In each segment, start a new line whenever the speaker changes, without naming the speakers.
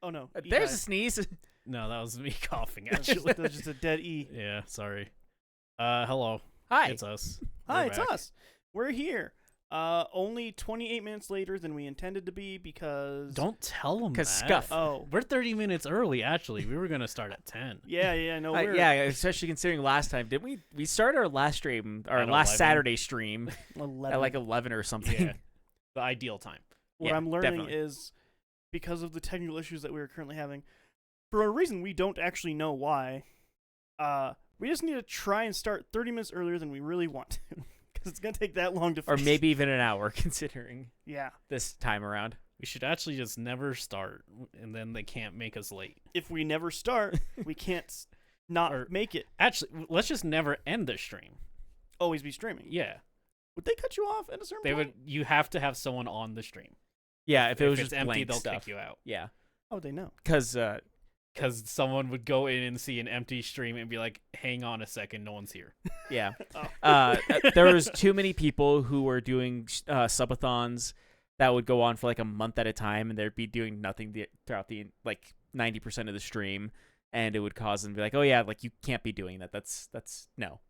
Oh, no. E
There's
died.
a sneeze.
No, that was me coughing,
That's
actually.
just a dead E.
Yeah, sorry. Hello.
Hi.
It's us.
Hi,
We're
it's
back.
us. We're here. Only 28 minutes later than we intended to be because...
Don't tell them that.
'Cause scuff.
Oh.
We're 30 minutes early, actually. We were going to start at 10.
Yeah, no, we're...
Yeah, especially considering last time, didn't we started our last stream, our
At
last
11?
Saturday stream
11.
at like 11 or something.
Yeah. The ideal time.
What
Yeah,
I'm learning
definitely.
is because of the technical issues that we are currently having, for a reason we don't actually know why, we just need to try and start 30 minutes earlier than we really want to. Because it's going to take that long to
Or
fix.
maybe even an hour, considering
Yeah.
this time around.
We should actually just never start, and then they can't make us late.
If we never start, we can't not
Or-
make it.
Actually, let's just never end the stream.
Always be streaming.
Yeah.
Would they cut you off at a certain
They
point?
would. You have to have someone on the stream.
Yeah, if it was
it's
just
empty,
blank
they'll
stuff.
kick you out.
Yeah,
Oh, they know.
because
Because someone would go in and see an empty stream and be like, hang on a second, no one's here.
yeah,
Oh.
there was too many people who were doing subathons that would go on for like a month at a time, and they'd be doing nothing throughout the like 90% of the stream, and it would cause them to be like, oh yeah, like you can't be doing that. That's no.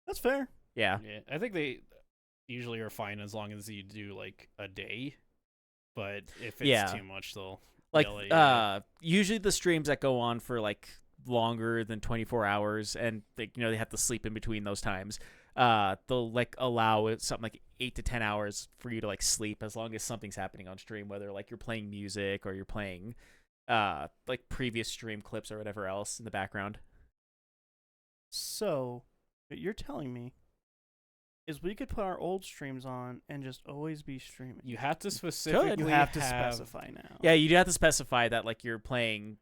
That's fair.
Yeah,
Yeah, I think they usually are fine as long as you do like a day. But if it's
Yeah.
too much, they'll
like
yell at you.
usually the streams that go on for like longer than 24 hours, and like they have to sleep in between those times. They'll like allow it something like 8 to 10 hours for you to like sleep as long as something's happening on stream, whether like you're playing music or you're playing like previous stream clips or whatever else in the background.
So, what you're telling me is we could put our old streams on and just always be streaming.
You have to specifically
You have to specify now.
Yeah, you do have to specify that like you're playing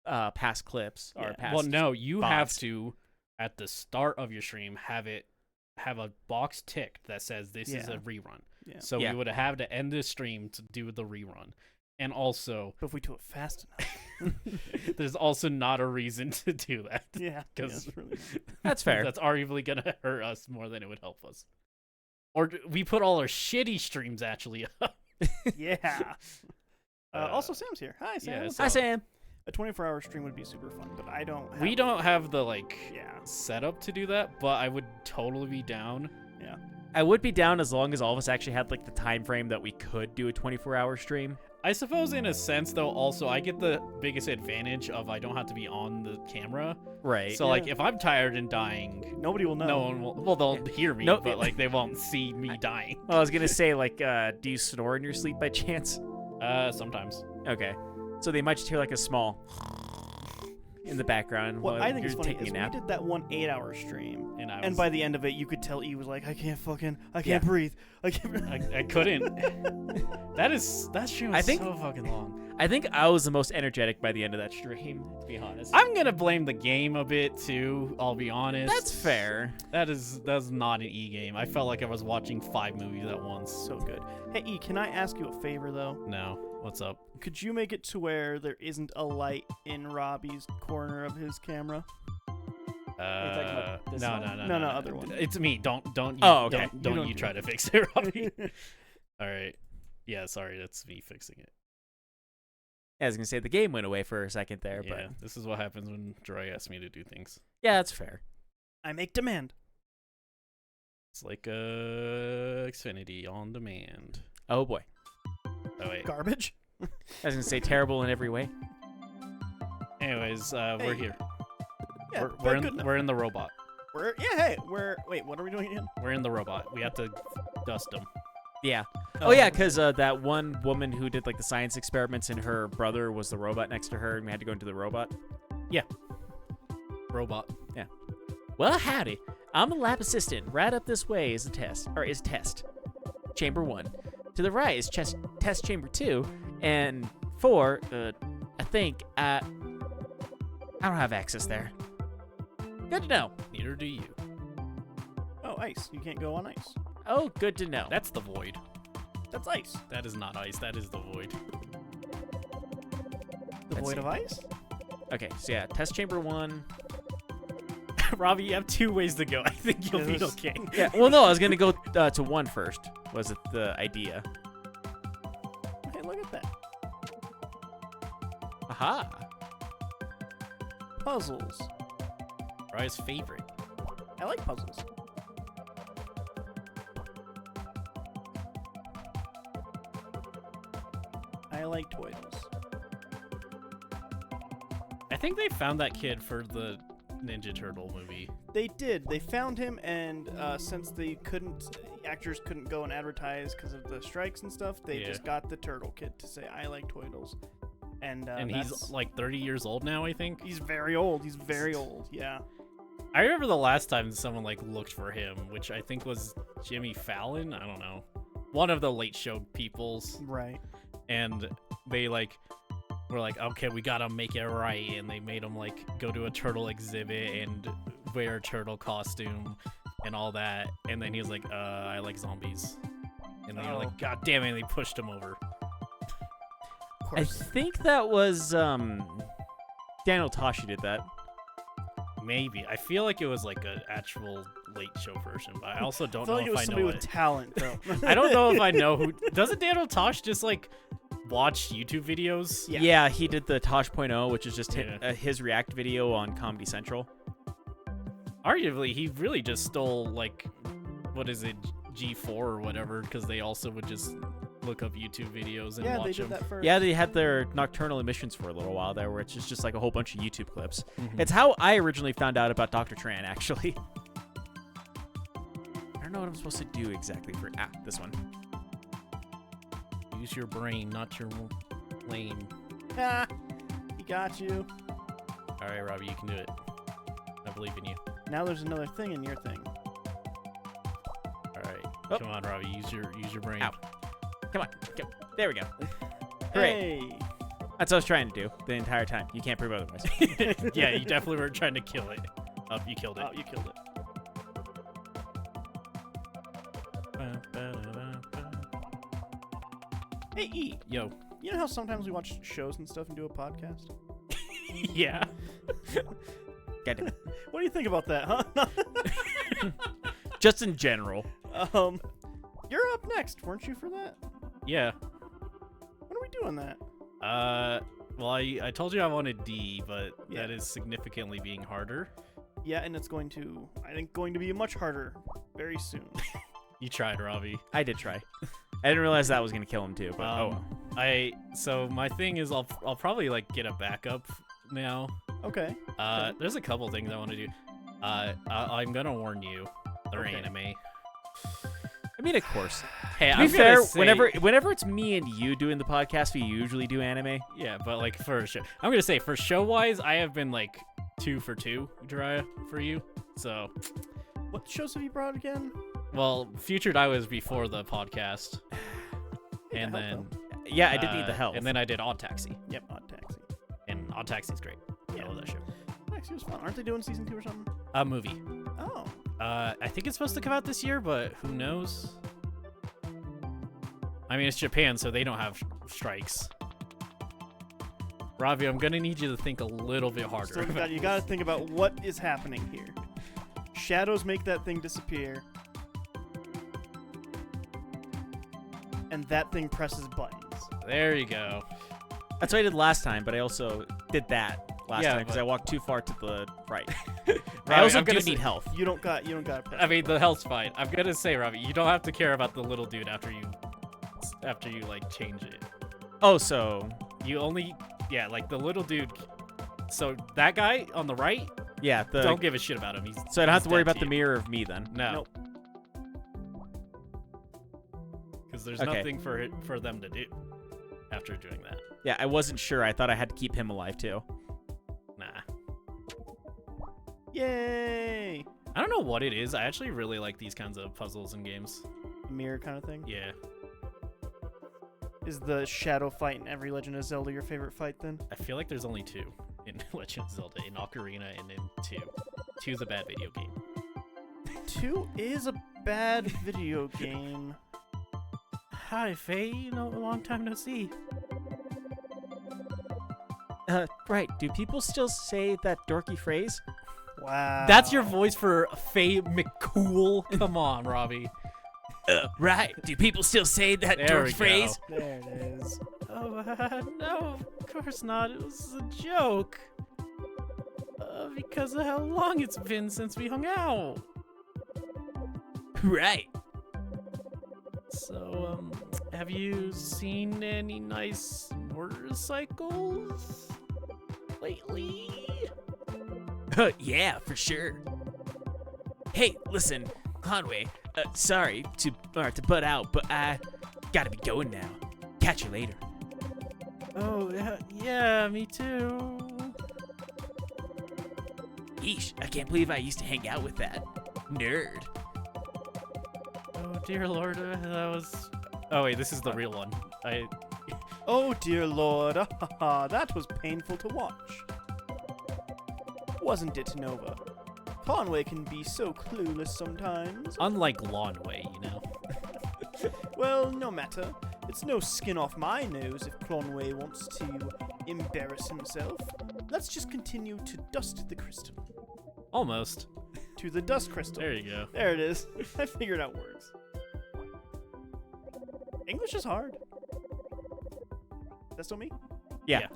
past clips or
Yeah.
past.
Well, no, you have
VODs.
to at the start of your stream have a box ticked that says this is
Yeah.
a rerun.
Yeah.
So
Yeah.
we would have to end this stream to do the rerun. And also,
But if we do it fast enough.
there's also not a reason to do that.
Yeah.
Because
that's really
That's fair.
That's arguably going to hurt us more than it would help us. Or we put all our shitty streams actually up.
Yeah. Also, Sam's here. Hi, Sam.
yeah,
What's
so-
Hi,
up?
Sam.
A 24-hour stream would be super fun, but I don't have...
We don't have the
Yeah.
setup to do that, but I would totally be down.
Yeah.
I would be down as long as all of us actually had like the time frame that we could do a 24-hour stream.
I suppose in a sense though also I get the biggest advantage of I don't have to be on the camera.
Right.
So like if I'm tired and dying,
Nobody will know.
no one will, well they'll hear me,
No-
but like they won't see me dying.
Well, I was gonna say, like, do you snore in your sleep by chance?
Sometimes.
Okay, so they might just hear like a small in the background
What
while
I think
you're
is funny
taking
is
a
we
nap.
did that one 8-hour stream,
And
and by the end of it, you could tell E was like, I can't breathe. I can't breathe.
I couldn't. That stream was
I think-
so fucking long.
I think I was the most energetic by the end of that stream, to be honest.
I'm gonna blame the game a bit too. I'll be honest.
That's fair.
That's not an E game. I felt like I was watching 5 movies at once.
So good. Hey, E, can I ask you a favor, though?
No, what's up?
Could you make it to where there isn't a light in Robbie's corner of his camera?
talking about this
No,
one?
no, no,
No, other one.
It's me. Don't you,
Oh, okay.
Don't
don't
you
do
try
it.
to fix it, Robbie. All right. Yeah, sorry, that's me fixing it.
Yeah, I was gonna say the game went away for a second there,
Yeah,
but
this is what happens when Joy asks me to do things.
yeah, that's fair.
I make demand.
It's like Xfinity on demand.
Oh boy,
Oh wait.
Garbage?
I was gonna say terrible in every way.
Anyways, we're
Hey.
here.
Yeah,
we're
good
in
enough.
we're in the robot.
Wait, what are we doing again?
We're in the robot. We have to dust them.
Yeah. Oh yeah, because that one woman who did like the science experiments and her brother was the robot next to her, and we had to go into the robot.
Robot.
Well, howdy. I'm a lab assistant. Right up this way is test. Chamber 1. To the right is test chamber 2. And 4, I think, I don't have access there. Good to know.
Neither do you.
Oh, ice. You can't go on ice.
Oh, good to know.
That's the void.
That's ice.
That is not ice. That is the void.
The
Let's
void
see.
of ice?
Okay, so yeah, test chamber 1.
Robbie, you have 2 ways to go. I think you'll be
Yes.
okay.
Yeah, well, no, I was going to go to 1 first, was it the idea.
Hey, look at that.
Aha.
Puzzles.
Rye's favorite.
I like puzzles. I like Toidles.
I think they found that kid for the Ninja Turtle movie.
They did. They found him, and since actors couldn't go and advertise because of the strikes and stuff, they just got the turtle kid to say, I like Toidles. And
he's like 30 years old now, I think.
He's very old. He's very old, yeah.
I remember the last time someone like looked for him, which I think was Jimmy Fallon. I don't know. One of the late show peoples.
Right.
And they like were like, okay, we gotta make it right. And they made him like go to a turtle exhibit and wear a turtle costume and all that. And then he was like, I like zombies. And then you're like, God damn it. And they pushed him over.
I think that was Daniel Tosh who did that.
Maybe. I feel like it was like an actual late show version, but I also don't know
like
if
it was
I
somebody
know
with
it.
talent, though.
I don't know if I know who. Doesn't Daniel Tosh just like watch YouTube videos?
Yeah, he did the Tosh.0, which is just his React video on Comedy Central.
Arguably, he really just stole like, what is it, G4 or whatever, because they also would just look up YouTube videos and watch
they did
them.
that first.
Yeah, they had their nocturnal emissions for a little while there, where it's just like a whole bunch of YouTube clips.
Mhm.
It's how I originally found out about Dr. Tran, actually. I don't know what I'm supposed to do exactly for this one.
Use your brain, not your lane.
Ha! He got you.
All right, Robbie, you can do it. I believe in you.
Now there's another thing in your thing.
All right,
Oh.
come on, Robbie, use your brain.
Ow. Come on. There we go. Great.
Hey!
That's what I was trying to do the entire time. You can't prove otherwise.
Yeah, you definitely were trying to kill it. Oh, you killed it.
Oh, you killed it. Hey, E.
Yo.
You know how sometimes we watch shows and stuff and do a podcast?
Yeah.
Goddamn.
What do you think about that, huh?
Just in general.
You're up next, weren't you, for that?
Yeah.
When are we doing that?
Well, I told you I wanted D, but
Yeah.
that is significantly being harder.
Yeah, and it's going to be much harder very soon.
You tried, Robbie.
I did try. I didn't realize that was going to kill him too, but oh well.
So my thing is I'll probably like get a backup now.
Okay.
There's a couple things I want to do. I'm gonna warn you, they're
Okay.
anime.
I mean, of course.
Hey,
To
I'm
be fair,
gonna say,
whenever it's me and you doing the podcast, we usually do anime.
yeah, but like for show, I'm gonna say for show wise, I have been like 2 for 2, Jiraiya, for you. So,
What shows have you brought again?
well, Future Die was before the podcast,
Hey,
and
that
then
helped,
Yeah, I did need the help.
and then I did Odd Taxi,
Yep, Odd Taxi.
and Odd Taxi's great.
Yeah.
I love that show.
Taxi was fun. Aren't they doing season 2 or something?
A movie.
Oh.
I think it's supposed to come out this year, but who knows? I mean, it's Japan, so they don't have strikes. Ravi, I'm gonna need you to think a little bit harder.
So you got to think about what is happening here. Shadows make that thing disappear. And that thing presses buttons.
There you go.
That's what I did last time, but I also did that last
Yeah,
time because
but-
I walked too far to the right.
Ravi,
I also
I'm gonna
do need
say-
health.
You don't got to press
I mean, the health's fine. I'm gonna say, Ravi, you don't have to care about the little dude after you like change it.
Oh, so
You only, yeah, like the little dude. So that guy on the right,
yeah,
don't give a shit about him.
so I don't have
he's
to worry
dead
about the
you.
mirror of me then.
No.
Nope.
Because there's
Okay.
nothing for them to do after doing that.
Yeah, I wasn't sure. I thought I had to keep him alive too.
Nah.
Yay!
I don't know what it is. I actually really like these kinds of puzzles and games.
Mirror kind of thing.
Yeah.
Is the shadow fight in every Legend of Zelda your favorite fight then?
I feel like there's only 2 in Legend of Zelda, in Ocarina and in 2. 2's a bad video game.
2 is a bad video game.
Hi, Faye. A long time no see.
Right. Do people still say that dorky phrase?
Wow.
That's your voice for Faye McCool? Come on, Robbie.
Right. Do people still say that
There we
dorky phrase?
There it is.
Oh, no, of course not. It was a joke. Because of how long it's been since we hung out.
Right.
So, have you seen any nice motorcycles lately?
Yeah, for sure. Hey, listen, Conway. Sorry to butt out, but I gotta be going now. Catch you later.
Oh, yeah, me too.
Yeesh, I can't believe I used to hang out with that nerd.
Oh, dear Lord, that was... Oh, wait, this is the real one.
Oh dear lord, that was painful to watch. Wasn't it, Nova? Conway can be so clueless sometimes.
Unlike Lawnway, you know?
Well, no matter. It's no skin off my nose if Conway wants to embarrass himself. Let's just continue to dust the crystal.
Almost.
To the dust crystal.
There you go.
There it is. I figured out words. English is hard. That's still me?
Yeah.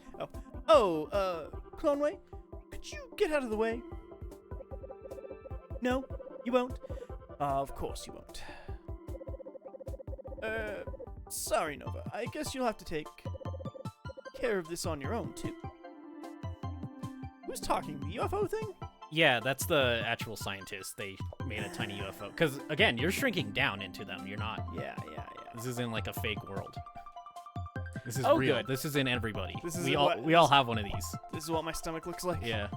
Conway, could you get out of the way? No, you won't? Of course you won't. Sorry, Nova. I guess you'll have to take care of this on your own, too. Who's talking? The UFO thing?
Yeah, that's the actual scientist. They made a tiny UFO. Because, again, you're shrinking down into them. You're not...
Yeah.
This isn't like a fake world. This is
Oh,
real.
good.
This is in everybody.
This is
we
what-
all have one of these.
This is what my stomach looks like.
Yeah.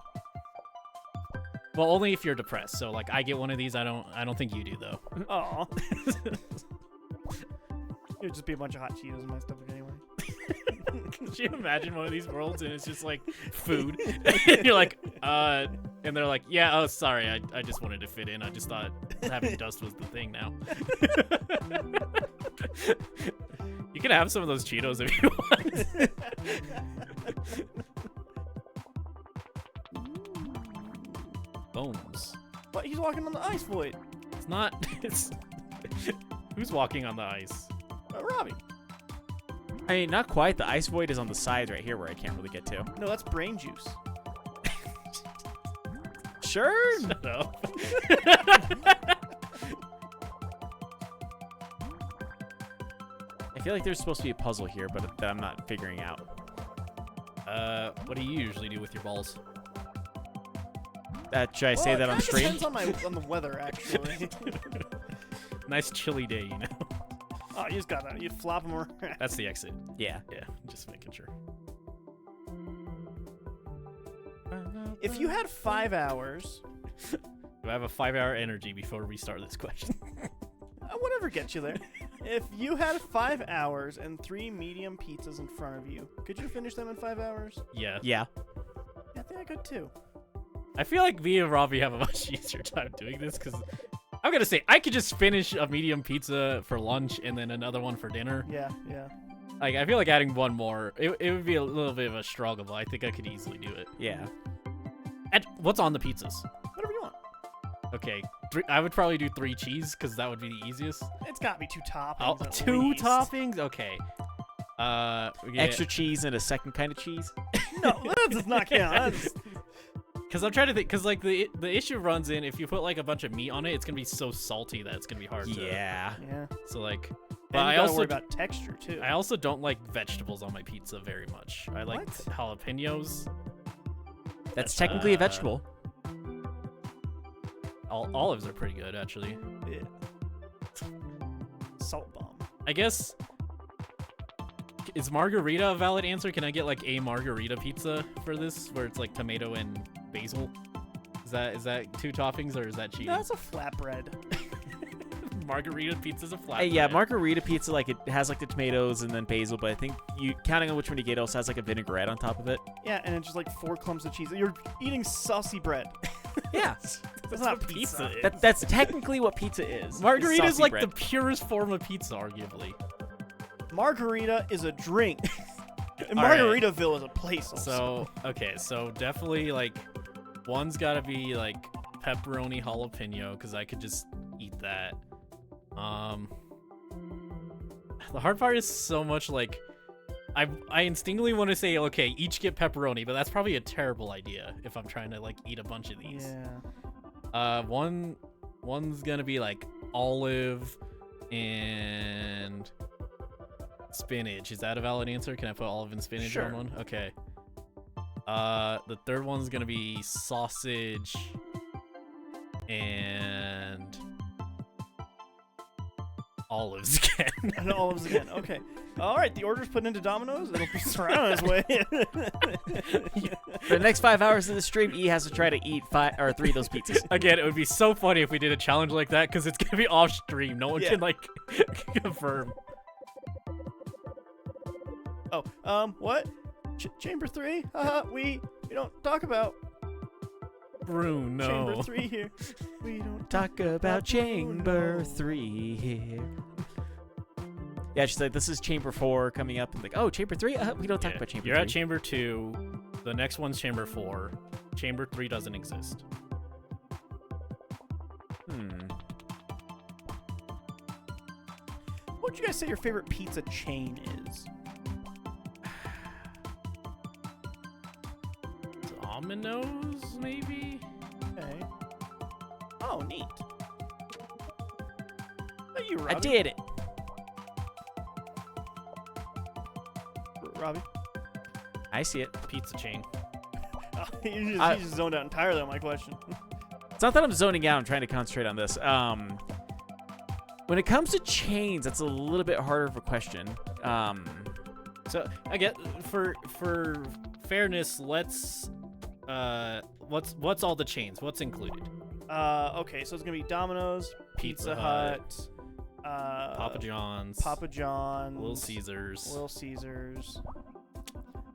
Well, only if you're depressed. So, like, I get one of these. I don't think you do, though.
Aw. It would just be a bunch of hot Cheetos in my stomach anyway.
Could you imagine one of these worlds and it's just like food? And you're like, and they're like, yeah, oh, sorry, I just wanted to fit in. I just thought having dust was the thing now. You can have some of those Cheetos if you want. Bones.
But he's walking on the ice void.
It's not. It's. Who's walking on the ice?
Robbie.
I mean, not quite. The ice void is on the side right here where I can't really get to.
No, that's brain juice.
Sure.
Shut up.
I feel like there's supposed to be a puzzle here, but that I'm not figuring out.
What do you usually do with your balls?
Should I say that on
It
stream?
depends on the weather, actually.
Nice chilly day, you know.
Oh, you just got that. You flop them around.
That's the exit.
Yeah.
Yeah, just making sure.
If you had 5 hours,
Do I have a 5-hour energy before we start this question?
whatever gets you there. If you had 5 hours and 3 medium pizzas in front of you, could you finish them in 5 hours?
Yeah.
Yeah.
Yeah, I think I could too.
I feel like me and Robbie have a much easier time doing this because I'm gonna say I could just finish a medium pizza for lunch and then another one for dinner.
Yeah.
Like I feel like adding one more, it would be a little bit of a struggle, but I think I could easily do it.
Yeah.
And what's on the pizzas?
Whatever you want.
Okay, I would probably do 3 cheese because that would be the easiest.
It's got to be 2 toppings.
Oh,
at
2
least.
toppings? Okay. Yeah.
Extra cheese and a second kind of cheese.
No, that does not count.
Because I'm trying to think, because like the issue runs in if you put like a bunch of meat on it, it's gonna be so salty that it's gonna be hard to.
Yeah.
Yeah.
So like,
But
I
you gotta
also
worry about texture too.
I also don't like vegetables on my pizza very much. I like
What?
jalapenos.
That's technically a vegetable.
Olives are pretty good actually.
Yeah. Salt bomb.
I guess. Is margarita a valid answer? Can I get like a margarita pizza for this, where it's like tomato and basil? Is that 2 toppings or is that cheating?
No, it's a flatbread.
Margarita pizza's a flat.
Yeah, margarita pizza, like it has like the tomatoes and then basil, but I think you counting on which one you get, also has like a vinaigrette on top of it.
Yeah, and it's just like 4 clumps of cheese. You're eating saucy bread.
Yeah.
That's not
what
pizza.
is.
That's technically what pizza is.
Margarita is
saucy
like
bread.
the purest form of pizza, arguably.
Margarita is a drink. And
All right.
Margaritaville is a place also.
So okay, so definitely like one's got to be like pepperoni jalapeno because I could just eat that. The hard part is so much like I instinctively want to say, okay, each get pepperoni, but that's probably a terrible idea if I'm trying to like eat a bunch of these.
Yeah.
One's gonna be like olive and spinach. Is that a valid answer? Can I put olive and spinach
Sure.
on one? Okay. The third one's gonna be sausage and olives again.
And olives again. Okay. All right. The order's put into Domino's. It'll be right on its way.
For the next 5 hours of the stream, E has to try to eat 3 of those pizzas.
Again, it would be so funny if we did a challenge like that because it's gonna be off stream. No one
Yeah.
can like confirm.
Oh, what? Chamber 3? We don't talk about
Bruno.
Chamber 3 here. We don't
Talk about Chamber 3 here. Yeah, she's like, this is Chamber 4 coming up. And like, oh, Chamber 3? We don't talk
Yeah.
about Chamber
You're
3.
at Chamber 2. The next one's Chamber 4. Chamber 3 doesn't exist.
What would you guys say your favorite pizza chain is?
Domino's, maybe?
Okay. Oh, neat. Are you, Robbie?
I did it.
Robbie?
I see it.
Pizza chain.
Oh, you just zoned out entirely on my question.
It's not that I'm zoning out. I'm trying to concentrate on this. When it comes to chains, that's a little bit harder of a question.
So I get for fairness, let's what's all the chains? What's included?
Okay, so it's gonna be Domino's, Pizza Hut,
Papa John's,
Papa John's,
Little Caesars.
Little Caesars.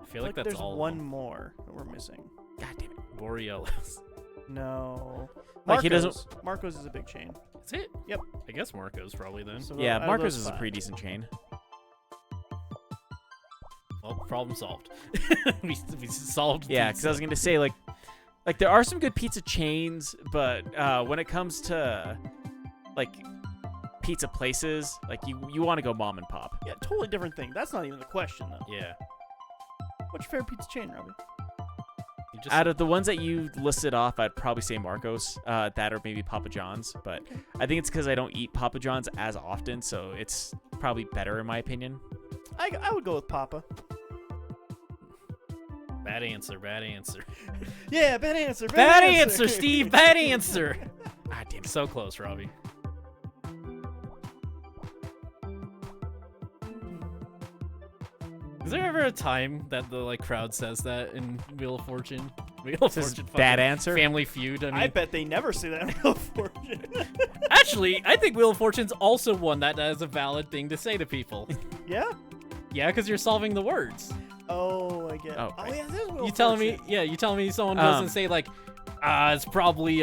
I feel like that's
there's
all.
one more that we're missing.
God damn it.
Borealis.
No.
Like, he doesn't-
Marco's is a big chain.
Is it?
Yep.
I guess Marco's probably then.
So
Yeah,
out of
Marco's
those
is a
5.
pretty decent chain.
Well, problem solved. we solved.
Yeah, because I was going to say, like there are some good pizza chains, but when it comes to, like, pizza places, like, you want to go mom and pop.
Yeah, totally different thing. That's not even the question, though.
Yeah.
What's your favorite pizza chain, Robbie?
You just
Out of the ones that you listed off, I'd probably say Marco's, that or maybe Papa John's, but I think it's because I don't eat Papa John's as often, so it's probably better in my opinion.
I would go with Papa.
bad answer. Bad answer.
Yeah, bad answer.
Bad answer, Steve. Bad answer.
Ah, damn it.
So close, Robbie. Is there ever a time that the like crowd says that in Wheel of Fortune? Wheel of
This is
Fortune.
bad
fucking
answer.
Family Feud. I mean,
I bet they never say that in Wheel of Fortune.
actually, I think Wheel of Fortune's also one that is a valid thing to say to people.
Yeah?
Yeah, because you're solving the words.
Oh, I get it.
Oh, right.
Yeah, there's Wheel
You
of
telling me?
Fortune.
Yeah, you telling me someone doesn't say like, it's probably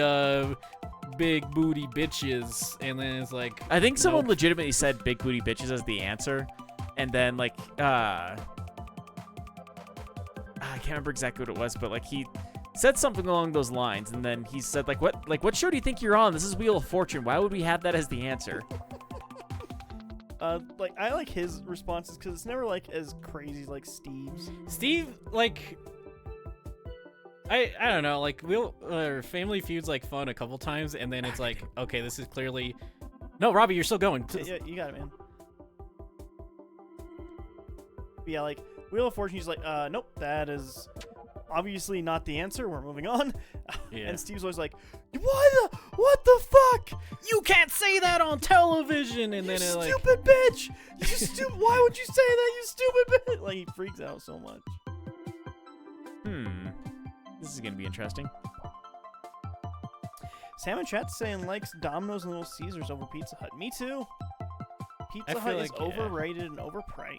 big booty bitches, and then it's like,
I think someone
nope.
legitimately said big booty bitches as the answer, and then like I can't remember exactly what it was, but like he said something along those lines, and then he said like what show do you think you're on? This is Wheel of Fortune. Why would we have that as the answer?
Like I like his responses because it's never like as crazy like Steve's.
Steve, like, I don't know, like Family Feud's like fun a couple times, and then it's like, okay, this is clearly, no, Robbie, you're still going.
Yeah, you got it, man. But yeah, like Wheel of Fortune, he's like, nope, that is obviously not the answer. We're moving on.
Yeah.
And Steve's always like, what the fuck?
You can't say that on television, and
You
then it like,
stupid bitch! You stupid! Why would you say that? You stupid bitch! Like he freaks out so much.
This is gonna be interesting.
Sam in chat's saying likes Domino's and Little Caesars over Pizza Hut. Me too. Pizza
feel
Hut is
like, yeah.
overrated and overpriced.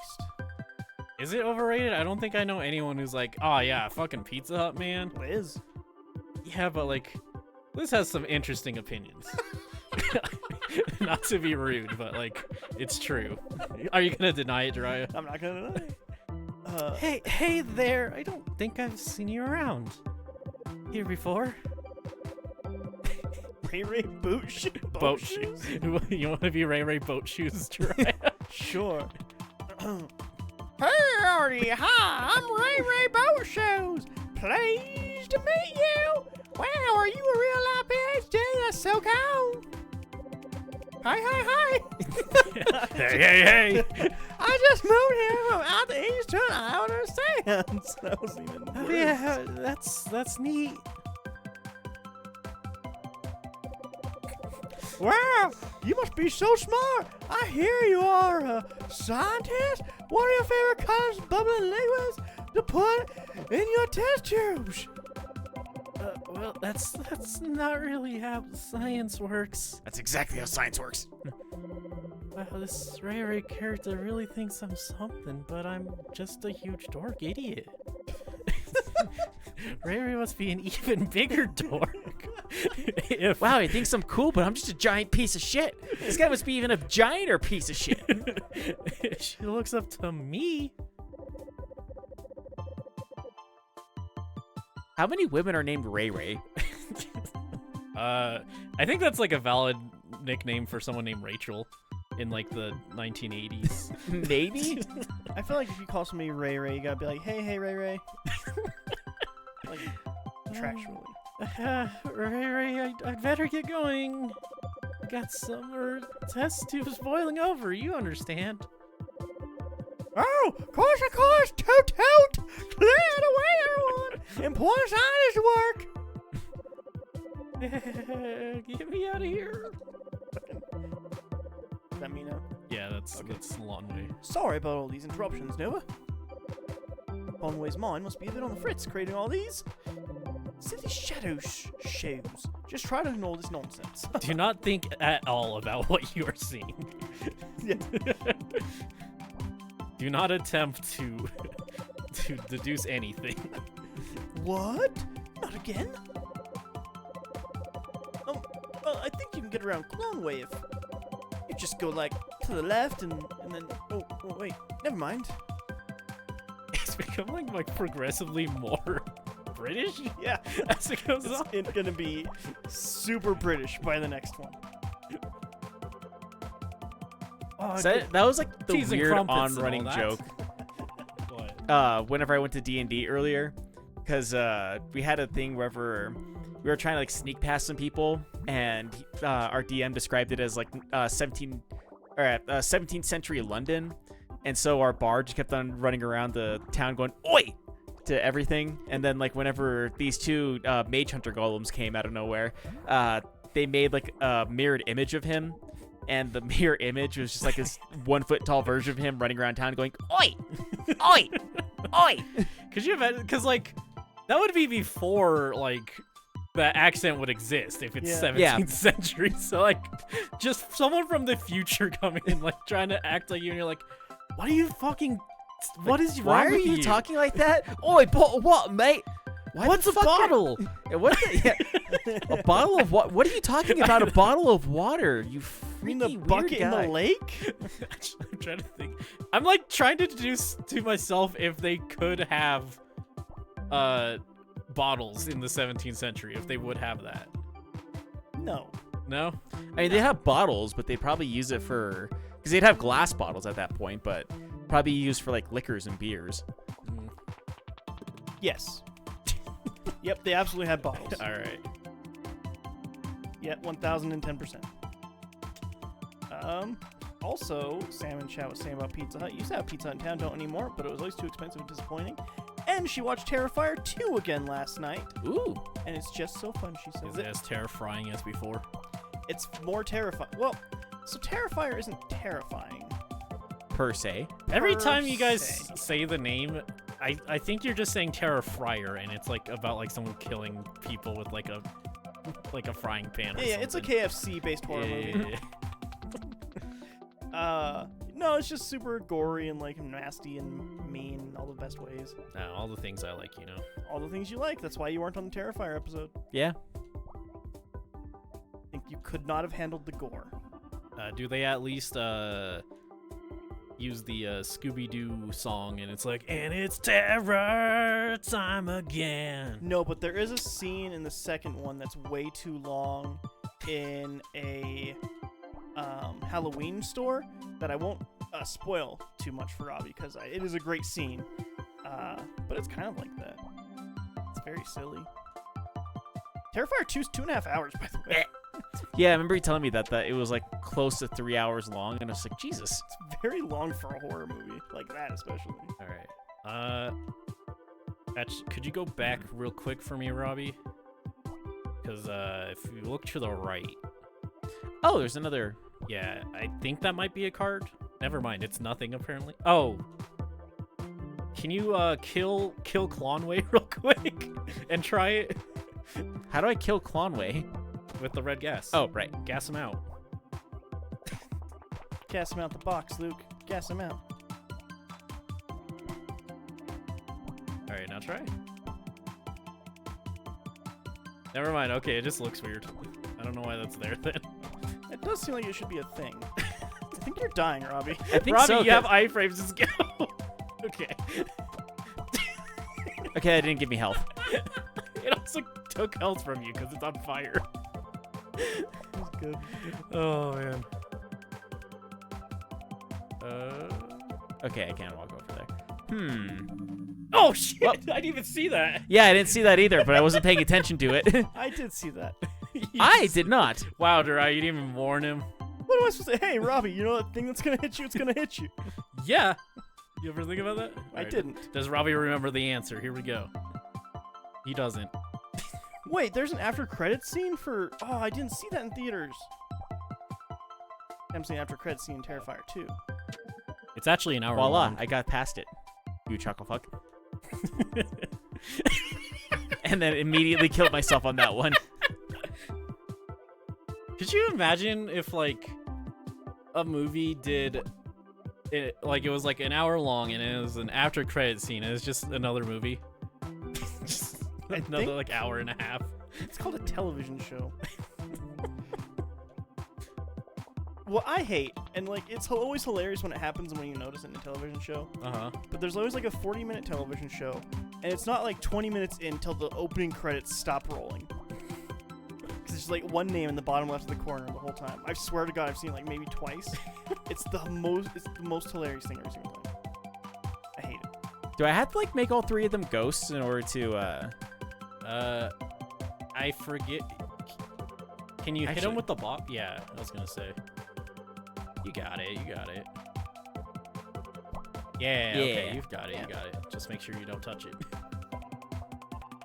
is it overrated? I don't think I know anyone who's like, oh yeah, fucking Pizza Hut, man.
Liz.
Yeah, but like, Liz has some interesting opinions. Not to be rude, but like, it's true. Are you gonna deny it, Jiraiya?
I'm not gonna deny it.
Hey there. I don't think I've seen you around here before.
Ray Ray boot shoes.
Boat shoes. You want to be Ray Ray Boat Shoes, Jiraiya?
Sure.
Howdy, hi, I'm Ray Ray Boat Shoes. Pleased to meet you. Wow, are you a real life PhD? That's so cool. Hi.
Hey.
I just moved here from out the east and I understand. That was even worse.
Oh, yeah, that's neat.
Wow, you must be so smart. I hear you are a scientist. What are your favorite colors of bubbling liquids to put in your test tubes?
Well, that's not really how science works.
That's exactly how science works.
Wow, this Ray Ray character really thinks I'm something, but I'm just a huge dork idiot. Ray Ray must be an even bigger dork.
Wow, he thinks I'm cool, but I'm just a giant piece of shit. This guy must be even a gianter piece of shit.
She looks up to me.
How many women are named Ray Ray?
I think that's like a valid nickname for someone named Rachel in like the 1980s.
Maybe?
I feel like if you call somebody Ray Ray, you gotta be like, hey, Ray Ray. Like, contractually.
Ray Ray, I'd better get going. Got some test tubes boiling over, you understand.
Oh, course, toot, clear it away, everyone. Important scientist work.
Get me out of here.
Does that mean no?
Yeah, that's a long way.
Sorry about all these interruptions, Nova. Conway's mind must be a bit on the fritz, creating all these silly shadow shows. Just try to ignore this nonsense.
Do not think at all about what you are seeing.
Yeah.
Do not attempt to deduce anything.
What? Not again? Well, I think you can get around Cloneway if you just go like to the left and then. Oh, wait, never mind.
It's becoming like progressively more British
Yeah,
as it goes on.
it's gonna be super British by the next one. Oh,
So that was like the
Cheese and
weird
crumpets and
on-running
all that.
joke.
What?
Whenever I went to D&D earlier, because we had a thing wherever we were trying to like sneak past some people, and our DM described it as like 17th century London, and so our bard just kept on running around the town going "Oi!" to everything, and then like whenever these two mage hunter golems came out of nowhere, they made like a mirrored image of him. And the mirror image was just like this 1 foot tall version of him running around town going, "Oi! Oi! Oi!"
Could you imagine? Because like that would be before like the accent would exist if it's
Yeah.
17th century. So like just someone from the future coming in like trying to act like you, and you're like, what are you fucking? What is
Why
wrong
are
with
you talking like that? Oi, what, mate? Why
What's
the
a
fuck are-
bottle?
Yeah, what? A bottle of what? What are you talking about? A bottle of water? You
You mean the
freaky weird
bucket in
guy.
the lake?
I'm trying to think. I'm like trying to deduce to myself if they could have bottles in the 17th century, if they would have that.
No.
No?
I mean, they have bottles, but they probably use it for because they'd have glass bottles at that point, but probably used for like liquors and beers.
Yes. Yep, they absolutely had bottles.
All right.
Yep, 1010%. Also, Sam and Chat was saying about Pizza Hut. You used to have Pizza Hut in town, don't anymore, but it was always too expensive and disappointing. And she watched Terrifier 2 again last night,
Ooh,
and it's just so fun, she says.
Is it as terrifying as before?
It's more terrifying. Well, so Terrifier isn't terrifying.
per se.
Every
Per
time you guys
se.
say the name, I think you're just saying Terror Fryer, and it's like about like someone killing people with like a frying pan. Or
Yeah, it's a
something.
KFC-based horror movie.
Yeah.
No, it's just super gory and like nasty and mean in all the best ways.
No, all the things I like, you know.
All the things you like. That's why you weren't on the Terrifier episode.
Yeah.
I think you could not have handled the gore.
Do they at least use the Scooby-Doo song, and it's like, and it's terror time again?
No, but there is a scene in the second one that's way too long in a Halloween store that I won't spoil too much for Robbie because it is a great scene, but it's kind of like that. It's very silly. Terrifier 2 is 2.5 hours, by the way.
Yeah, I remember you telling me that it was like close to 3 hours long, and I was like, Jesus.
It's very long for a horror movie like that, especially.
All right. Actually, could you go back real quick for me, Robbie? Because if you look to the right,
Oh, there's another.
yeah, I think that might be a card. Never mind, it's nothing apparently. Oh, can you kill Clonway real quick and try it
How do I kill Clonway?
with the red gas?
Oh, right.
Gas him out.
Gas him out the box, Luke. Gas him out.
All right, now try. Never mind. Okay, it just looks weird. I don't know why that's there then.
It does seem like it should be a thing. I think you're dying, Robbie.
I think
Robbie,
so.
you have iframes. Just go. Okay.
Okay, that didn't give me health.
It also took health from you because it's on fire.
That's good.
Oh man.
Okay, I can't walk over there.
Oh shit!
Well-
I didn't even see that.
Yeah, I didn't see that either, but I wasn't paying attention to it.
I did see that.
I did not.
Wow, Durai, you didn't even warn him.
What am I supposed to say? Hey, Robbie, you know that thing that's gonna hit you? It's gonna hit you.
Yeah. You ever think about that?
I
Alright,
didn't.
Does Robbie remember the answer? Here we go. He doesn't.
Wait, there's an after credits scene for. Oh, I didn't see that in theaters. I'm saying after credits scene in Terrifier 2.
It's actually an hour
Voila,
long.
I got past it. You chuckle fuck. And then immediately killed myself on that one.
Could you imagine if like a movie did it like it was like an hour long and it was an after credit scene and it's just another movie? Just
I
another
think-
like hour and a half.
It's called a television show. What I hate, and like it's always hilarious when it happens and when you notice it in a television show,
Uh-huh.
but there's always like a 40-minute television show, and it's not like 20 minutes in until the opening credits stop rolling. Because there's like one name in the bottom left of the corner the whole time. I swear to God, I've seen it like maybe twice. It's the most hilarious thing every single time. I hate it.
Do I have to like make all three of them ghosts in order to
I forget. Can you hit
Actually-
him with the bop? Yeah, I was gonna say. You got it. You got it. Yeah. Okay,
Yeah.
you've got it. You got it. Just make sure you don't touch it.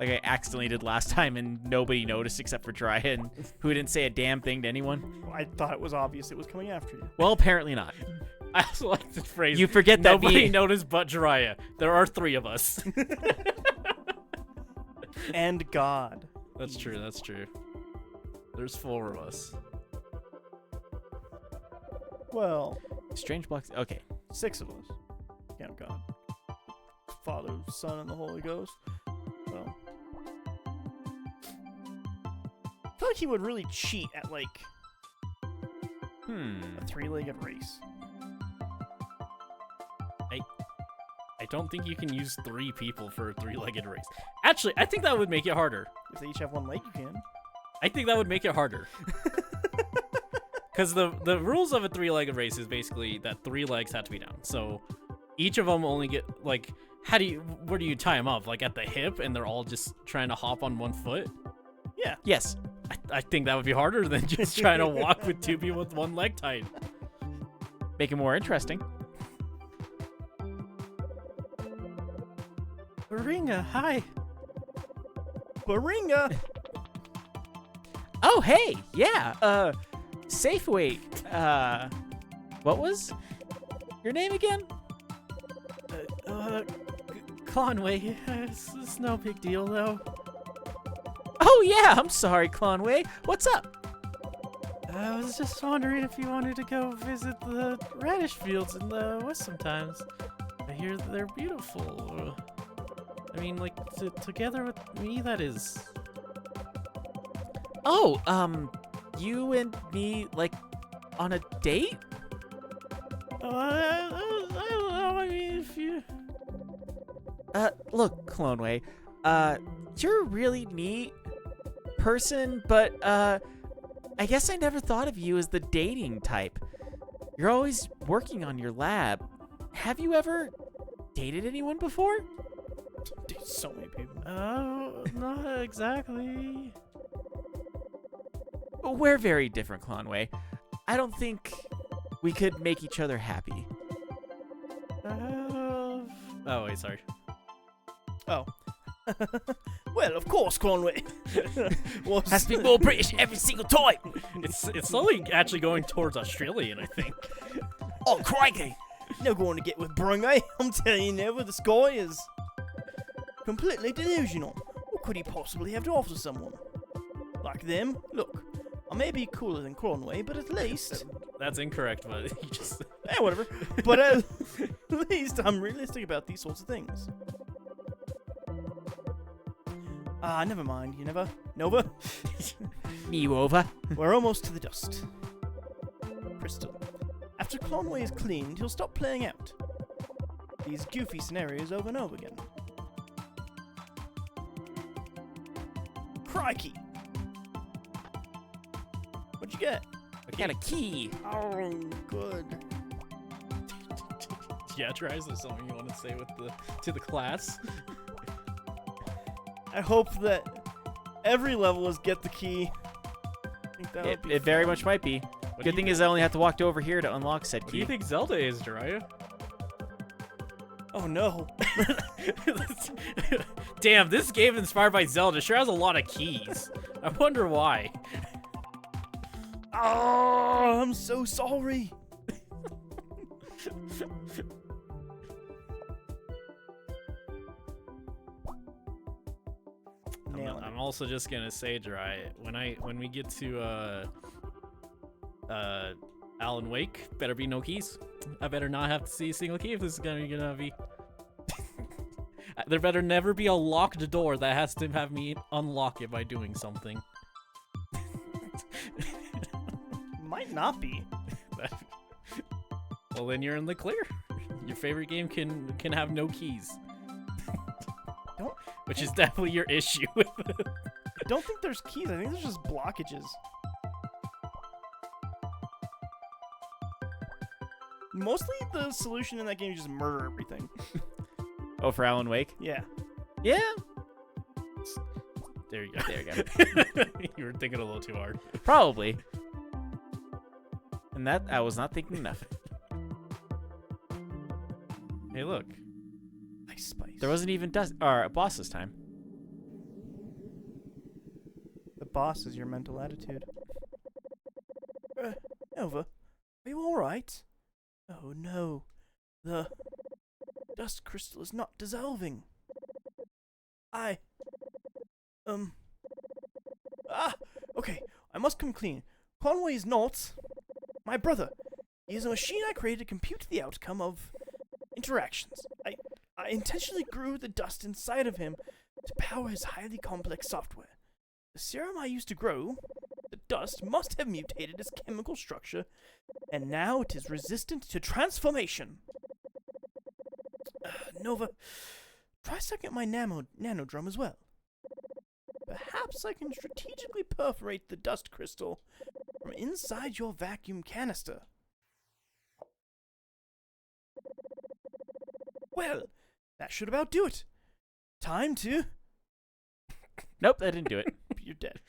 like I accidentally did last time and nobody noticed except for Dryan, who didn't say a damn thing to anyone?
I thought it was obvious it was coming after you.
Well, apparently not.
I also like the phrase.
You forget that
nobody
me.
noticed but Jiraiya. There are 3 of us.
And God.
That's true. That's true. There's 4 of us.
Well,
Strange blocks. Okay.
6 of us. Count God. Father, Son, and the Holy Ghost. Well, I feel like he would really cheat at like a 3-legged race.
I don't think you can use 3 people for a 3-legged race. Actually, I think that would make it harder.
If they each have 1 leg, you can.
I think that would make it harder. Because the rules of a 3-legged race is basically that 3 legs have to be down. So each of them only get, like, where do you tie them up? Like at the hip and they're all just trying to hop on 1 foot?
Yeah.
Yes.
I think that would be harder than just trying to walk with 2 people with 1 leg tied.
Make it more interesting.
Baringa, hi. Baringa!
Oh, hey. Yeah. Safeway. What was your name again?
Conway, it's no big deal though.
Oh, yeah. I'm sorry, Clonway. What's up?
I was just wondering if you wanted to go visit the radish fields in the west sometimes. I hear that they're beautiful. I mean, like, together with me, that is.
Oh, you and me, like, on a date?
I don't know, I mean, if you.
Look, Cloneway, you're a really neat person, but, I guess I never thought of you as the dating type. You're always working on your lab. Have you ever dated anyone before?
Dude, so many people.
Oh, not exactly.
We're very different, Conway. I don't think we could make each other happy.
Oh, wait, sorry.
Oh. Well, of course, Conway.
Has to be more British every single time.
It's slowly actually going towards Australian, I think.
Oh, crikey.
No going to get with Brunei. I'm telling you now, the sky is completely delusional. What could he possibly have to offer someone? Like them? Look, I may be cooler than Conway, but at least...
That's incorrect, but you just...
Eh, whatever. But at least I'm realistic about these sorts of things. Never mind. You never... Nova?
Me over.
We're almost to the dust. Crystal. After Conway is cleaned, he'll stop playing out these goofy scenarios over and over again. Crikey! What'd you get?
I got a key.
Oh, good.
Yeah, TRES, is there something you want to say with to the class?
I hope that every level is get the key. I think that would be
It very
fun.
much might be.
What do
Good
you
thing
think-
is I only have to walk over here to unlock said
What do you
key.
think Zelda is, Jiraiya?
Oh no.
Damn, this game inspired by Zelda sure has a lot of keys. I wonder why.
Oh, I'm so sorry. Nailing it.
I'm also just gonna say, Jiraiya, when we get to Alan Wake, better be no keys. I better not have to see a single key if this is gonna be. There better never be a locked door that has to have me unlock it by doing something.
Might not be.
Well, then you're in the clear. Your favorite game can have no keys.
Don't-
Which is definitely your issue with it.
I don't think there's keys. I think there's just blockages. Mostly the solution in that game is just murder everything.
Oh, for Alan Wake?
Yeah.
Yeah.
There you go.
There you go.
You were thinking a little too hard.
Probably. And that I was not thinking enough.
Hey, look.
Ice spice.
There wasn't even a boss this time.
The boss is your mental attitude. Nova, are you alright? Oh no. The dust crystal is not dissolving. Okay, I must come clean. Conway is not my brother. He is a machine I created to compute the outcome of interactions. I intentionally grew the dust inside of him to power his highly complex software. The serum I used to grow the dust must have mutated its chemical structure, and now it is resistant to transformation. Nova, try sucking up my nanodrum as well. Perhaps I can strategically perforate the dust crystal from inside your vacuum canister. Well, that should about do it. Time to...
Nope, that didn't do it.
You're dead.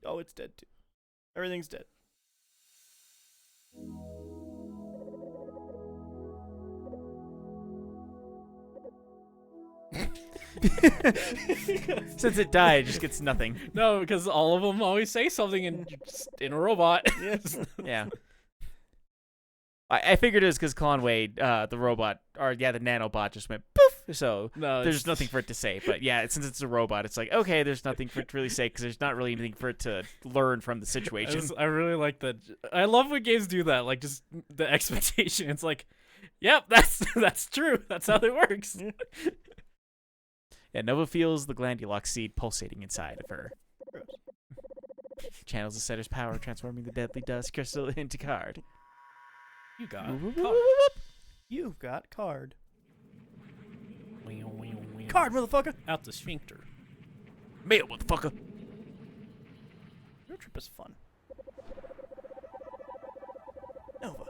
Oh, it's dead too. Everything's dead.
Since it died, it just gets nothing.
No, because all of them always say something in a robot.
Yes.
Yeah. I figured it was because Conway, the robot, or the nanobot just went poof. So
No,
there's nothing for it to say. But yeah, since it's a robot, it's like, okay, there's nothing for it to really say because there's not really anything for it to learn from the situation.
I really like that. I love when games do that. Like just the expectation. It's like, yep, that's true. That's how it works.
Yeah, Nova feels the glandulox seed pulsating inside of her.
Gross.
Channels the setter's power, transforming the deadly dust crystal into card.
You got
You've got card.
it.
Card, motherfucker!
Out the sphincter.
Mail, motherfucker.
Road trip is fun. Nova,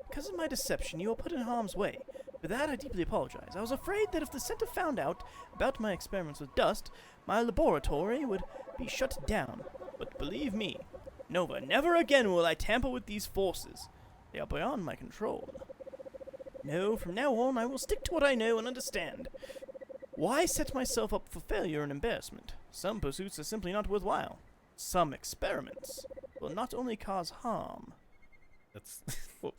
because of my deception, you were put in harm's way. For that, I deeply apologize. I was afraid that if the center found out about my experiments with dust, my laboratory would be shut down. But believe me, Nova, never again will I tamper with these forces. They are beyond my control. No, from now on, I will stick to what I know and understand. Why set myself up for failure and embarrassment? Some pursuits are simply not worthwhile. Some experiments will not only cause harm.
That's
Well,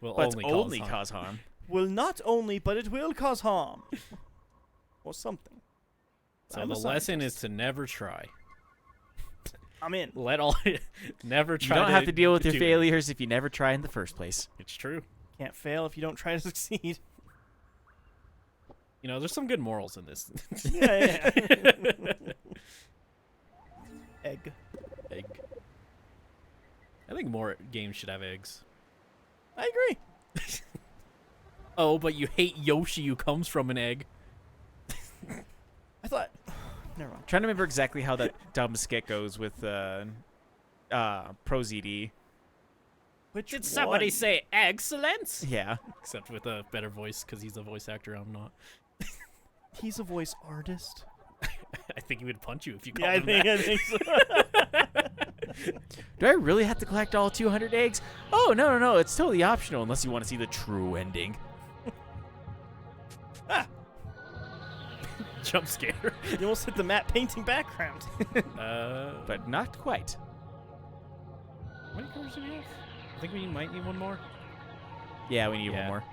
will
but
only,
only cause harm.
Will not only, but it will cause harm. Or something.
So
I'm
the
a
lesson is
scientist.
to never try.
I'm in.
Let all never
You
try.
don't have to deal with your
do it.
failures if you never try in the first place.
It's true.
Can't fail if you don't try to succeed.
You know, there's some good morals in this.
Yeah. Egg.
Egg. I think more games should have eggs.
I agree.
Oh, but you hate Yoshi who comes from an egg.
I thought. Never mind.
Trying to remember exactly how that dumb skit goes with Pro ZD.
Which
Did somebody
one?
say excellence?
Yeah.
Except with a better voice, because he's a voice actor. I'm not.
He's a voice artist.
I think he would punch you if you called
Yeah,
him that.
I think so.
Do I really have to collect all 200 eggs? Oh, no. It's totally optional unless you want to see the true ending.
Jump scare.
You almost hit the matte painting background.
But not quite.
How many colors do we have? I think we might need one more.
Yeah, we need one
Yeah.
more.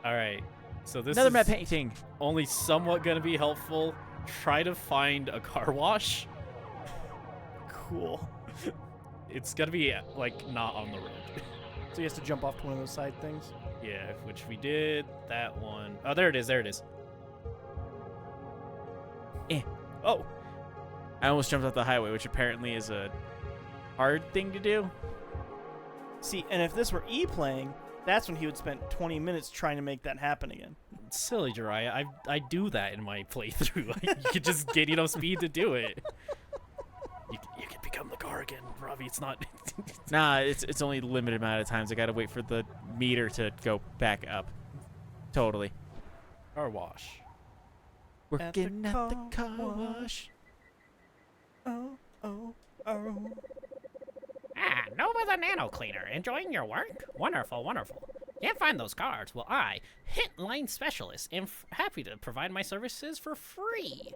All right. So this
Another
is
matte painting.
only somewhat going to be helpful. Try to find a car wash.
Cool.
It's going to be, like, not on the road.
So he has to jump off to one of those side things.
Yeah, which we did. That one. Oh, there it is. There it is.
Oh,
I almost jumped off the highway, which apparently is a hard thing to do.
see, and if this were E playing, that's when he would spend 20 minutes trying to make that happen again.
Silly, Jiraiya. I do that in my playthrough. You could just get enough speed to do it. You can become the car again, Ravi. It's not...
Nah, it's only a limited amount of times. I gotta wait for the meter to go back up. Totally.
Car wash.
Working at the car
wash.
wash.
Oh.
Ah, Nova the Nano Cleaner. Enjoying your work? Wonderful, wonderful. Can't find those cards? Well, I, Hitline Specialist, am happy to provide my services for free.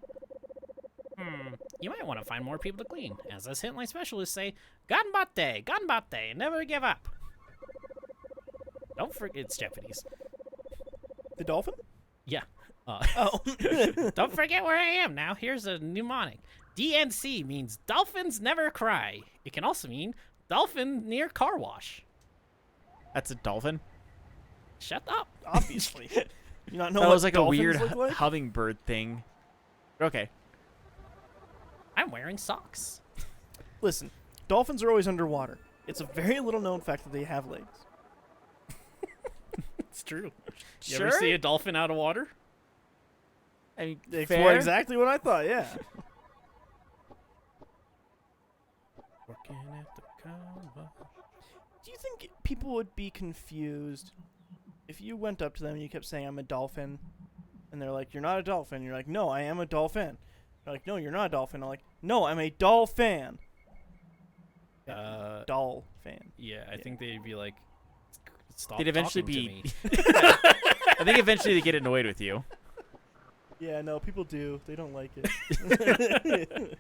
You might want to find more people to clean. As this Hitline Specialist say, ganbatte, never give up. Don't forget, it's Japanese.
The dolphin?
Yeah.
Oh.
Don't forget where I am now. Here's a mnemonic. DNC means dolphins never cry. It can also mean dolphin near car wash.
That's a dolphin.
Shut up.
Obviously. You not know
That
what
was like a
dolphins
weird
look like?
hummingbird thing. Okay.
I'm wearing socks.
Listen, dolphins are always underwater. It's a very little known fact that they have legs.
It's true. You
Sure.
ever see a dolphin out of water?
I mean,
That's
fair.
exactly what I thought, yeah.
Working at the car wash.
Do you think people would be confused if you went up to them and you kept saying, I'm a dolphin, and they're like, you're not a dolphin. You're like, no, I am a dolphin. They're like, no, you're not a dolphin. I'm like, no, I'm a dolphin. Doll fan.
Yeah, I think they'd be like, stop
They'd eventually
talking
be.
to me.
I think eventually they get annoyed with you.
Yeah, no, people do. They don't like it.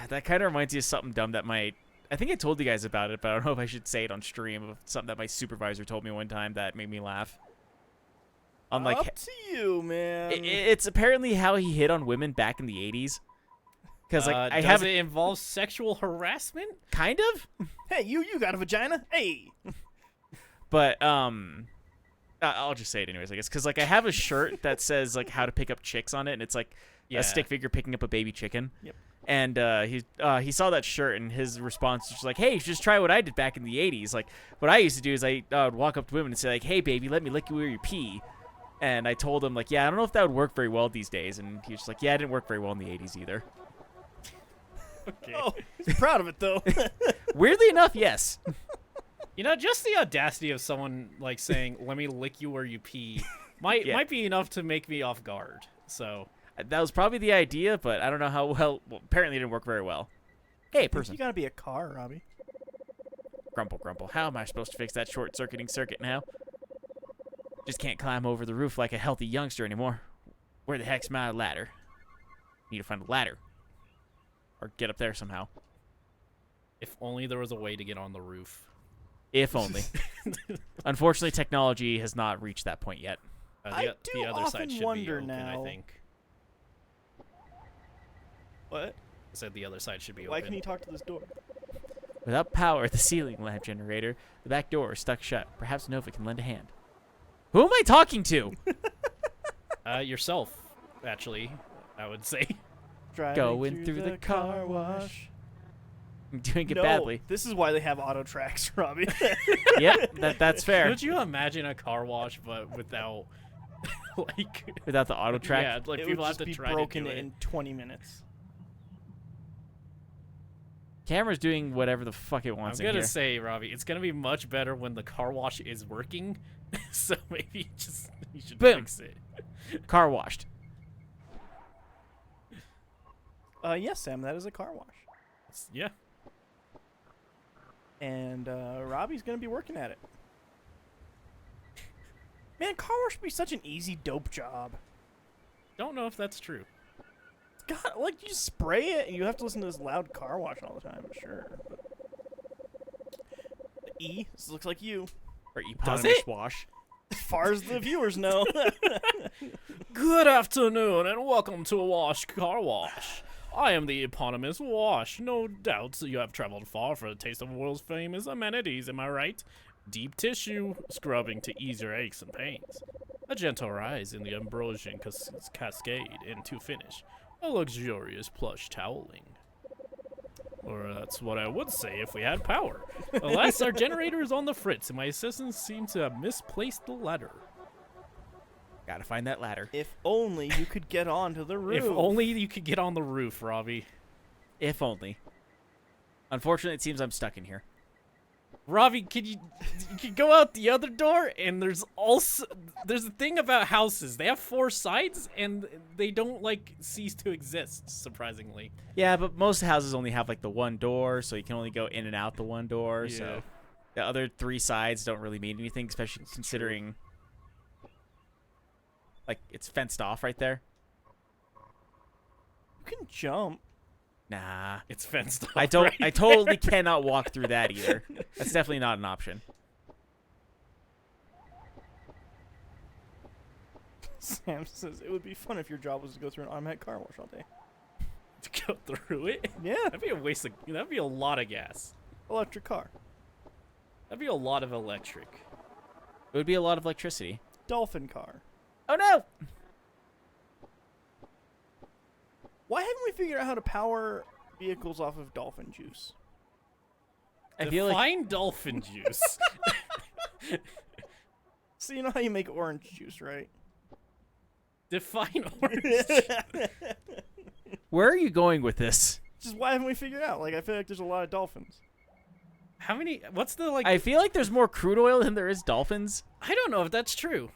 That kind of reminds me of something dumb that might. I think I told you guys about it, but I don't know if I should say it on stream. Of something that my supervisor told me one time that made me laugh. I'm like,
Up to you, man.
it's apparently how he hit on women back in the 80s. Because like I
does
have
it involve sexual harassment?
kind of,
Hey, you got a vagina? Hey.
but I'll just say it anyways, I guess. Because like I have a shirt that says like how to pick up chicks on it, and it's like
Yeah.
a stick figure picking up a baby chicken.
Yep.
And he saw that shirt, and his response was just like, "Hey, just try what I did back in the '80s. Like, what I used to do is I would walk up to women and say like, "Hey, baby, let me lick you where you pee." And I told him like, "Yeah, I don't know if that would work very well these days." And he was just like, "Yeah, it didn't work very well in the '80s either."
Okay.
Oh, he's proud of it though.
Weirdly enough, yes.
You know, just the audacity of someone like saying, "Let me lick you where you pee," might be enough to make me off guard. So
That was probably the idea, but I don't know how well. Well, apparently, it didn't work very well. Hey, person.
You gotta be a car, Robbie.
Grumple, grumple. How am I supposed to fix that short-circuiting circuit now? Just can't climb over the roof like a healthy youngster anymore. Where the heck's my ladder? Need to find a ladder. Or get up there somehow.
if only there was a way to get on the roof.
If only. Unfortunately, technology has not reached that point yet.
I do
the other side
often
should be
wonder
open,
now.
I think.
What?
I said the other side should be
Why
open.
can you talk to this door?
Without power at the ceiling lamp generator, the back door is stuck shut. Perhaps Nova can lend a hand. Who am I talking to?
Yourself, actually, I would say.
Driving
Going through the car wash. I'm doing it
No,
badly.
this is why they have auto tracks, Robbie.
Yep, that's fair.
Could you imagine a car wash, but without, like,
Without the auto track.
yeah, like
it would
people have
just
to
be
try
broken
to do it.
in 20 minutes.
Camera's doing whatever the fuck it
I'm
wants in
gonna
here.
say, Robbie, it's gonna be much better when the car wash is working. So maybe you should
Boom.
fix it.
Car washed.
Yes, Sam, that is a car wash.
Yeah.
And Robbie's gonna be working at it. Man, car wash would be such an easy dope job.
Don't know if that's true.
God, like you just spray it and you have to listen to this loud car wash all the time. Sure. But... E, this looks like you.
Or
Does
eponymous
it?
wash.
As far as the viewers know.
Good afternoon and welcome to a Wash Car Wash. I am the eponymous Wash. No doubts you have traveled far for a taste of the world's famous amenities, am I right? Deep tissue scrubbing to ease your aches and pains. A gentle rise in the Ambrosian cascade and to finish, a luxurious plush toweling. Or that's what I would say if we had power. Alas, our generator is on the fritz and my assistants seem to have misplaced the ladder.
Gotta find that ladder.
If only you could get onto the roof.
If only you could get on the roof, Robbie.
If only. Unfortunately, it seems I'm stuck in here.
Robbie, you can go out the other door, and there's a thing about houses. They have 4 sides, and they don't like cease to exist. Surprisingly.
Yeah, but most houses only have like the one door, so you can only go in and out the one door.
Yeah.
So the other 3 sides don't really mean anything, especially considering like it's fenced off right there.
You can jump.
Nah,
It's fenced off.
I don't.
right
I totally cannot walk through that either. That's definitely not an option.
Sam says it would be fun if your job was to go through an automatic car wash all day.
to go through it.
Yeah,
That'd be a waste of. That'd be a lot of gas.
electric car.
That'd be a lot of electric.
It would be a lot of electricity.
Dolphin car.
Oh no!
Why haven't we figured out how to power vehicles off of dolphin juice?
I feel like
Define dolphin juice.
So you know how you make orange juice, right?
Define orange.
where are you going with this?
Just why haven't we figured out? Like I feel like there's a lot of dolphins.
How many? What's the like?
I feel like there's more crude oil than there is dolphins.
I don't know if that's true.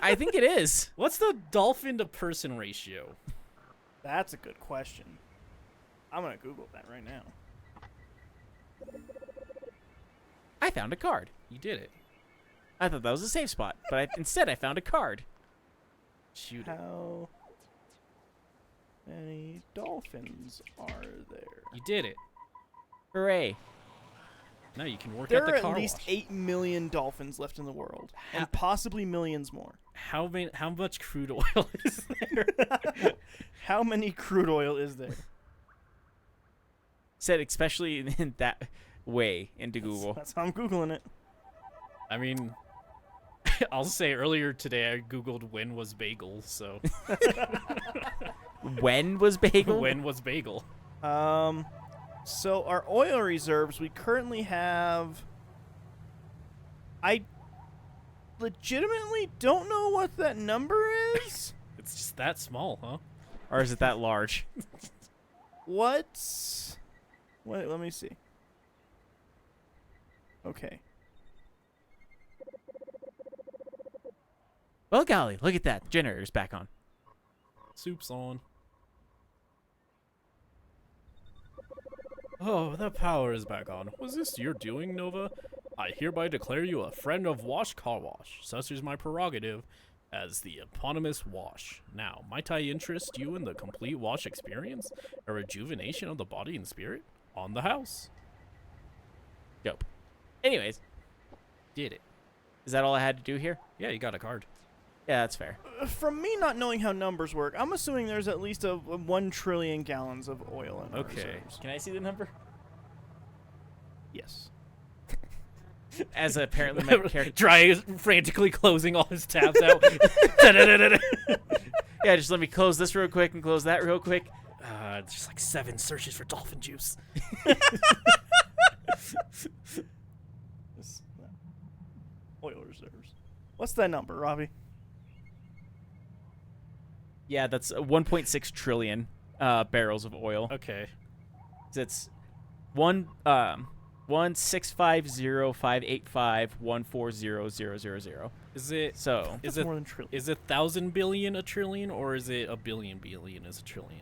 I think it is.
What's the dolphin to person ratio?
That's a good question. I'm gonna Google that right now.
I found a card.
You did it.
I thought that was a safe spot, but instead I found a card.
Shoot it.
How many dolphins are there?
You did it.
Hooray!
No, you can work
There
at
are
the
at
car
least
wash.
8 million dolphins left in the world,
Ha-
and possibly millions more.
How much crude oil is there?
How many crude oil is there?
Said especially in that way into Google.
That's how I'm Googling it.
I mean, I'll say earlier today I googled when was bagel. So
When was bagel?
when was bagel?
So our oil reserves, we currently have. I legitimately don't know what that number is.
It's just that small, huh?
Or is it that large?
What's Wait, let me see. Okay.
Well, golly, look at that. The generator's back on.
Soup's on. Oh, the power is back on. Was this your doing, Nova? I hereby declare you a friend of Wash Car Wash. Such is my prerogative as the eponymous Wash. Now, might I interest you in the complete Wash experience? A rejuvenation of the body and spirit? On the house.
Dope. Anyways,
Did it.
is that all I had to do here?
Yeah, you got a card.
Yeah, that's fair.
From me not knowing how numbers work, I'm assuming there's at least a 1 trillion gallons of oil in our
Okay.
reserves.
Can I see the number?
Yes.
As apparently my character.
Dry is frantically closing all his tabs out.
Yeah, just let me close this real quick and close that real quick.
Just like 7 searches for dolphin juice.
This- Oil reserves. What's that number, Robbie?
Yeah, that's 1.6 trillion barrels of oil.
Okay.
It's 1,650,585,140,000.
Is it
So
That's
is it
more than trillion.
is it 1,000 billion a trillion, or is it a billion is a trillion?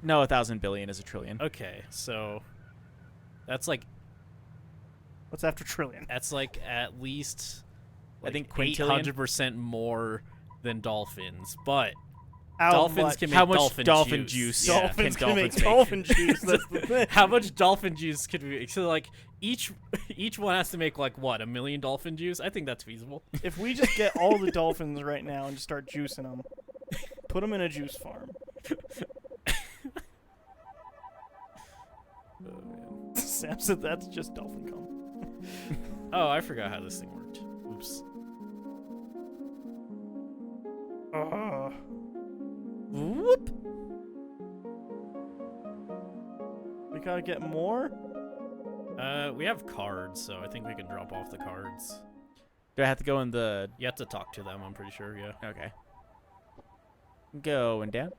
no, 1,000 billion is a trillion.
Okay, so that's like
What's after trillion?
at least
I think quintillion.
800% more than dolphins, but
How
dolphins
much?
can make
How much dolphin
juice.
juice?
Yeah.
Dolphins
Can
can make
dolphins
dolphin juice. That's the thing.
How much dolphin juice could we? So like each one has to make like what, 1 million dolphin juice? I think that's feasible.
If we just get all the dolphins right now and just start juicing them, put them in a juice farm. Sam said that's just dolphin cum.
Oh, I forgot how this thing worked. Oops.
Whoop.
We gotta get more?
We have cards, so I think we can drop off the cards.
Do I have to go in the?
You have to talk to them, I'm pretty sure, yeah.
Okay. Going down.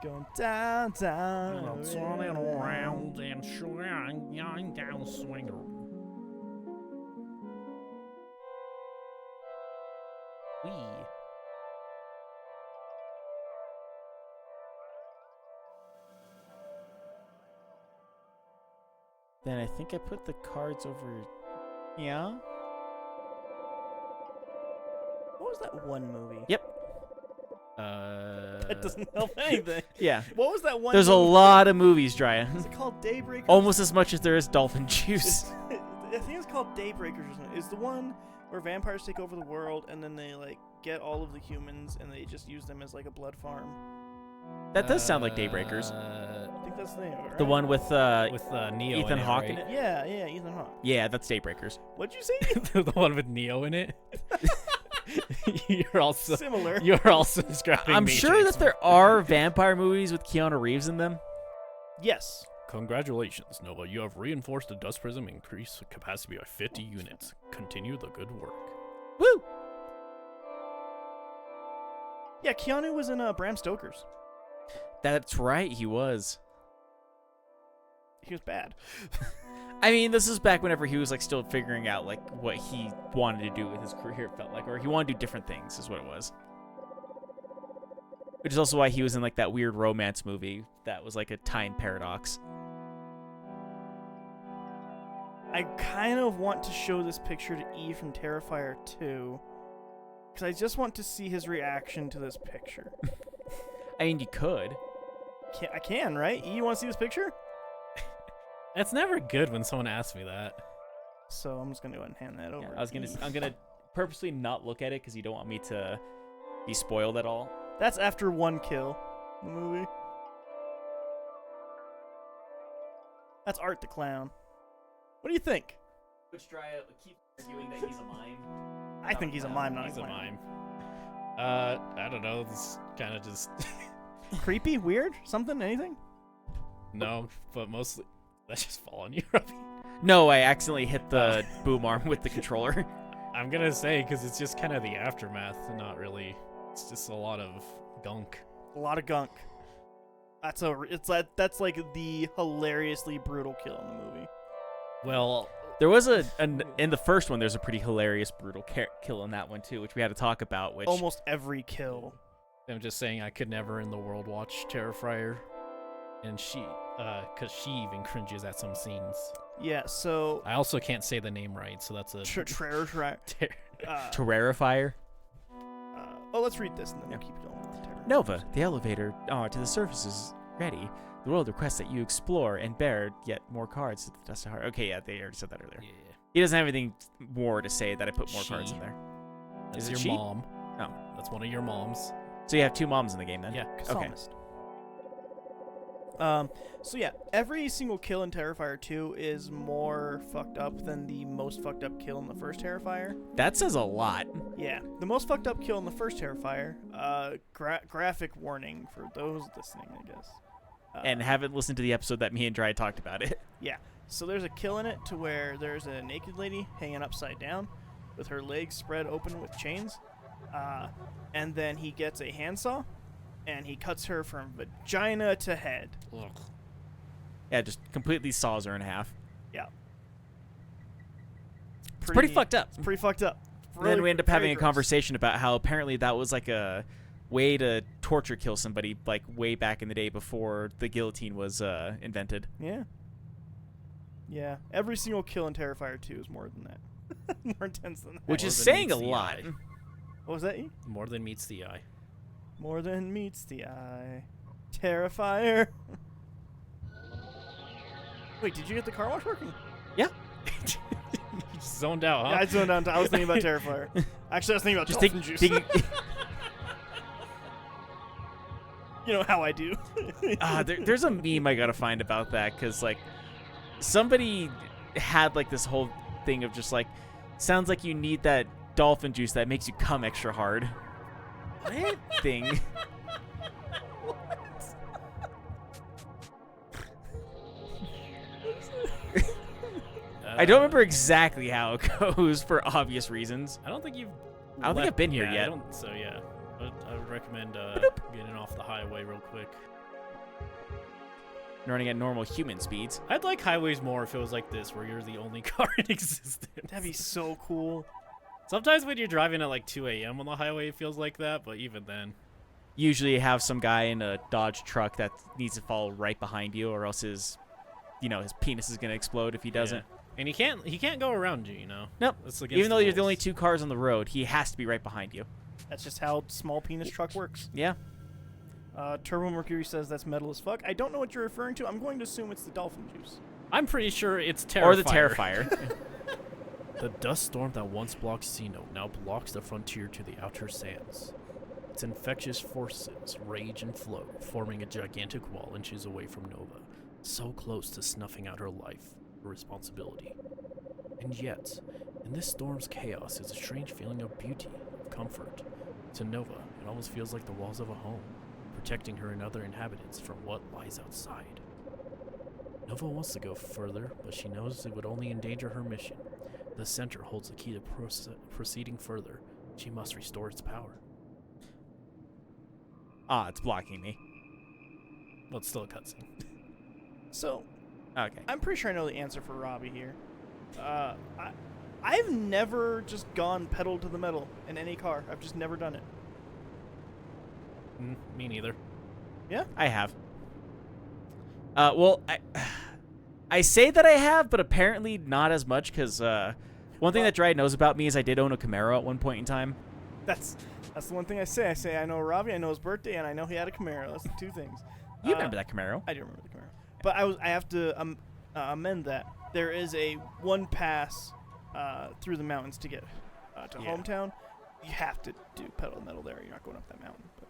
Going down, down.
Turning around and swinging down swinger. Wee.
Then I think I put the cards over. Yeah.
What was that one movie?
Yep.
That doesn't help anything.
Yeah.
What was that one
There's a
movie?
lot of movies, Drya.
Is it called Daybreakers?
Almost as much as there is dolphin juice.
I think it's called Daybreakers or something. Is the one where vampires take over the world and then they like get all of the humans and they just use them as like a blood farm?
That does sound like Daybreakers.
I think that's the name of it, right?
The one with
Neo
Ethan
in it,
Hawke
right?
in it?
Yeah, Ethan Hawke.
Yeah, that's Daybreakers.
What'd you say?
The one with Neo in it. You're also
Similar.
describing.
I'm sure that there are vampire movies with Keanu Reeves in them.
Yes.
Congratulations, Nova. You have reinforced the dust prism, increased capacity by 50 units. Continue the good work.
Woo!
Yeah, Keanu was in Bram Stoker's.
That's right, he was.
He was bad.
I mean, this is back whenever he was like still figuring out like what he wanted to do with his career, it felt like, or he wanted to do different things, is what it was. Which is also why he was in like that weird romance movie that was like a time paradox.
I kind of want to show this picture to E from Terrifier 2. Because I just want to see his reaction to this picture.
I mean, you could.
I can, right? E, you want to see this picture?
That's never good when someone asks me that.
So I'm just going to go ahead and hand that over.
Yeah, I'm gonna purposely not look at it because you don't want me to be spoiled at all.
That's after one kill in the movie. That's Art the Clown. What do you think?
Which Drya keep arguing that he's a mime.
I think he's a mime, not
He's
a
a
clown.
mime. I don't know. This kind of just
Creepy? Weird? Something? Anything?
no, but mostly that's just fall on you, Robbie.
No, I accidentally hit the boom arm with the controller.
I'm gonna say because it's just kind of the aftermath, not really. It's just a lot of gunk.
A lot of gunk. That's like the hilariously brutal kill in the movie.
Well,
There was in the first one. There's a pretty hilarious, brutal kill in that one too, which we had to talk about. Which
Almost every kill.
I'm just saying I could never in the world watch Terrifier, and because she even cringes at some scenes.
Yeah. So
I also can't say the name right, so that's a
Terrifier.
Let's read this and then we'll keep going with the terror.
Nova, the elevator to the surface is ready. The world requests that you explore and bear yet more cards to the dust of heart. Okay, yeah, they already said that earlier.
Yeah.
He doesn't have anything more to say that I put more cards
She.
in there.
That's
Is it
your
she?
mom.
Oh.
That's one of your moms.
So you have two moms in the game then?
Yeah.
Okay.
Psalmist. So yeah, every single kill in Terrifier 2 is more fucked up than the most fucked up kill in the first Terrifier.
That says a lot.
Yeah, the most fucked up kill in the first Terrifier, graphic warning for those listening, I guess.
And haven't listened to the episode that me and Dry talked about it.
Yeah, so there's a kill in it to where there's a naked lady hanging upside down with her legs spread open with chains. And then he gets a handsaw and he cuts her from vagina to head.
Ugh.
Yeah, just completely saws her in half.
Yeah.
It's pretty fucked up.
It's pretty fucked up.
Then we end up
very
having a
gross.
conversation about how apparently that was like a way to torture kill somebody, like way back in the day before the guillotine was invented.
Yeah. Yeah. Every single kill in Terrifier 2 is more than that. More intense than that.
Which
More
is
than
saying a
meets the
lot.
eye.
What was that? E?
More than meets the eye.
More than meets the eye. Terrifier. Wait, did you get the car wash working?
Yeah.
You just zoned out, huh?
Yeah, I zoned out. I was thinking about Terrifier. Actually, I was thinking about
Just
dolphin juice. You know how I do.
There's a meme I gotta find about that, because like somebody had like this whole thing of just like, sounds like you need that dolphin juice that makes you come extra hard. What thing? I don't remember exactly how it goes for obvious reasons.
I don't think you've.
I don't think I've been here
yeah,
yet.
I don't, so yeah, but I would recommend getting off the highway real quick.
Running at normal human speeds.
I'd like highways more if it was like this, where you're the only car in existence.
That'd be so cool.
Sometimes when you're driving at like 2 a.m. on the highway, it feels like that, but even then.
Usually you have some guy in a Dodge truck that needs to follow right behind you, or else his penis is gonna explode if he doesn't.
Yeah. And he can't go around you, you know?
Nope.
That's against
Even though
the
you're the only
rules.
two cars on the road, he has to be right behind you.
That's just how small penis truck works.
Yeah.
Turbo Mercury says that's metal as fuck. I don't know what you're referring to. I'm going to assume it's the dolphin juice.
I'm pretty sure it's Terrifier.
Or the Terrifier.
The dust storm that once blocked Sino now blocks the frontier to the outer sands. Its infectious forces rage and flow, forming a gigantic wall inches away from Nova, so close to snuffing out her life, her responsibility. And yet, in this storm's chaos is a strange feeling of beauty, of comfort. To Nova, it almost feels like the walls of a home, protecting her and other inhabitants from what lies outside. Nova wants to go further, but she knows it would only endanger her mission. The center holds the key to proceeding further. She must restore its power.
It's blocking me.
Well, it's still a cutscene.
So,
Okay.
I'm pretty sure I know the answer for Robbie here. I've never just gone pedal to the metal in any car. I've just never done it.
Me neither.
Yeah?
I have. Well, I say that I have, but apparently not as much, because one thing that Dry knows about me is I did own a Camaro at one point in time.
That's the one thing I say. I say I know Robbie, I know his birthday, and I know he had a Camaro. That's the two things.
You remember that Camaro?
I do remember the Camaro. But I have to amend that. There is a one pass through the mountains to get to hometown. You have to do pedal metal there. You're not going up that mountain. But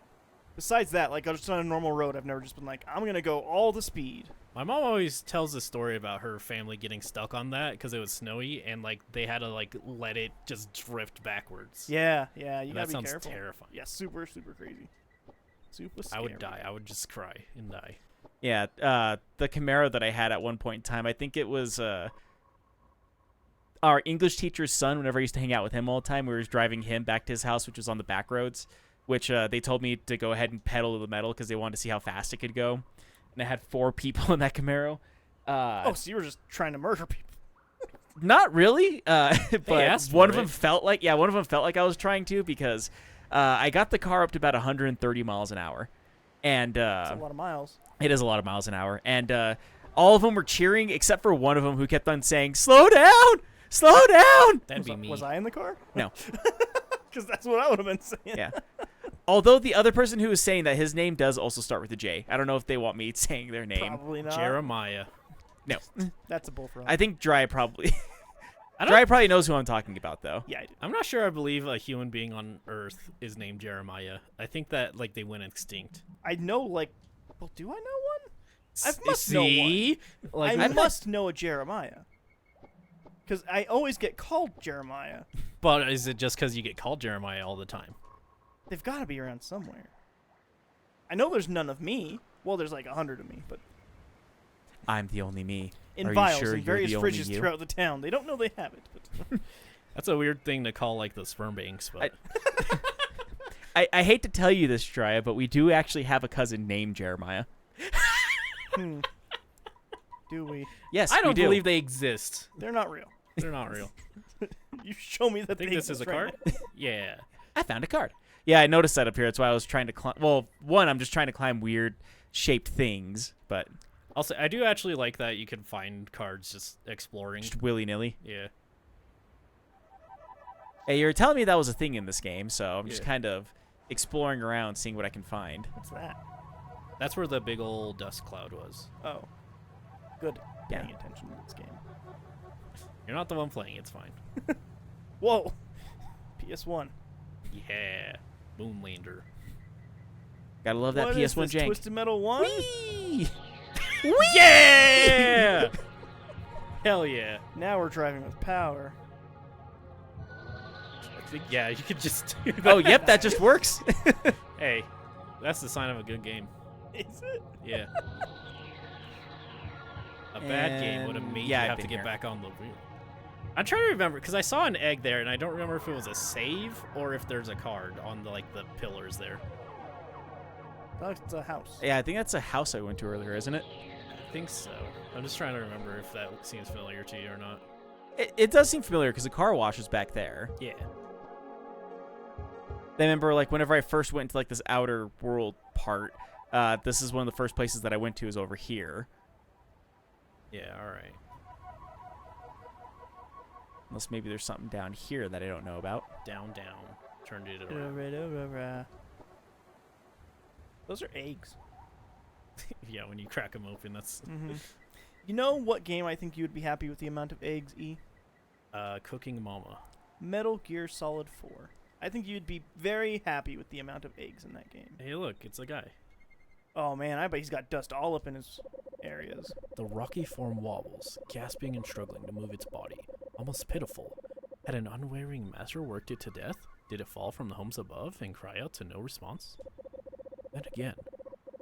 besides that, like just on a normal road, I've never just been like, I'm gonna go all the speed.
My mom always tells a story about her family getting stuck on that because it was snowy and like they had to like let it just drift backwards.
Yeah, you
And
gotta
that
be
sounds
careful.
terrifying.
Yeah, super crazy. Super scary.
I would die. I would just cry and die.
Yeah, the Camaro that I had at one point in time, I think it was our English teacher's son. Whenever I used to hang out with him all the time, we were driving him back to his house, which was on the back roads. which they told me to go ahead and pedal to the metal because they wanted to see how fast it could go. And I had 4 people in that Camaro.
Oh, so you were just trying to murder people.
Not really, but
asked
one
for
of them
it.
felt like I was trying to because I got the car up to about 130 miles an hour, and
That's a lot of miles.
it is a lot of miles an hour, and all of them were cheering except for one of them who kept on saying, "Slow down, slow down."
That'd be me.
Was I in the car?
No.
Because that's what I would have been saying.
Yeah. Although the other person who was saying that his name does also start with a J. I don't know if they want me saying their name.
Probably not.
Jeremiah.
No,
That's a bullfrog.
I think Dry probably.
I don't-
Dry probably knows who I'm talking about though.
Yeah, I do.
I'm not sure I believe a human being on Earth is named Jeremiah. I think that like they went extinct.
I know, like, well, do I know one? I must know one.
See? Like
I must know a Jeremiah. Because I always get called Jeremiah.
but is it just because you get called Jeremiah all the time?
They've got to be around somewhere. I know there's none of me. Well, there's like 100 of me, but
I'm the only me.
in
Are you
vials
sure
in
you're
various
the only
fridges
you?
throughout the town. They don't know they have it. But
That's a weird thing to call like the sperm banks, but
I hate to tell you this, Dry, but we do actually have a cousin named Jeremiah.
do we?
Yes,
I
we
don't
do.
believe they exist.
They're not real.
They're not real.
You show me that
I think
they
this is a
exist right
card. Yeah.
I found a card. Yeah, I noticed that up here. That's why I was trying to climb. Well, one, I'm just trying to climb weird shaped things, but
Also, I do actually like that you can find cards just exploring.
just willy nilly.
Yeah.
Hey, you're telling me that was a thing in this game, so I'm just
Yeah.
kind of exploring around, seeing what I can find.
now. What's that?
That's where the big old dust cloud was.
Oh. Good.
Yeah.
Paying attention to this game.
You're not the one playing, it's fine.
Whoa. PS1.
Yeah. Moonlander.
Gotta love that
What is
PS1
this,
jank.
Twisted Metal 1?
Yeah! Hell yeah.
Now we're driving with power.
I think, yeah, you could just do that.
Oh, yep, that just works.
Hey, that's the sign of a good game.
Is it?
Yeah. A bad game would have
And-
made
yeah,
you
I've
have to
been
get
here.
back on the wheel. I'm trying to remember because I saw an egg there, and I don't remember if it was a save or if there's a card on the the pillars there.
That's a house.
Yeah, I think that's a house I went to earlier, isn't it?
I think so. I'm just trying to remember if that seems familiar to you or not.
It does seem familiar because the car wash is back there.
Yeah.
I remember, like, whenever I first went to, like, this outer world part, this is one of the first places that I went to is over here.
Yeah. All right.
Unless maybe there's something down here that I don't know about.
Down. Turned it around.
Those are eggs.
Yeah. When you crack them open, that's
Mm-hmm. You know what game I think you would be happy with the amount of eggs, E?
Cooking Mama.
Metal Gear Solid 4. I think you'd be very happy with the amount of eggs in that game.
Hey, look, it's a guy.
Oh man, I bet he's got dust all up in his areas.
The rocky form wobbles, gasping and struggling to move its body, almost pitiful. Had an unwavering master worked it to death? Did it fall from the homes above and cry out to no response? Then again,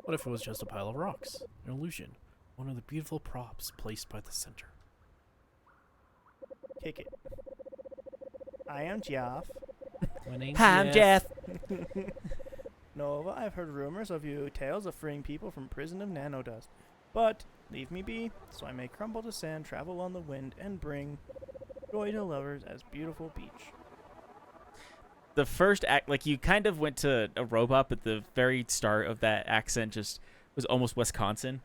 what if it was just a pile of rocks? An illusion, one of the beautiful props placed by the center.
Kick it. I am Geoff.
My name's
I'm Jeff.
Nova, I've heard rumors of you tales of freeing people from prison of nanodust. But leave me be, so I may crumble to sand, travel on the wind, and bring joy to lovers as beautiful beach.
The first act, like, you kind of went to a robot, but the very start of that accent just was almost Wisconsin.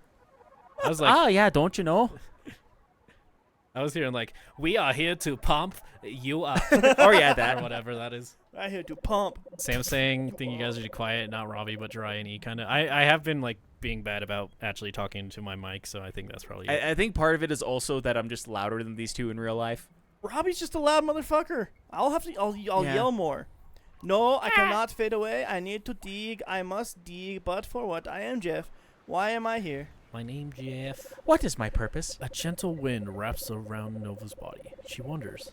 I was like,
Oh, yeah, don't you know?
I was hearing like, we are here to pump you up,
Oh, yeah,
or
that.
whatever that is.
I here to pump.
Sam saying, think you guys are quiet, not Robbie, but Dry and E kind of. I have been like being bad about actually talking to my mic, so I think that's probably it.
I think part of it is also that I'm just louder than these two in real life.
Robbie's just a loud motherfucker. I'll
Yeah.
yell more. No, I cannot fade away. I need to dig. I must dig. But for what? I am Jeff. Why am I here?
My name Jeff.
What is my purpose?
A gentle wind wraps around Nova's body. She wonders.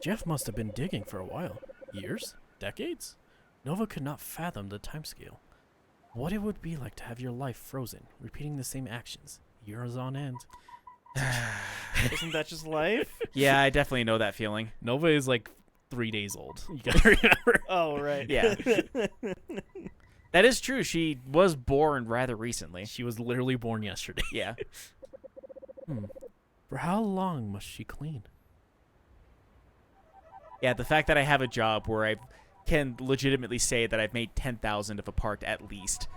Jeff must have been digging for a while. Years? Decades? Nova could not fathom the timescale. What it would be like to have your life frozen, repeating the same actions, years on end.
Isn't that just life?
Yeah, I definitely know that feeling.
Nova is like 3 days old. You gotta remember.
Oh, right.
Yeah. That is true. She was born rather recently.
She was literally born yesterday.
Yeah.
For how long must she clean?
Yeah, the fact that I have a job where I can legitimately say that I've made 10,000 of a part at least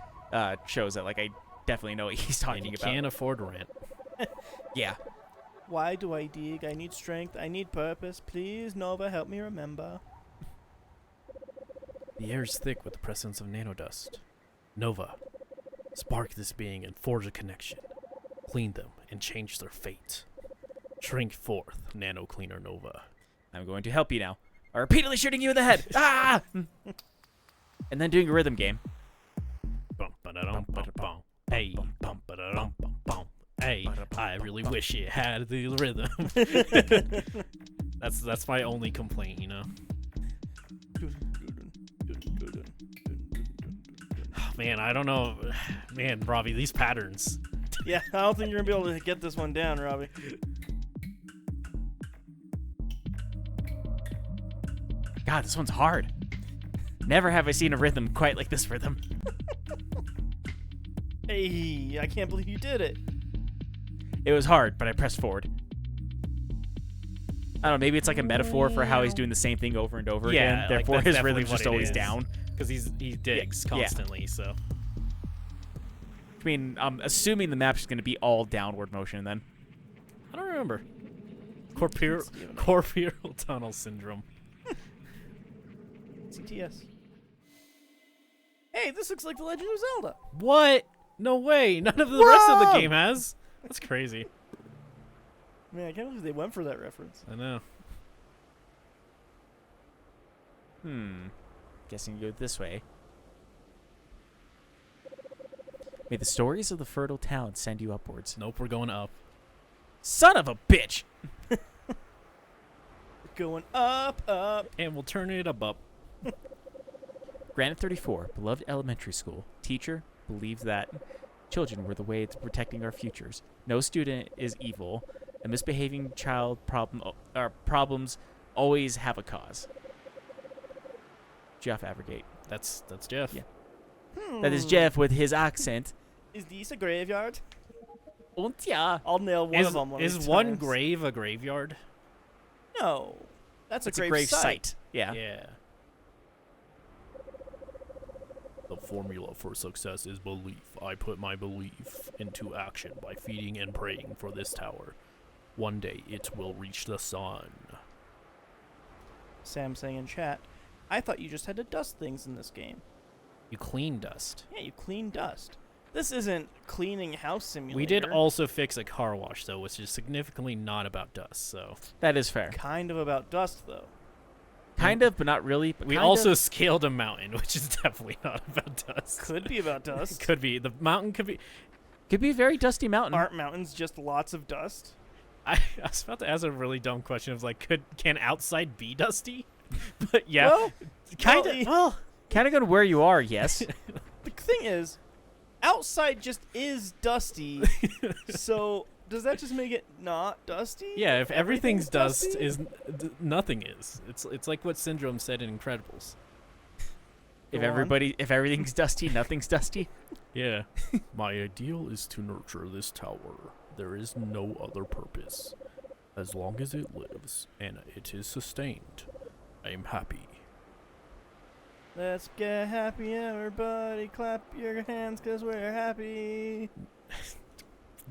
shows that, like, I definitely know what he's
And
talking
you
about.
can't afford rent.
Yeah.
Why do I dig? I need strength. I need purpose. Please, Nova, help me remember.
The air is thick with the presence of nanodust. Nova, spark this being and forge a connection. Clean them and change their fate. Shrink forth, Nano Cleaner Nova.
I'm going to help you now. I'm repeatedly shooting you in the head. Ah! And then doing a rhythm game.
Bum ba da dum ba da bum. Hey, bum ba da dum bum bum. Hey, I really wish it had the rhythm. That's my only complaint, you know. Man, I don't know. Man, Robbie, these patterns.
Yeah, I don't think you're gonna be able to get this one down, Robbie.
God, this one's hard. Never have I seen a rhythm quite like this rhythm.
Hey, I can't believe you did it.
It was hard, but I pressed forward. I don't know, maybe it's like a metaphor for how he's doing the same thing over and over again.
like,
Therefore,
that's
his
definitely
rhythm's
what
just
it
always
is.
down.
Because he digs
Yeah.
constantly, so.
I mean, I'm assuming the map's going to be all downward motion then.
I don't remember.
It's given me.
Corporeal tunnel syndrome.
CTS. Hey, this looks like The Legend of Zelda.
What? No way. None of the rest of the
Whoa!
game has. That's crazy.
Man, I can't believe they went for that reference.
I know.
Guessing you go this way. May the stories of the fertile town send you upwards.
Nope, we're going up.
Son of a bitch!
Going up, up.
And we'll turn it up.
Granite 34, beloved elementary school. Teacher believed that children were the way to protecting our futures. No student is evil. A misbehaving child problems always have a cause. Jeff Avergate.
That's Jeff.
Yeah. That is Jeff with his accent.
Is this a graveyard?
Und ja.
I'll nail one of them.
Is one grave a graveyard?
No. That's
It's
a
a
grave
grave
site.
site. Yeah.
Yeah. The formula for success is belief. I put my belief into action by feeding and praying for this tower. One day it will reach the sun.
Sam saying in chat, I thought you just had to dust things in this game.
You clean dust.
Yeah, you clean dust. This isn't cleaning house simulator.
We did also fix a car wash, though, which is significantly not about dust, so.
That is fair.
Kind of about dust, though.
Kind of, but not really. But
We
kind
also
of.
scaled a mountain, which is definitely not about dust.
Could be about dust.
Could be. The mountain could be.
Could be a very dusty mountain.
Aren't mountains just lots of dust?
I was about to ask a really dumb question of like, can outside be dusty? But yeah,
Well,
kind
well,
of. Well,
Kind of go to where you are, yes.
the thing is, outside just is dusty. So does that just make it not dusty?
yeah. If everything's dust,
dusty?
nothing is. It's like what Syndrome said in Incredibles.
if
Go on.
if everything's dusty, nothing's dusty.
Yeah. My ideal is to nurture this tower. There is no other purpose. As long as it lives and it is sustained, I am happy.
Let's get happy, everybody. Clap your hands, cause we're happy.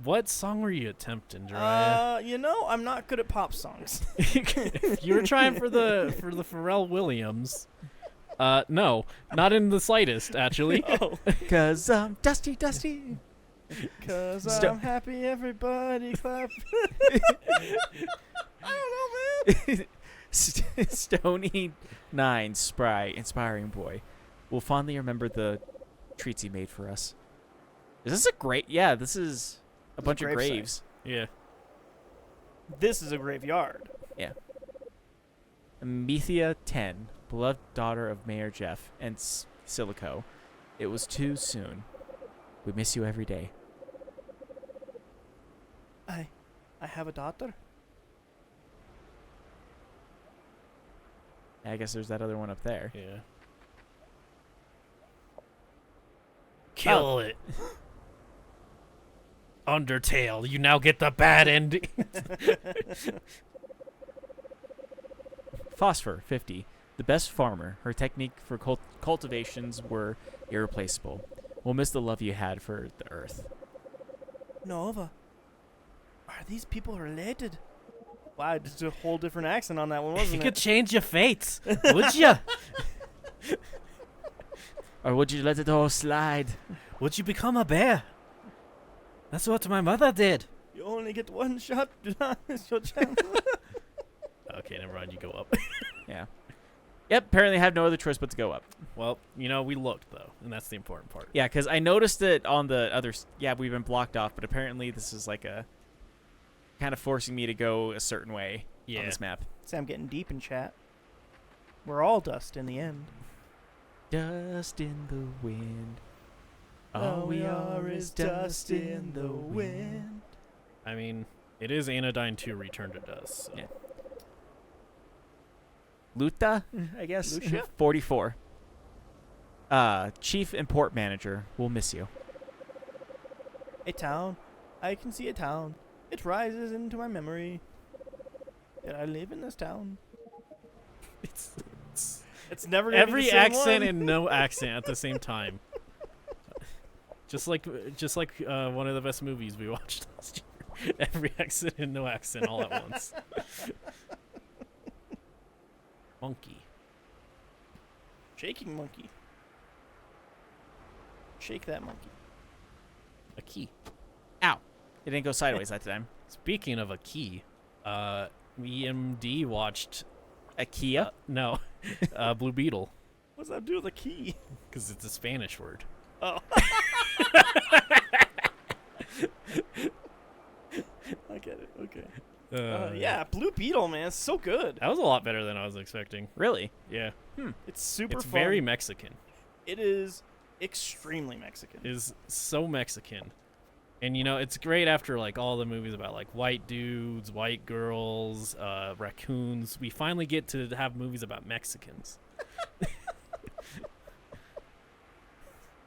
What song were you attempting, Jiraiya?
You know, I'm not good at pop songs.
If you were trying for the Pharrell Williams, no, not in the slightest, actually.
Oh,
Cause dusty, dusty.
cause
Sto-
I'm happy, everybody. Clap. I don't know, man.
Stony 9 Spry, inspiring boy, will fondly remember the treats he made for us. Is this a great? Yeah, this is a bunch of
grave site.
graves.
Yeah.
This is a graveyard.
Amethea 10, beloved daughter of Mayor Jeff and Silico. It was too soon. We miss you every day.
I have a daughter.
I guess there's that other one up there.
Yeah. Kill it. Undertale, you now get the bad ending.
Phosphor, 50. The best farmer. Her technique for cultivations were irreplaceable. We'll miss the love you had for the earth.
Nova. Are these people related? Wow, just a whole different accent on that one,
You
wasn't
could
it?
change your fates, would you?
Or would you let it all slide?
Would you become a bear? That's what my mother did.
You only get one shot. It's your chance.
Okay, never mind. You go up.
Yeah. Yep, apparently I have no other choice but to go up.
Well, you know, we looked, though, and that's the important part.
Yeah, because I noticed it on the other... Yeah, we've been blocked off, but apparently this is like a... kind of forcing me to go a certain way on this map.
See, I'm getting deep in chat. We're all dust in the end.
Dust in the wind.
All we are is dust in the wind.
I mean, it is Anodyne 2 Return to Dust. So.
Yeah. Luta, I guess.
Lucia?
44. Chief and Port Manager, we'll miss you.
A town. I can see a town. It rises into my memory. Did I live in this town? It's never gonna be
Every
the same
accent
one.
and no accent at the same time. Just like one of the best movies we watched last year. Every accent and no accent all at once. Monkey.
Shaking monkey. Shake that monkey.
A key.
Ow. It didn't go sideways that time.
Speaking of a key, EMD watched
A Kia?
no, Blue Beetle,
What's that do with a key?
because it's a Spanish word.
Oh. I get it. Okay. Yeah, Blue Beetle, man, it's so good.
That was a lot better than I was expecting.
Really?
Yeah,
It's super
it's
fun.
very Mexican.
It is extremely Mexican.
It is so Mexican. And you know, it's great after like all the movies about like white dudes, white girls, raccoons. We finally get to have movies about Mexicans.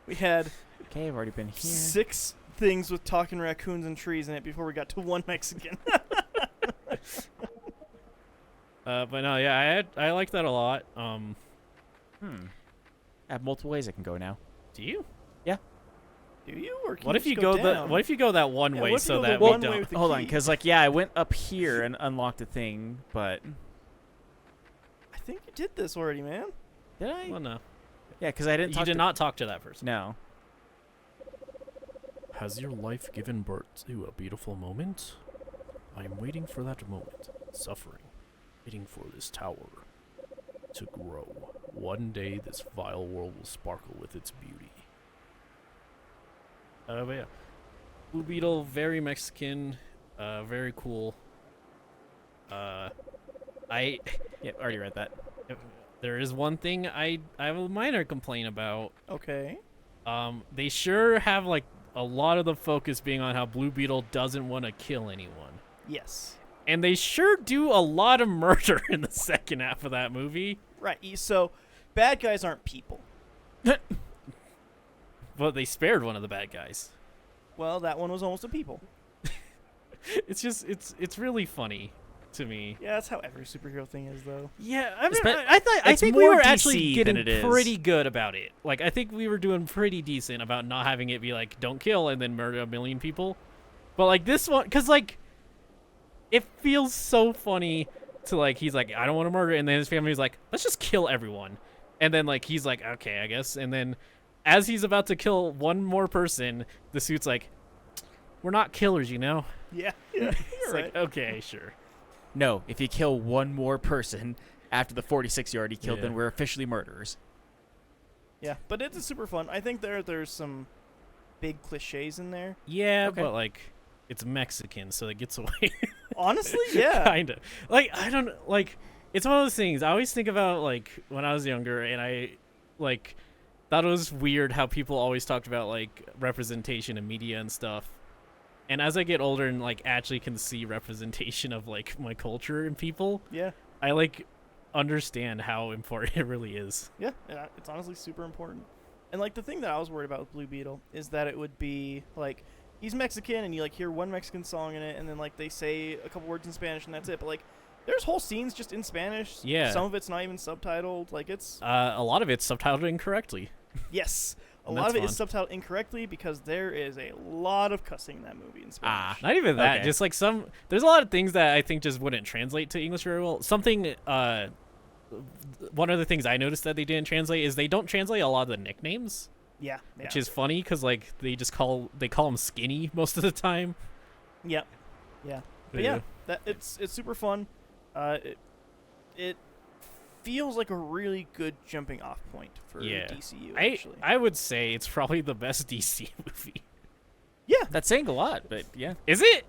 We had
Okay, I've already been here.
6 things with talking raccoons and trees in it before we got to one Mexican.
But no, yeah, I like that a lot.
I have multiple ways I can go now.
Do you?
Do you? Or can
What
you
if you
just
go
down?
what if you go that one
Yeah,
way
what if you
so
go the
that we
one way
don't?
with the
Hold on,
key?
because, like, yeah, I went up here and unlocked a thing, but...
I think you did this already, man.
Did I?
Well, no,
Yeah, because I didn't
you
talk
did
to...
not talk to that person.
No.
Has your life given birth to a beautiful moment? I am waiting for that moment, suffering, waiting for this tower to grow. One day this vile world will sparkle with its beauty. But yeah. Blue Beetle, very Mexican, very cool. I
Yeah, already read that.
there is one thing I have a minor complaint about.
Okay.
They sure have like a lot of the focus being on how Blue Beetle doesn't want to kill anyone.
Yes.
And they sure do a lot of murder in the second half of that movie.
Right. So, bad guys aren't people.
But they spared one of the bad guys.
Well, that one was almost a people.
It's just it's really funny to me.
Yeah, that's how every superhero thing is, though.
Yeah, I mean,
Espe-
I
it's
think we
more
were actually
DC
getting
than it is.
pretty good about it. Like, I think we were doing pretty decent about not having it be like, don't kill and then murder a million people. But like this one, because like, it feels so funny to like, he's like, I don't want to murder, and then his family's like, let's just kill everyone. And then like, he's like, okay, I guess. And then as he's about to kill one more person, the suit's like, we're not killers, you know?
Yeah. Yeah.
It's
You're right.
like, okay, sure.
No, if you kill one more person after the 46 you already killed,
Yeah.
then we're officially murderers.
Yeah, but it's super fun. I think there's some big cliches in there.
Yeah,
Okay.
but like, it's Mexican, so it gets away.
Honestly, yeah.
Kinda. Like, I don't like. It's one of those things. I always think about like when I was younger, and I like thought it was weird how people always talked about like representation in media and stuff. And as I get older and like actually can see representation of like my culture and people,
Yeah.
I like understand how important it really is.
Yeah, it's honestly super important. And like the thing that I was worried about with Blue Beetle is that it would be like he's Mexican and you like hear one Mexican song in it and then like they say a couple words in Spanish and that's it. But like there's whole scenes just in Spanish.
Yeah.
Some of it's not even subtitled. Like it's
A lot of it's subtitled incorrectly.
yes. A
And
lot of
that's
it is subtitled incorrectly because there is a lot of cussing in that movie in Spanish.
Not even that.
Okay.
Just like there's a lot of things that I think just wouldn't translate to English very well. One of the things I noticed that they didn't translate is they don't translate a lot of the nicknames,
Yeah.
which is funny because like they call him Skinny most of the time.
Yep. Yeah. But yeah, that it's super fun. It feels like a really good jumping off point for DCU. Actually,
I would say it's probably the best DC movie.
yeah.
That's saying a lot, but yeah,
Is it?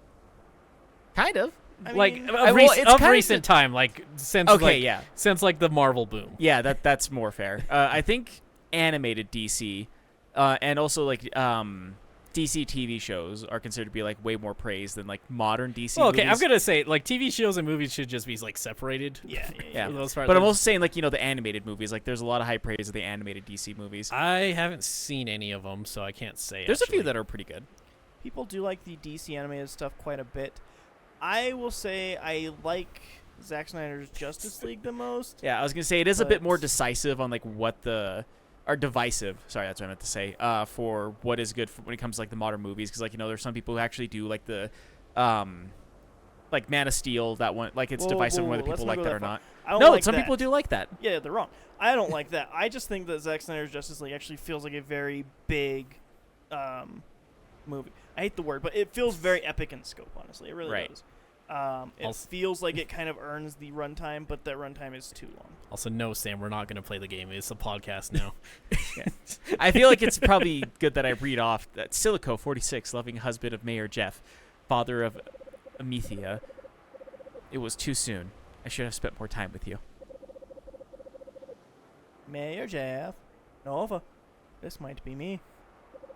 kind of.
I
Like
mean,
it's
of
kind of
recent time, like since
Okay,
like
yeah.
since like the Marvel boom.
Yeah, that's more fair. I think animated DC, and also like DC TV shows are considered to be like way more praised than like modern DC.
Well, okay,
movies.
I'm gonna say like TV shows and movies should just be like separated.
yeah.
Yeah.
For the most part.
But I'm also saying like the animated movies. Like there's a lot of high praise of the animated DC movies.
I haven't seen any of them, so I can't say.
There's a
actually.
few that are pretty good.
People do like the DC animated stuff quite a bit. I will say I like Zack Snyder's Justice League the most.
Yeah, I was gonna say it is a bit more
But-
decisive on like what or divisive. Sorry, that's what I meant to say. For what is good when it comes to like the modern movies, because like there's some people who actually do like the, like Man of Steel. That one, like it's
Whoa,
divisive
whoa,
whether
let's
people
not
like
go
that
that
or
far.
not.
I don't
No,
like
some
that.
people do like that.
Yeah, they're wrong. I don't like that. I just think that Zack Snyder's Justice League actually feels like a very big movie. I hate the word, but it feels very epic in scope, honestly. It really
Right.
does. It
Also-
feels like it kind of earns the runtime, but that runtime is too long.
Also, no, Sam, we're not gonna play the game. It's a podcast now.
I feel like it's probably good that I read off that Silico 46, loving husband of Mayor Jeff, father of Amethea. It was too soon. I should have spent more time with you.
Mayor Jeff, Nova, this might be me.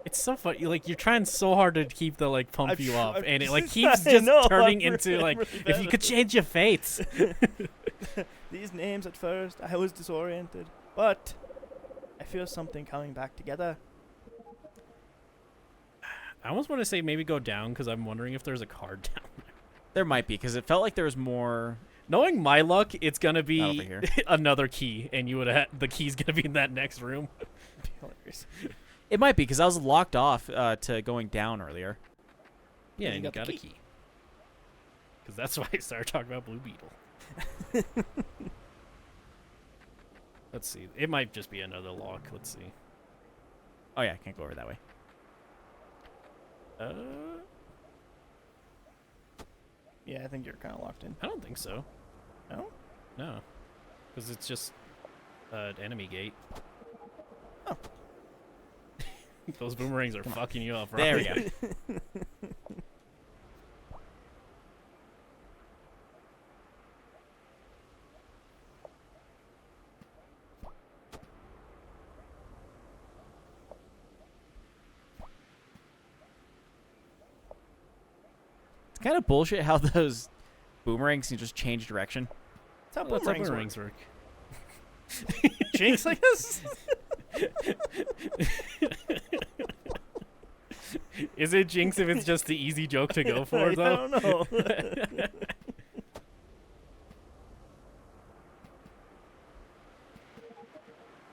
It's so funny. Like you're trying so hard to keep the like pump
I've
you
tr-
up,
I've-
and it like
I
keeps just
know,
turning
I'm
into
really-
like
really
if
bad
you
at
could
it.
change your fates.
These names at first, I was disoriented, but I feel something coming back together.
I almost want to say maybe go down because I'm wondering if there's a card down.
There might be, because it felt like there was more.
Knowing my luck, it's gonna
Not
be
over here.
another key, and you would have the key's gonna be in that next room.
Hilarious.
It might be, because I was locked off to going down earlier.
Yeah,
you
and you
got
got
the
a
key.
key. Because that's why I started talking about Blue Beetle. Let's see. It might just be another lock. Let's see.
Oh yeah, I can't go over that way.
Yeah, I think you're kind of locked in.
I don't think so.
No?
No, because it's just enemy gate.
Oh.
Those boomerangs are fucking you up, right?
There we go. It's kind of bullshit how those boomerangs can just change direction.
That's how
That's how
boomerangs
boomerangs work.
work. Jinx, I guess?
Is it jinx if it's just the easy joke to go for,
I
though?
don't know.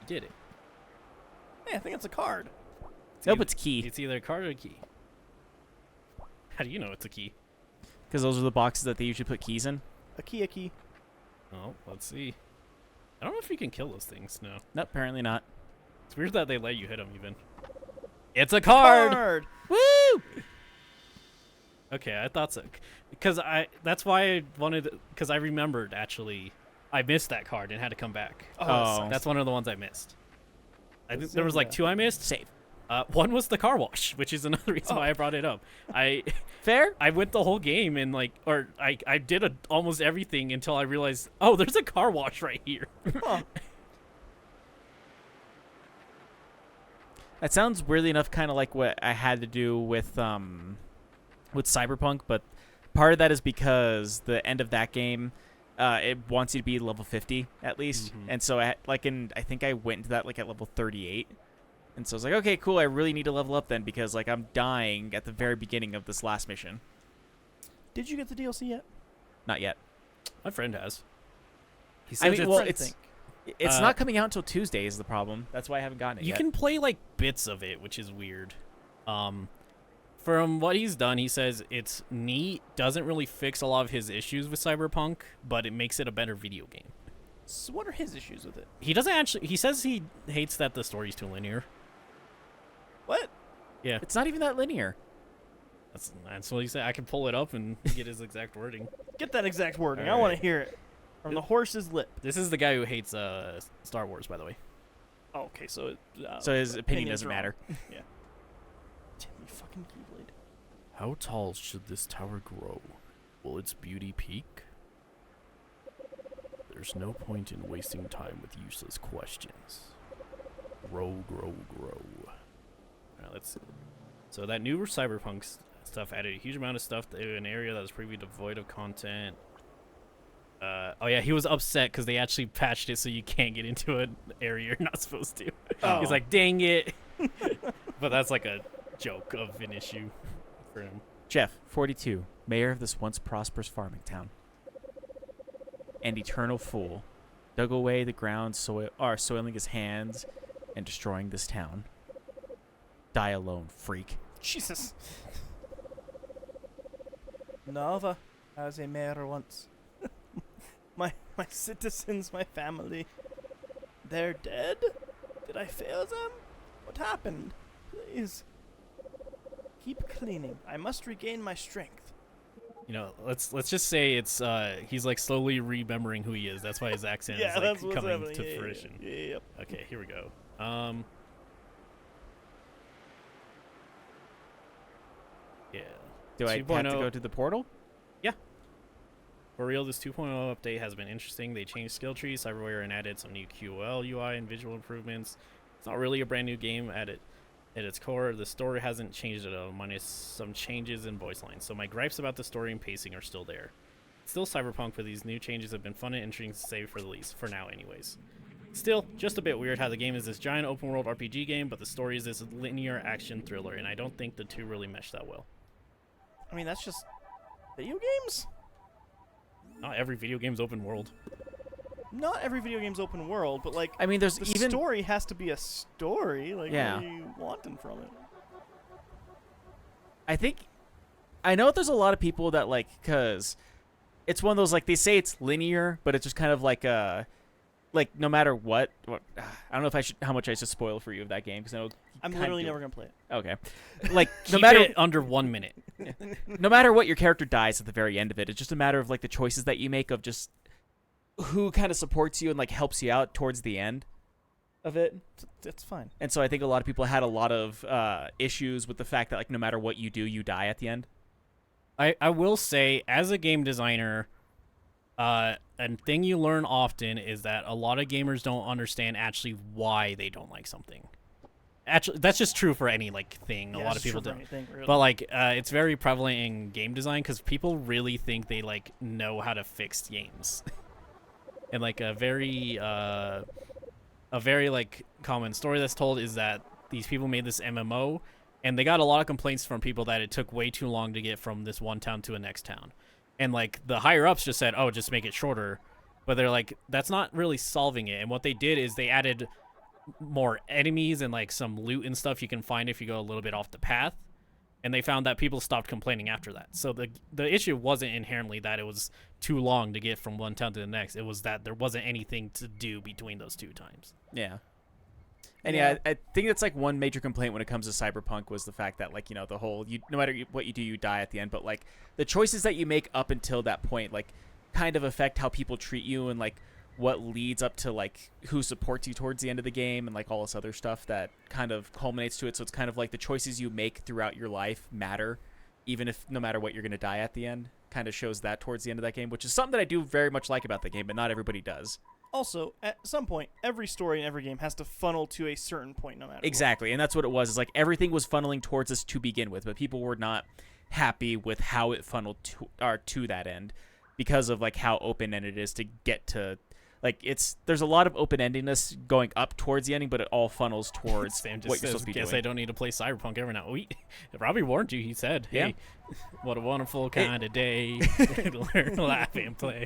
Did it?
Hey, I think it's a card.
Nope, it's key.
It's either a card or a key. How do you know it's a key?
Because those are the boxes that they usually put keys in.
A key, a key.
Oh, let's see. I don't know if you can kill those things. No.
Nope, apparently not.
It's weird that they let you hit them even. It's a card.
Woo!
Okay, I thought so. Because that's why I wanted. Because I remembered actually, I missed that card and had to come back.
Oh.
That's one of the ones I missed. I think
Let's
there was
see
like
that.
2 I missed.
Save.
One was the car wash, which is another reason why I brought it up.
Fair?
I went the whole game and I did almost everything until I realized, oh, there's a car wash right here.
Huh.
That sounds weirdly enough kind of like what I had to do with Cyberpunk, but part of that is because the end of that game, it wants you to be level 50 at least. And so I think I went into that like at level 38. And so I was like, okay, cool. I really need to level up then because like I'm dying at the very beginning of this last mission.
Did you get the DLC yet?
Not yet.
My friend has. He
I
says
mean,
it's,
well, it's
Uh,
not coming out until Tuesday is the problem. That's why I haven't gotten it
you
yet.
can play like bits of it, which is weird. From what he's done, he says it's neat, doesn't really fix a lot of his issues with Cyberpunk, but it makes it a better video game.
So what are his issues with it?
He doesn't actually. He says he hates that the story's too linear.
What?
Yeah,
It's not even that linear.
that's what he said. I can pull it up and get his exact wording.
Get that exact wording. I
All
want to
right.
hear it from the horse's lip.
This is the guy who hates Star Wars, by the way.
Oh, okay, so
So his opinion
opinion's
doesn't
wrong.
matter.
Yeah. Damn, you fucking Keyblade.
How tall should this tower grow? Will its beauty peak? There's no point in wasting time with useless questions. Grow, grow, grow. Alright, let's see. So that new Cyberpunk stuff added a huge amount of stuff to an area that was previously devoid of content. Oh yeah, he was upset because they actually patched it so you can't get into an area you're not supposed to.
Oh.
He's like, dang it. But that's like a joke of an issue for him.
Jeff, 42, mayor of this once prosperous farming town. And eternal fool, dug away the ground, soiling his hands and destroying this town. Die alone, freak.
Jesus. Nova, I was a mayor once. my citizens, my family, they're dead? Did I fail them? What happened? Please. Keep cleaning. I must regain my strength.
You know, let's just say it's he's like slowly remembering who he is. That's why his accent is like coming to fruition.
Yep.
Okay, here we go. Yeah.
Do I have to
2.0
go to the portal?
For real, this 2.0 update has been interesting. They changed skill trees, cyberware, and added some new QL UI and visual improvements. It's not really a brand new game at its core. The story hasn't changed at all, minus some changes in voice lines. So my gripes about the story and pacing are still there. It's still Cyberpunk, but these new changes have been fun and interesting to save for the least, for now anyways. Still, just a bit weird how the game is this giant open world RPG game, but the story is this linear action thriller, and I don't think the two really mesh that well.
I mean, that's just video games?
Not every video game's open world.
Not every video game's open world, but like
I mean, there's
the
even
story has to be a story. Like,
Yeah.
what are you wanting from it?
I know there's a lot of people that like, cause it's one of those like they say it's linear, but it's just kind of like no matter what. I don't know if how much I should spoil for you of that game because I know
I'm
kind
literally
of-
never gonna play it.
Okay, like no
Keep
matter
it under 1 minute.
no matter what your character dies at the very end of it, it's just a matter of like the choices that you make of just who kind of supports you and like helps you out towards the end of it.
It's fine.
And so I think a lot of people had a lot of issues with the fact that like no matter what you do, you die at the end.
I will say, as a game designer, a thing you learn often is that a lot of gamers don't understand actually why they don't like something. Actually, that's just true for any like thing. A
Yeah,
lot
it's
of people
true for
don't.
anything, really.
But like, it's very prevalent in game design because people really think they like know how to fix games. And like a very like common story that's told is that these people made this MMO, and they got a lot of complaints from people that it took way too long to get from this one town to a next town. And like the higher ups just said, "Oh, just make it shorter," but they're like, that's not really solving it. And what they did is they added more enemies and like some loot and stuff you can find if you go a little bit off the path, and they found that people stopped complaining after that. So the issue wasn't inherently that it was too long to get from one town to the next. It was that there wasn't anything to do between those two times.
Yeah. And yeah, I think that's like one major complaint when it comes to Cyberpunk was the fact that like, you know, the whole no matter what you do, you die at the end, but like the choices that you make up until that point like kind of affect how people treat you and like what leads up to like who supports you towards the end of the game and like all this other stuff that kind of culminates to it. So it's kind of like the choices you make throughout your life matter, even if no matter what you're going to die at the end. Kind of shows that towards the end of that game, which is something that I do very much like about the game, but not everybody does.
Also, at some point, every story in every game has to funnel to a certain point, no matter
Exactly, and that's what it was. Is like everything was funneling towards us to begin with, but people were not happy with how it funneled to that end. because of like how open-ended it is to get to. Like there's a lot of open-endedness going up towards the ending, but it all funnels towards
Sam just
what you're
says,
supposed to be
guess
doing.
I don't need to play Cyberpunk every now. Robbie warned you. He said, "Hey, what a wonderful kind of day. Learn, laugh, and play."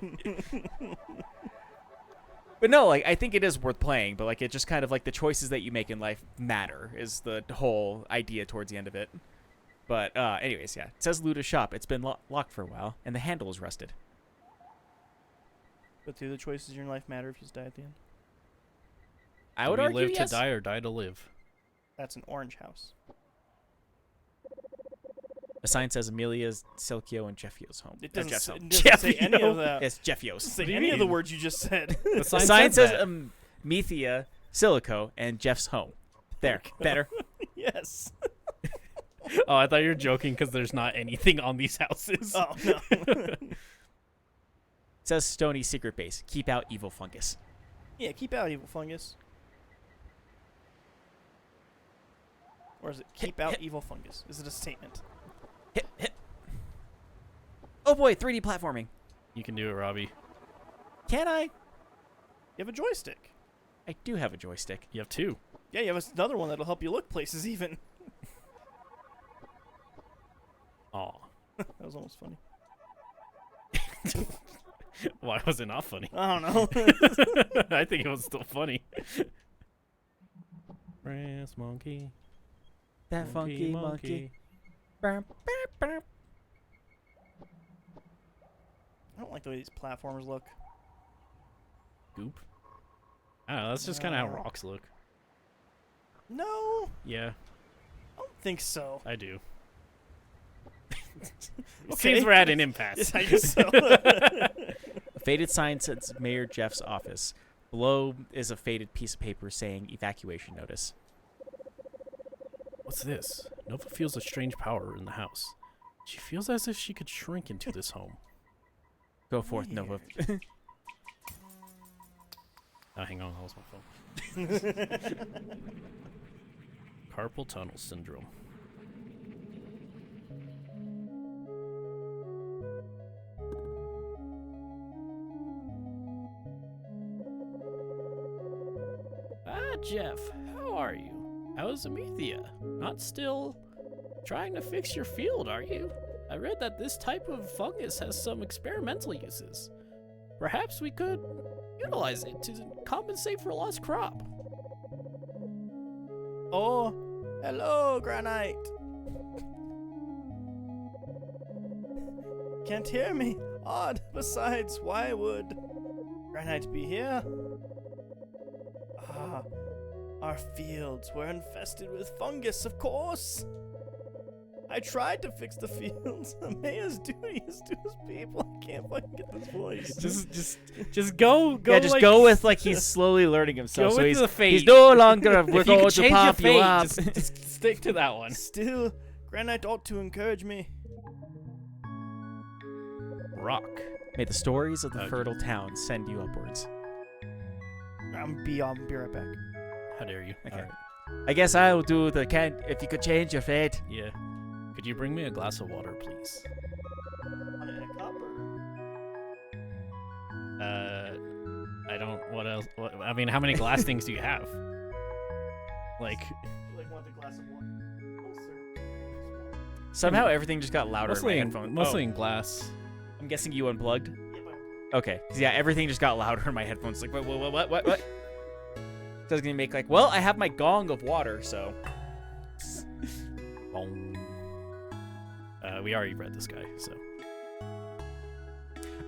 But no, like I think it is worth playing, but like it just kind of like the choices that you make in life matter is the whole idea towards the end of it. But anyways, yeah, it says loot a shop. It's been locked for a while, and the handle is rusted.
But do the choices in your life matter if you just die at the end?
I would
Do we
argue
live
yes.
to die or die to live.
That's an orange house.
A sign says Amelia's, Silkio, and Jeffio's home.
It doesn't,
Jeff's
say,
home.
it doesn't say any
Jeffio.
of that.
It's Jeffio's.
Say
do you
any of the
mean?
words you just said.
The
The sign
says
says
that.
Methia, Silico, and Jeff's home. There, better.
Yes.
Oh, I thought you were joking because there's not anything on these houses.
Oh no.
It says Stony's secret base. Keep out evil fungus.
Yeah, keep out evil fungus. Or is it keep out evil fungus? Is it a statement?
Hit, hit. Oh boy, 3D platforming.
You can do it, Robbie.
Can I?
You have a joystick.
I do have a joystick.
You have two.
Yeah, you have another one that'll help you look places even.
Aw.
That was almost funny.
Why was it not funny?
I don't know.
I think it was still funny. Brass monkey.
That funky monkey. Burp, burp, burp.
I don't like the way these platformers look.
Goop. I don't know. That's just kind of how rocks look.
No,
Yeah,
I don't think so.
I do.
Okay.
Seems we're at an impasse.
Yes, I guess so.
A faded sign says Mayor Jeff's office. Below is a faded piece of paper saying evacuation notice.
What's this? Nova feels a strange power in the house. She feels as if she could shrink into this home.
Go forth, Nova.
Oh, hang on. That was my phone. Carpal tunnel syndrome. Ah, Jeff, how are you? How's Amethea? Not still trying to fix your field, are you? I read that this type of fungus has some experimental uses. Perhaps we could utilize it to compensate for a lost crop.
Oh, hello, Granite. Can't hear me. Odd. Besides, why would Granite be here? Ah, our fields were infested with fungus, of course. I tried to fix the fields. The mayor's duty is to his people. I can't fucking get this voice.
Just go.
Yeah, just
like,
go with like he's slowly learning himself.
Go
So
with
he's
the fate.
he's no longer we're
If you
going
could
to
change your
pop you
fate,
up.
just stick to that one.
Still, Granite ought to encourage me.
Rock.
May the stories of the
Okay.
fertile town send you upwards.
I'll be right back.
How dare you?
Okay.
Alright.
I guess I will do the can if you could change your fate.
Yeah. Could you bring me a glass of water, please?
On a cup or?
I don't. What else? I mean, how many glass things do you have? Like,
Like want the glass of water.
Somehow everything just got louder
mostly
in my
in,
headphones.
mostly
Oh,
in glass.
I'm guessing you unplugged.
Yeah, but
Okay. 'Cause yeah, everything just got louder in my headphones. Like what? Doesn't even make like. Well, I have my gong of water, so.
Boom. We already read this guy, so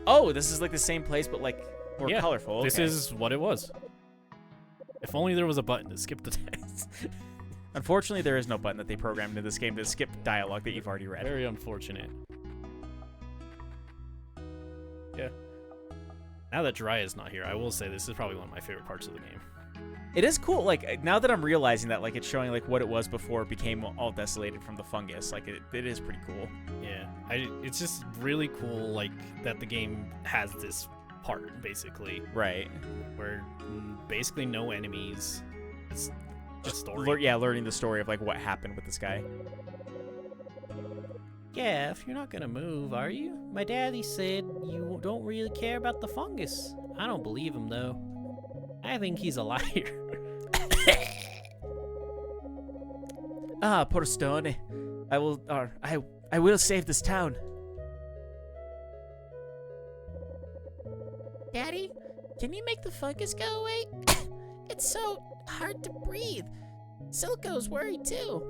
Oh, this is like the same place, but like more
Yeah,
colorful.
this
Okay.
is what it was. If only there was a button to skip the text.
Unfortunately, there is no button that they programmed in this game to skip dialogue that you've already read.
Very unfortunate. Yeah. Now that Jiraiya's not here, I will say this is probably one of my favorite parts of the game.
It is cool. Like now that I'm realizing that, like it's showing like what it was before it became all desolated from the fungus. Like it is pretty cool.
Yeah, it's just really cool, like that the game has this part basically
Right.
where basically no enemies. It's just story.
Learning the story of like what happened with this guy.
Jeff, you're not gonna move, are you? My daddy said you don't really care about the fungus. I don't believe him, though. I think he's a liar.
Ah, poor Stone. I will save this town.
Daddy, can you make the fungus go away? It's so hard to breathe. Silco's worried, too.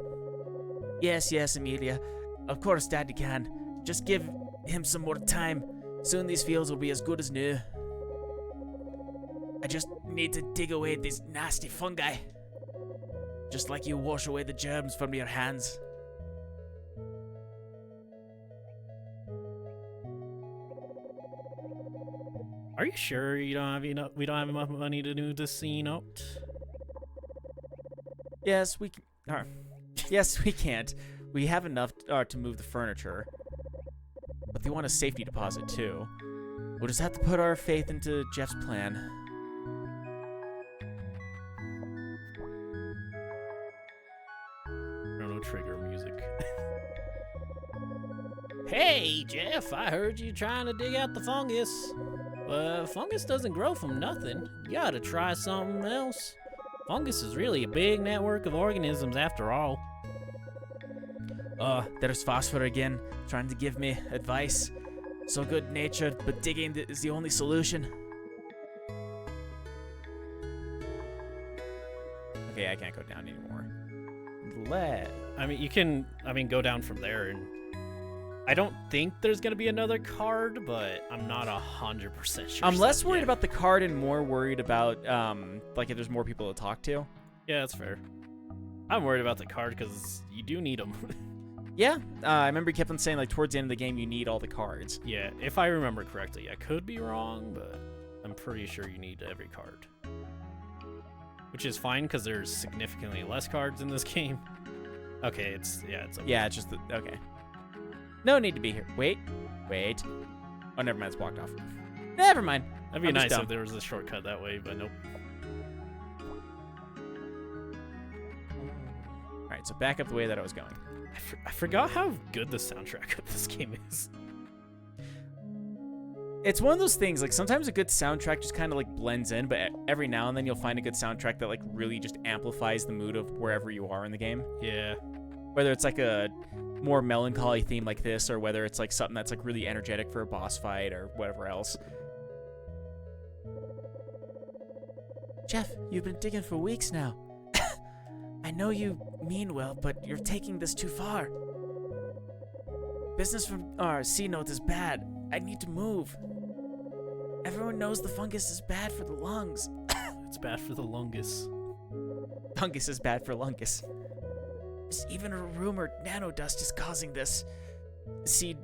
Yes, Amelia. Of course, Daddy can. Just give him some more time. Soon these fields will be as good as new. I just need to dig away these nasty fungi. Just like you wash away the germs from your hands.
Are you sure you don't have enough? We don't have enough money to do this scene out?
Yes, we can. Yes, we can't. We have enough to move the furniture. But they want a safety deposit, too. We'll just have to put our faith into Jeff's plan.
No trigger music.
Hey, Jeff, I heard you trying to dig out the fungus. But fungus doesn't grow from nothing. You gotta try something else. Fungus is really a big network of organisms after all.
There's Phosphor again, trying to give me advice. So good-natured, but digging is the only solution. Okay, I can't go down anymore.
You can go down from there, and I don't think there's gonna be another card, but I'm not 100% sure.
I'm less worried about the card and more worried about like if there's more people to talk to.
Yeah, that's fair. I'm worried about the card because you do need them.
Yeah, I remember you kept on saying like towards the end of the game you need all the cards.
Yeah, if I remember correctly. I could be wrong, but I'm pretty sure you need every card. Which is fine because there's significantly less cards in this game. Okay, it's okay.
Yeah, it's just okay. No need to be here. Wait. Oh, never mind. It's blocked off. Never mind.
That'd be
I'm just
nice
dumb.
if there was a shortcut that way, but nope.
All right, so back up the way that I was going.
I forgot how good the soundtrack of this game is.
It's one of those things, like sometimes a good soundtrack just kind of like blends in, but every now and then you'll find a good soundtrack that like really just amplifies the mood of wherever you are in the game.
Yeah.
Whether it's like a more melancholy theme like this, or whether it's like something that's like really energetic for a boss fight or whatever else. Jeff, you've been digging for weeks now. I know you mean well, but you're taking this too far. Business from our C-Note is bad. I need to move. Everyone knows the fungus is bad for the lungs.
It's bad for the lungus.
Fungus is bad for lungus. There's even a rumor nanodust is causing this. See,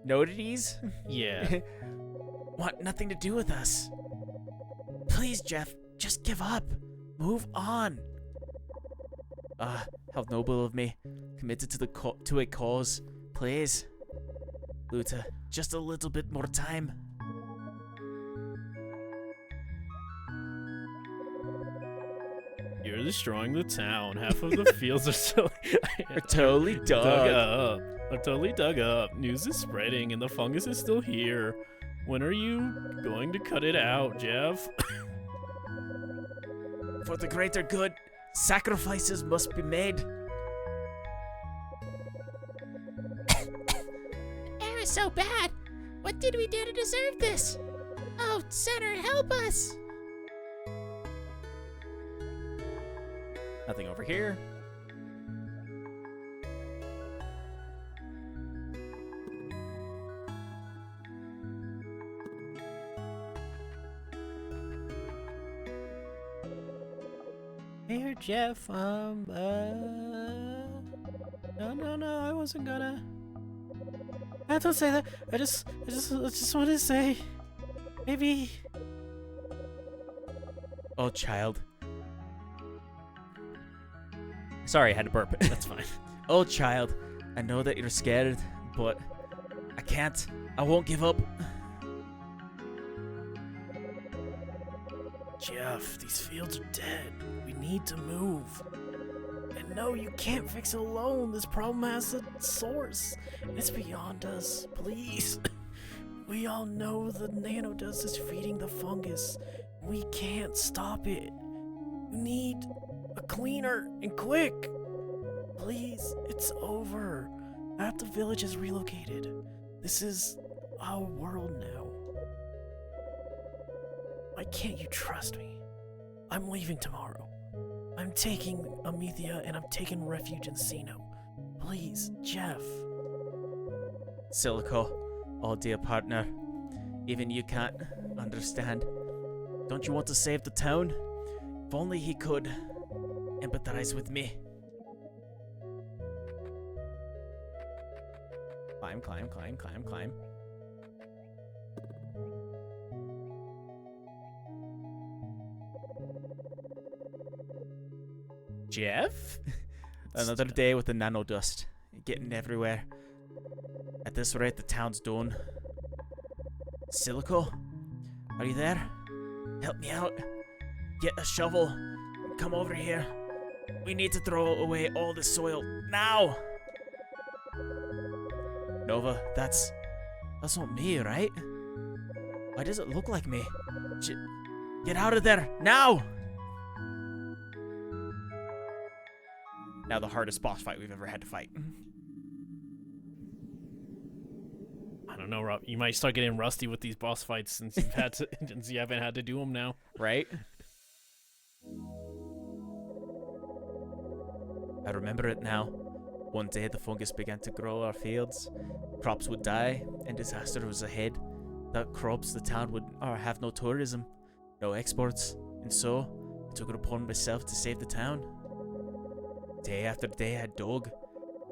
notities?
Yeah.
Want nothing to do with us. Please, Jeff, just give up. Move on. How noble of me. Committed to a cause. Please. Luta, just a little bit more time.
You're destroying the town. Half of the fields are
totally dug
up. News is spreading and the fungus is still here. When are you going to cut it out, Jeff?
For the greater good, sacrifices must be made.
The air is so bad. What did we do to deserve this? Oh, Center, help us.
Nothing over here.
Here, Jeff, no, I wasn't gonna. I don't say that. I just want to say, maybe.
Oh, child. Sorry, I had to burp.
That's fine.
Oh, child. I know that you're scared, but I can't. I won't give up.
Jeff, these fields are dead. We need to move. And No, you can't fix it alone. This problem has a source. It's beyond us. Please. We all know the nanodust is feeding the fungus. We can't stop it. You need a cleaner, and quick. Please, it's over. Half the village is relocated. This is our world now. Why can't you trust me? I'm leaving tomorrow. I'm taking Amethea and I'm taking refuge in Sino. Please, Jeff.
Silico, oh dear partner, even you can't understand. Don't you want to save the town? If only he could empathize with me. Climb, climb, climb, climb, climb. Jeff? Another day with the nanodust getting everywhere. At this rate, the town's done. Silico? Are you there? Help me out. Get a shovel and come over here. We need to throw away all the soil now. Nova, that's not me, right? Why does it look like me? Get out of there now! Now the hardest boss fight we've ever had to fight.
I don't know, Rob. You might start getting rusty with these boss fights since since you haven't had to do them now.
Right? I remember it now. One day the fungus began to grow our fields. Crops would die, and disaster was ahead. Without crops, the town would have no tourism, no exports, and so I took it upon myself to save the town. Day after day I dug,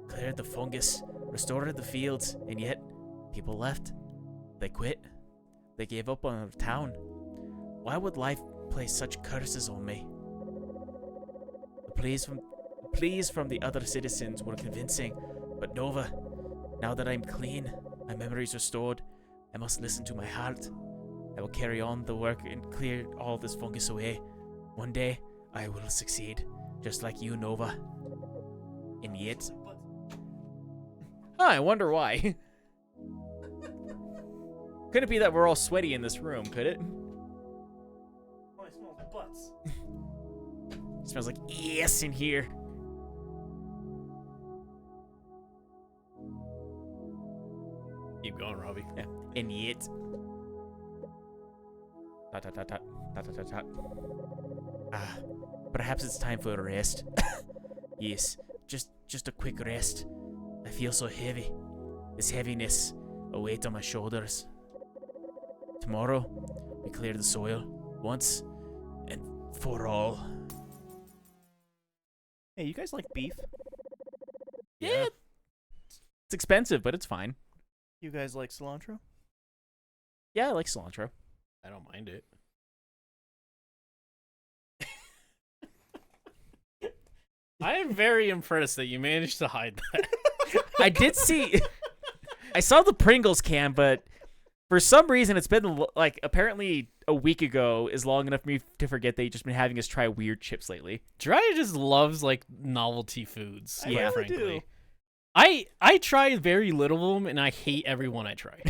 cleared the fungus, restored the fields, and yet people left. They quit. They gave up on our town. Why would life place such curses on me? The pleas from the other citizens were convincing, but Nova, now that I'm clean, my memory's restored, I must listen to my heart. I will carry on the work and clear all this fungus away. One day, I will succeed, just like you, Nova. And yet... I wonder why. Could it be that we're all sweaty in this room, could it?
Oh, it smells like butts.
It smells like ass in here.
Keep going, Robbie.
Yeah. And yet... Tot, tot, tot, tot, tot, tot, tot, tot. Ah, perhaps it's time for a rest. Yes, just a quick rest. I feel so heavy. This heaviness, a weight on my shoulders. Tomorrow, we clear the soil, once and for all.
Hey, you guys like beef?
Yeah. It's expensive, but it's fine.
You guys like cilantro?
Yeah, I like cilantro.
I don't mind it. I am very impressed that you managed to hide that.
I did see... I saw the Pringles can, but for some reason it's been, like, apparently a week ago is long enough for me to forget they've just been having us try weird chips lately.
Jiraiya just loves, like, novelty foods,
I
quite
really
frankly.
do.
I try very little of them, and I hate every one I try.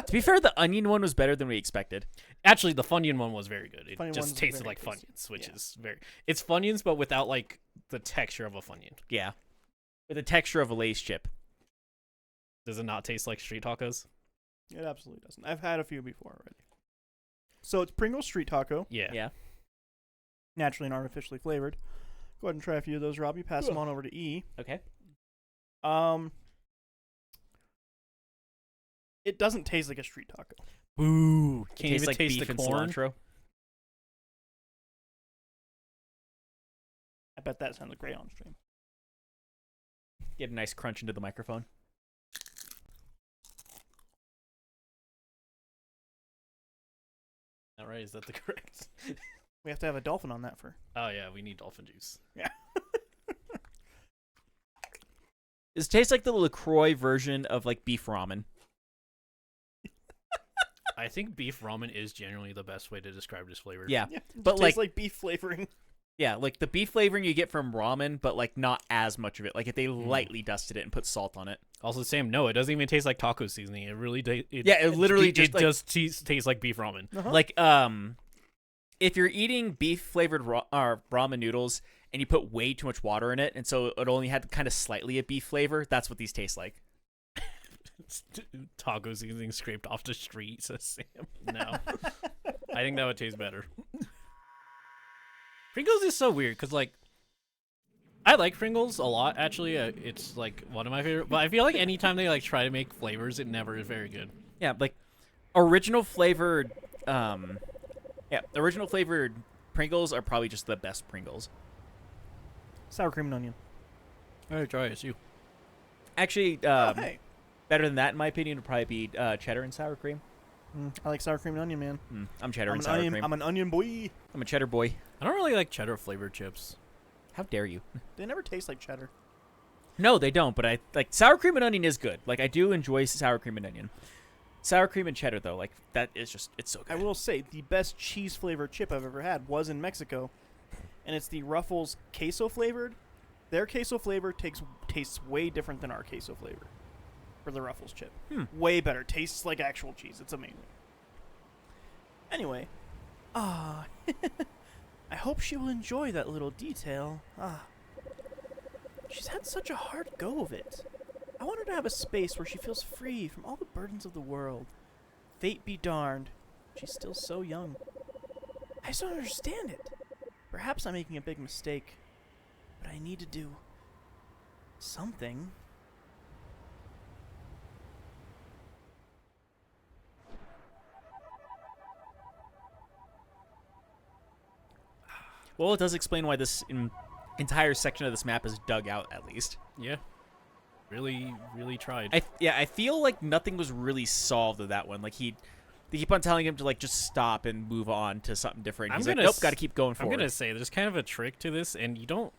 To be fair, the onion one was better than we expected.
Actually, the Funyun one was very good. It
Funyun ones
just
are
tasted
very
like
tasty.
Funyuns, which
Yeah.
is very... It's Funyuns, but without, like, the texture of a Funyun.
Yeah. With the texture of a Lay's chip.
Does it not taste like street tacos?
It absolutely doesn't. I've had a few before already. So it's Pringles Street Taco,
Yeah.
Yeah.
naturally and artificially flavored. Go ahead and try a few of those, Robbie. Pass them on over to E.
Okay.
It doesn't taste like a street taco.
Boo.
It
Can't
tastes
even
like
taste
beef
the
and
corn.
cilantro.
I bet that sounded great on stream.
Get a nice crunch into the microphone.
All right, is that the correct?
We have to have a dolphin on that for.
Oh, yeah, we need dolphin juice.
Yeah.
It tastes like the LaCroix version of, like, beef ramen.
I think beef ramen is generally the best way to describe this flavor.
Yeah.
Yeah, it
But,
tastes like beef flavoring.
Yeah, like the beef flavoring you get from ramen, but like not as much of it. Like if they lightly dusted it and put salt on it.
Also, Sam, no, it doesn't even taste like taco seasoning. It really
It literally just like,
tastes like beef ramen.
like if you're eating beef flavored ramen noodles and you put way too much water in it, and so it only had kind of slightly a beef flavor, that's what these taste like.
Taco seasoning scraped off the street, says Sam. No, I think that would taste better. Pringles is so weird because like I like Pringles a lot. Actually, it's like one of my favorite. But I feel like anytime they like try to make flavors, it never is very good.
Yeah, like original flavored Pringles are probably just the best Pringles.
Sour cream and onion.
All right, try it. You.
Actually,
Hey.
better than that in my opinion would probably be cheddar and sour cream.
I like sour cream and onion, man.
I'm cheddar
I'm
and
an
sour
onion,
cream.
I'm an onion boy.
I'm a cheddar boy.
I don't really like cheddar flavored chips.
How dare you?
They never taste like cheddar.
No, they don't. But I like sour cream and onion is good. Like I do enjoy sour cream and onion. Sour cream and cheddar though, like that is just it's so good.
I will say the best cheese flavored chip I've ever had was in Mexico, and it's the Ruffles queso flavored. Their queso flavor tastes way different than our queso flavor for the Ruffles chip. Way better. Tastes like actual cheese. It's amazing. Anyway, I hope she will enjoy that little detail. She's had such a hard go of it. I want her to have a space where she feels free from all the burdens of the world. Fate be darned. She's still so young. I just don't understand it. Perhaps I'm making a big mistake, but I need to do something.
Well, it does explain why this entire section of this map is dug out, at least.
Yeah. Really tried.
I feel like nothing was really solved with that one. Like they keep on telling him to like just stop and move on to something different. He's like, nope, got to keep going forward.
I'm gonna say there's kind of a trick to this, and you don't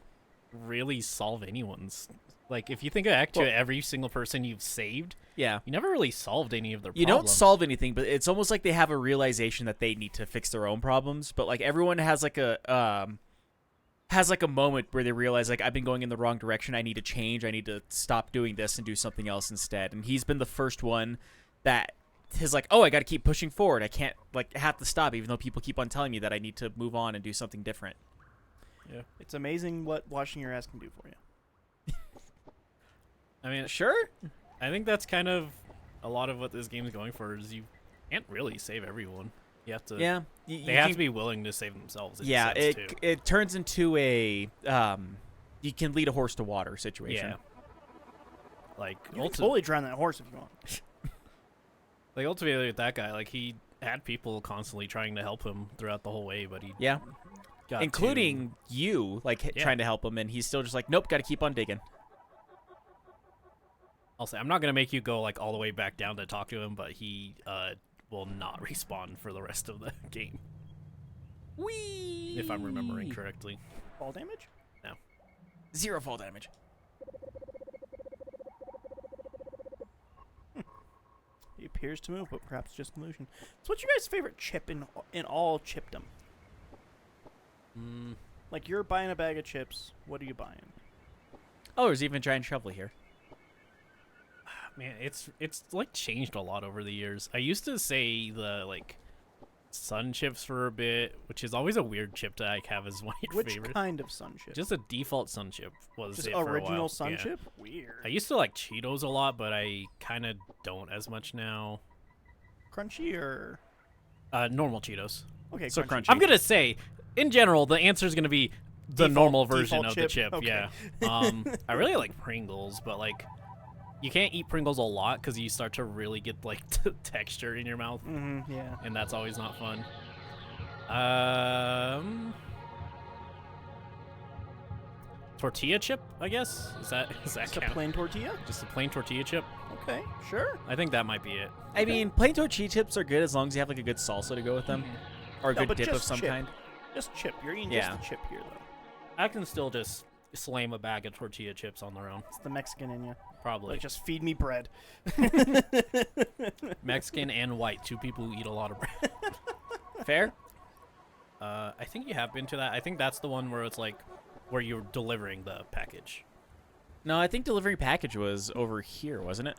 really solve anyone's. Like if you think back to every single person you've saved,
yeah,
you never really solved any of their
You
problems.
don't solve anything, but it's almost like they have a realization that they need to fix their own problems. But like everyone has like a moment where they realize like I've been going in the wrong direction. I need to change. I need to stop doing this and do something else instead. And he's been the first one that is like, oh, I got to keep pushing forward. I can't like have to stop, even though people keep on telling me that I need to move on and do something different.
Yeah,
It's amazing what washing your ass can do for you.
I mean,
Sure.
I think that's kind of a lot of what this game is going for. Is you can't really save everyone. You have to.
Yeah.
They have to be willing to save themselves. In
Yeah.
a sense, too.
It turns into a you can lead a horse to water situation.
Yeah. Like
You can totally drown that horse if you want.
Like ultimately with that guy, like he had people constantly trying to help him throughout the whole way, but he
Yeah.
got
Including you, like trying to help him, and he's still just like, nope, got to keep on digging.
I'll say I'm not gonna make you go like all the way back down to talk to him, but he will not respawn for the rest of the game.
Whee!
If I'm remembering correctly.
Fall damage?
0 fall damage.
He appears to move, but perhaps just an illusion. So what's your guys' favorite chip in all chipdom? Like you're buying a bag of chips. What are you buying?
Oh, there's even a giant shovel here.
Man, it's like changed a lot over the years. I used to say the like sun chips for a bit, which is always a weird chip to like have as one of your
Which
favorite.
kind of sun chip?
Just a default sun chip was
Just
it for a
original
while.
sun
Yeah.
chip? Weird.
I used to like Cheetos a lot, but I kind of don't as much now.
Crunchy or
Normal Cheetos.
okay?
So
crunchy.
crunchy.
I'm gonna say, in general, the answer is gonna be the
Default-
normal version
default
of the chip.
Okay.
Yeah. I really like Pringles, but like, you can't eat Pringles a lot because you start to really get like the texture in your mouth,
Yeah.
and that's always not fun. Tortilla chip, I guess. Is that
Just a
count?
plain tortilla?
Just a plain tortilla chip?
Okay, sure.
I think that might be it.
I mean, plain tortilla chips are good as long as you have like a good salsa to go with them, or a
No,
good
but
dip of
just
some
chip.
kind.
Just chip. You're eating
Yeah.
just the chip here, though.
I can still just slam a bag of tortilla chips on their own.
It's the Mexican in you.
Probably.
Like, just feed me bread.
Mexican and white, two people who eat a lot of bread.
Fair.
I think you have been to that. I think that's the one where it's like where you're delivering the package.
No, I think delivery package was over here, wasn't it?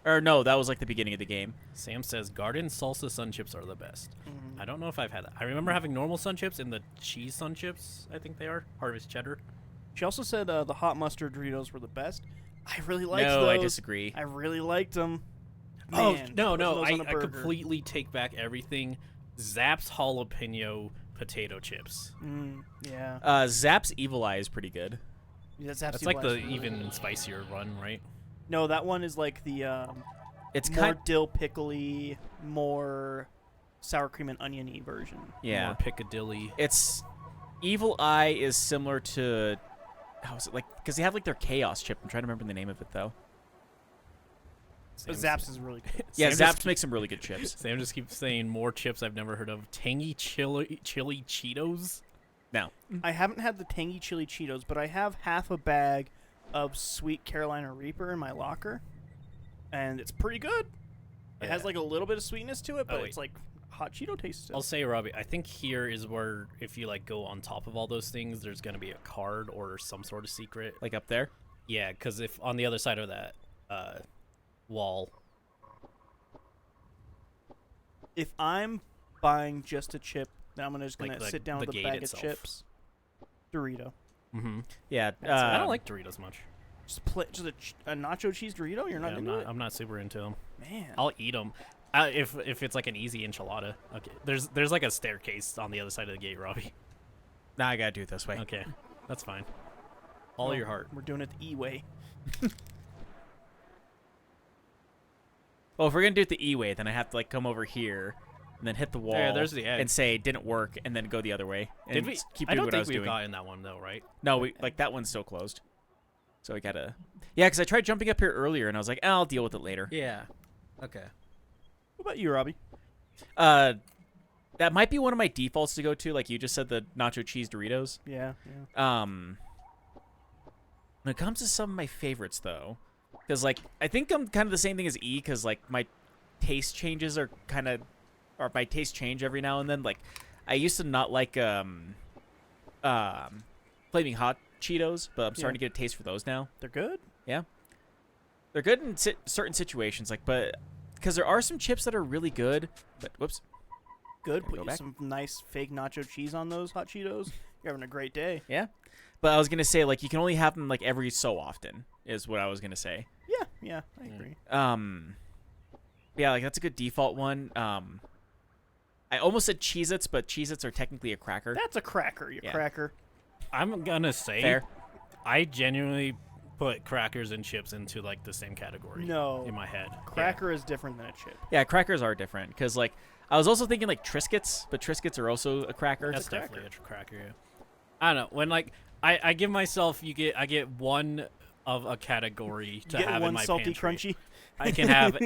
Or no, that was like the beginning of the game.
Sam says garden salsa sun chips are the best. I don't know if I've had that. I remember having normal sun chips and the cheese sun chips. I think they are harvest cheddar.
She also said the hot mustard Doritos were the best. I really liked
No,
those.
I disagree.
I really liked them.
Oh
Man,
no,
put
no!
those on a
I
burger.
completely take back everything. Zapp's jalapeno potato chips.
Yeah.
Zap's Evil Eye is pretty good.
That's
That's like the even spicier one, right?
No, that one is like the
It's
more
kind.
dill pickly, more sour cream and oniony version.
Yeah.
More Piccadilly.
It's Evil Eye is similar to. How is it like? Because they have like their Chaos chip. I'm trying to remember the name of it though.
But Zapp's is really good.
Yeah,
Sam
Zapp's
just-
makes some really good chips.
Sam just keeps saying more chips I've never heard of. Tangy chili Cheetos.
Now,
I haven't had the tangy chili Cheetos, but I have half a bag of sweet Carolina Reaper in my locker, and it's pretty good. It has
Yeah.
like a little bit of sweetness to it, but
wait.
it's like hot Cheeto taste. Still.
I'll say, Robbie, I think here is where if you like go on top of all those things, there's gonna be a card or some sort of secret.
like up there.
Yeah, because if on the other side of that wall,
If I'm buying just a chip, then I'm just
Like
gonna
the-
sit down
the
with a
gate
bag
itself.
of chips. Dorito.
Yeah.
I don't like Doritos much.
Just a nacho cheese Dorito. You're not
Yeah,
into it,
I'm not super into them.
man.
I'll eat them. If it's like an easy enchilada. Okay, there's like a staircase on the other side of the gate, Robbie.
Now I gotta do it this way.
Okay, that's fine. Follow your heart.
We're doing it the E-way.
Well, if we're gonna do it the E-way, then I have to like come over here and then hit the wall.
Yeah, there's the egg.
and say didn't work, and then go the other way. And
Did we?
keep
I
doing
don't
what I
think
was
we've
doing.
gotten that one though, right?
No, we like that one's still closed. So we gotta. Yeah, because I tried jumping up here earlier, and I was like, I'll deal with it later.
Yeah. Okay.
What about you, Robbie?
That might be one of my defaults to go to, like you just said, the nacho cheese Doritos.
Yeah.
When it comes to some of my favorites, though, because like I think I'm kind of the same thing as E, because like my taste changes are kind of, or my taste change every now and then. Like I used to not like flaming hot Cheetos, but I'm starting to get a taste for those now.
They're good.
Yeah, they're good in certain situations, like but because there are some chips that are really good. But whoops,
Good.
Gotta
Put
go
you
back.
some nice fake nacho cheese on those hot Cheetos. You're having a great day.
yeah. But I was gonna say like you can only have them like every so often is what I was gonna say.
Yeah, I agree.
Yeah, like that's a good default one. I almost said Cheez-Its, but Cheez-Its are technically a cracker.
That's a cracker, you
Yeah.
cracker.
I'm gonna say
Fair.
I genuinely put crackers and chips into like the same category.
No.
In my head.
Cracker is different than a chip.
Yeah, crackers are different because like I was also thinking like Triscuits, but Triscuits are also a cracker.
Yeah. That's
a cracker.
definitely a cracker. Yeah. I don't know. When like I give myself I get one of a category to
You get
have
one
in my
salty
pantry.
crunchy.
I can have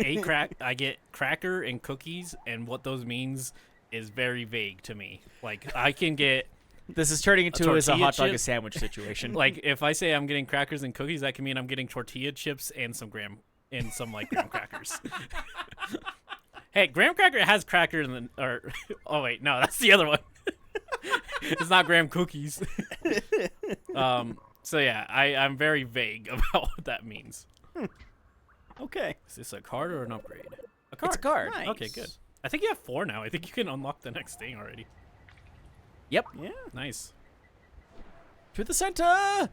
I get cracker and cookies, and what those means is very vague to me. Like I can get
This is turning into as a
tortilla
hot dog
chip?
a sandwich situation.
like if I say I'm getting crackers and cookies, that can mean I'm getting tortilla chips and some graham crackers. Hey, graham cracker has cracker in the or oh wait, no, that's the other one. It's not graham cookies. So yeah, I'm very vague about what that means.
Okay.
Is this a card or an upgrade? A card.
It's a card.
Nice.
Okay, good. I think you have 4 now. I think you can unlock the next thing already.
Yep.
Yeah.
Nice.
To the center.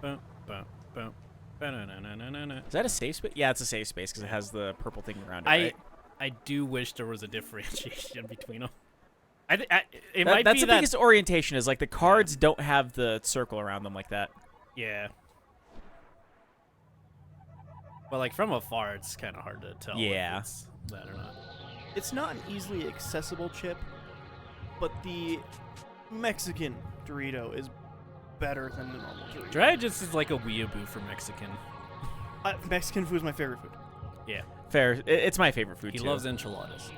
Boom, boom, boom. Ba-na-na-na-na-na.
Is that a safe space? Yeah, it's a safe space because it has the purple thing around it.
I
right?
I do wish there was a differentiation between them. It
That-
might
that's
be
the
that.
biggest orientation is like the cards don't have the circle around them like that.
Yeah. But like from afar, it's kind of hard to tell.
Yeah.
If it's that or not.
It's not an easily accessible chip, but the Mexican Dorito is better than the normal Dorito.
Dry just is like a weeaboo for Mexican.
Mexican food is my favorite food.
Yeah.
Fair. It's my favorite food
He
too.
loves enchiladas.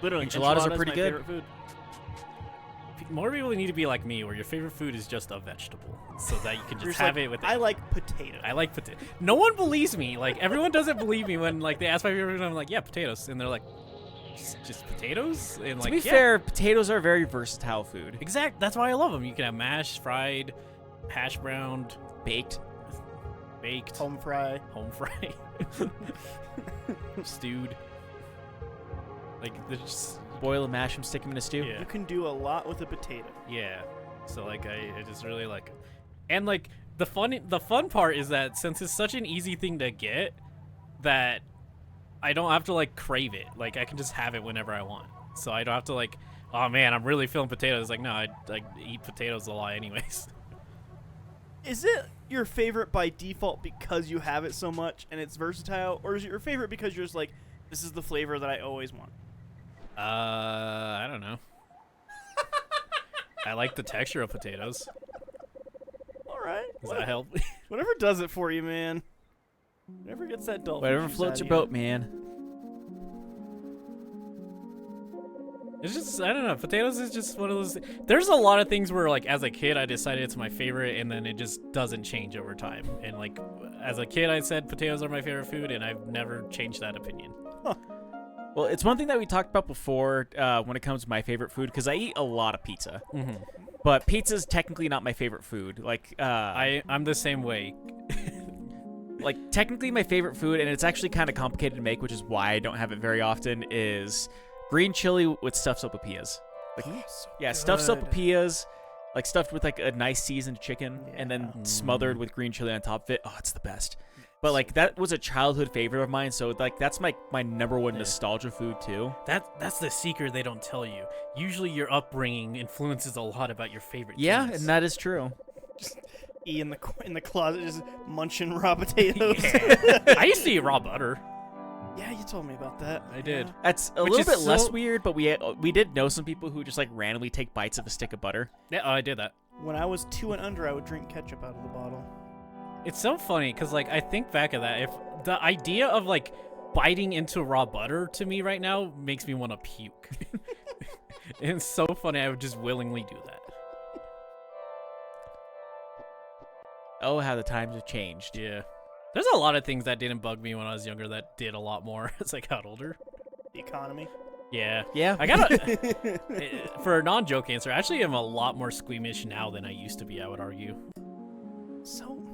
Literally,
Enchiladas are
is
pretty
my
good.
favorite food.
More people need to be like me, where your favorite food is just a vegetable, so that you can
You're
just
just
have
like,
it with.
I like potato.
I like potato. No one believes me. Like everyone doesn't believe me when like they ask my favorite food. I'm like, yeah, potatoes, and they're like, just potatoes and
To
like
be fair, potatoes are a very versatile food.
Exact. That's why I love them. You can have mashed, fried, hash browned,
Baked.
baked,
Home fry.
home fry, stewed. Like they're just
Boil and mash them, stick them in a stew.
yeah.
You can do a lot with a potato.
Yeah. So like I just really like it. And like the fun part is that since it's such an easy thing to get, that I don't have to like crave it. Like I can just have it whenever I want. So I don't have to like, oh man, I'm really feeling potatoes. Like no, I like eat potatoes a lot anyways.
Is it your favorite by default because you have it so much and it's versatile, or is it your favorite because you're just like, this is the flavor that I always want?
I don't know. I like the texture of potatoes.
All right.
Does that help?
Whatever does it for you, man. Whatever gets that dolphin.
Whatever
juice
floats
out
your
of you.
boat, man.
It's just, I don't know. Potatoes is just one of those. There's a lot of things where, like, as a kid, I decided it's my favorite, and then it just doesn't change over time. And, like, as a kid, I said potatoes are my favorite food, and I've never changed that opinion.
Well, it's one thing that we talked about before when it comes to my favorite food, because I eat a lot of pizza.
Mm-hmm.
But pizza's technically not my favorite food. Like,
I'm the same way.
like technically my favorite food, and it's actually kind of complicated to make, which is why I don't have it very often, is green chili with stuffed sopapillas. Like, yeah, stuffed
good.
sopapillas, like stuffed with like a nice seasoned chicken, and
Yeah.
then smothered with green chili on top of it. Oh, it's the best. But like that was a childhood favorite of mine, so like that's my number one nostalgia food too.
That's the secret they don't tell you. Usually your upbringing influences a lot about your favorite
Yeah,
things.
and that is true.
E in the closet just munching raw potatoes.
Yeah. I used to eat raw butter.
Yeah, you told me about that.
I did.
Yeah.
That's a
Which
little
is
bit less
so-
weird, but we did know some people who just like randomly take bites of a stick of butter.
Yeah, oh, I did that.
When I was 2 and under, I would drink ketchup out of the bottle.
It's so funny because, like, I think back of that. If the idea of like biting into raw butter to me right now makes me want to puke. And it's so funny. I would just willingly do that.
Oh, how the times have changed.
Yeah. There's a lot of things that didn't bug me when I was younger that did a lot more as I got older.
The economy.
Yeah.
Yeah.
I gotta. For a non-joke answer, I actually am a lot more squeamish now than I used to be, I would argue.
So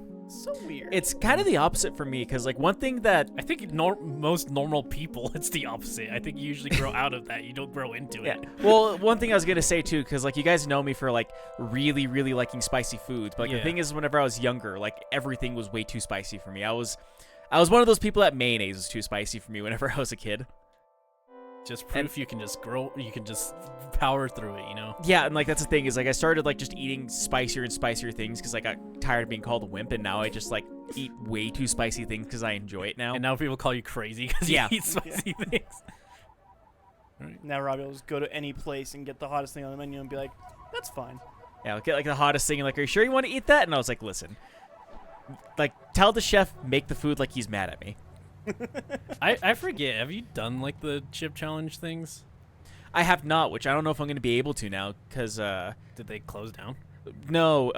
weird.
It's kind of the opposite for me, because like one thing that
I think most normal people, it's the opposite. I think you usually grow out of that. You don't grow into
yeah.
it.
Well, one thing I was gonna say too, because like you guys know me for like really, really liking spicy foods. But like,
Yeah.
the thing is, whenever I was younger, like everything was way too spicy for me. I was one of those people that mayonnaise was too spicy for me whenever I was a kid.
Just proof you can just grow. You can just power through it. You know.
Yeah, and like that's the thing is like I started like just eating spicier and spicier things because I got tired of being called a wimp, and now I just like eat way too spicy things because I enjoy it now.
And now people call you crazy because
Yeah.
you eat spicy things.
Now Robbie will just go to any place and get the hottest thing on the menu and be like, that's fine.
Yeah, I'll get like the hottest thing and like, are you sure you want to eat that? And I was like, listen, like tell the chef make the food like he's mad at me.
I forget. Have you done like the chip challenge things?
I have not, which I don't know if I'm going to be able to now because
Did they close down?
no,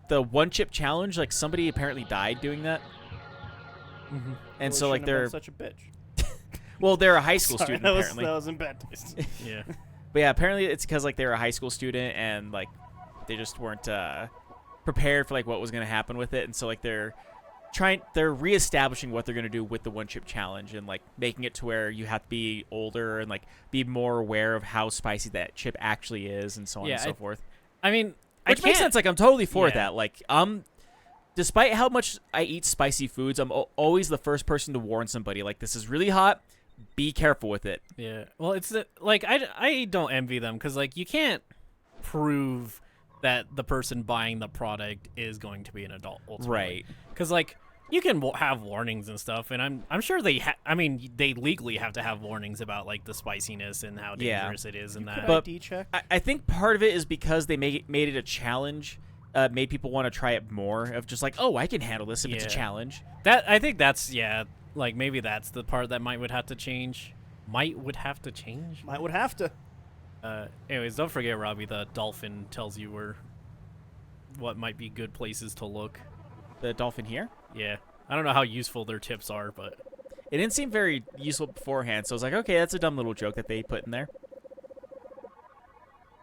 the one chip challenge, like somebody apparently died doing that,
Mm-hmm.
and
Well,
so like
shouldn't have been
they're
such a bitch.
well they're a high school
Sorry,
student
that was,
apparently.
that was in bad taste.
Yeah.
But yeah, apparently it's because like they're a high school student and like they just weren't prepared for like what was going to happen with it, and so like they're reestablishing what they're going to do with the one chip challenge and like making it to where you have to be older and like be more aware of how spicy that chip actually is and so on
Yeah,
and so forth.
I mean,
Which makes sense. Like I'm totally for
Yeah.
that. Like despite how much I eat spicy foods, I'm always the first person to warn somebody like this is really hot. Be careful with it.
Yeah. Well, it's like I don't envy them because like you can't prove that the person buying the product is going to be an adult ultimately.
Right.
Because like you can have warnings and stuff, and I'm sure they they legally have to have warnings about like the spiciness and how
Yeah.
dangerous it is and that.
But-
ID check.
I think part of it is because they made it a challenge, made people want to try it more. Of just like, oh, I can handle this if it's a
Yeah.
challenge.
I think that's like maybe that's the part that would have to change. Might would have to change.
Might would have to.
Anyways, don't forget, Robbie, the dolphin tells you what might be good places to look.
The dolphin here.
Yeah. I don't know how useful their tips are, but
It didn't seem very useful beforehand, so I was like, okay, that's a dumb little joke that they put in there.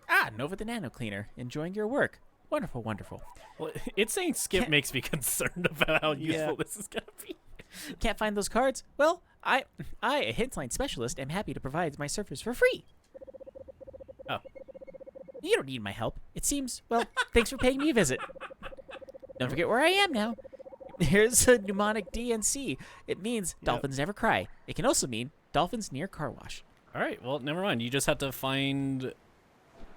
Ah, Nova the Nano Cleaner, enjoying your work. Wonderful, wonderful.
Well, it's saying skip
Can't-
makes me concerned about how useful
Yeah.
this is gonna be.
Can't find those cards? Well, I, a hintline specialist, am happy to provide my service for free.
Oh.
You don't need my help. It seems, well, thanks for paying me a visit. Don't forget where I am now. Here's a mnemonic DNC. It means dolphins never cry. It can also mean dolphins near car wash.
All right, well, never mind. You just have to find.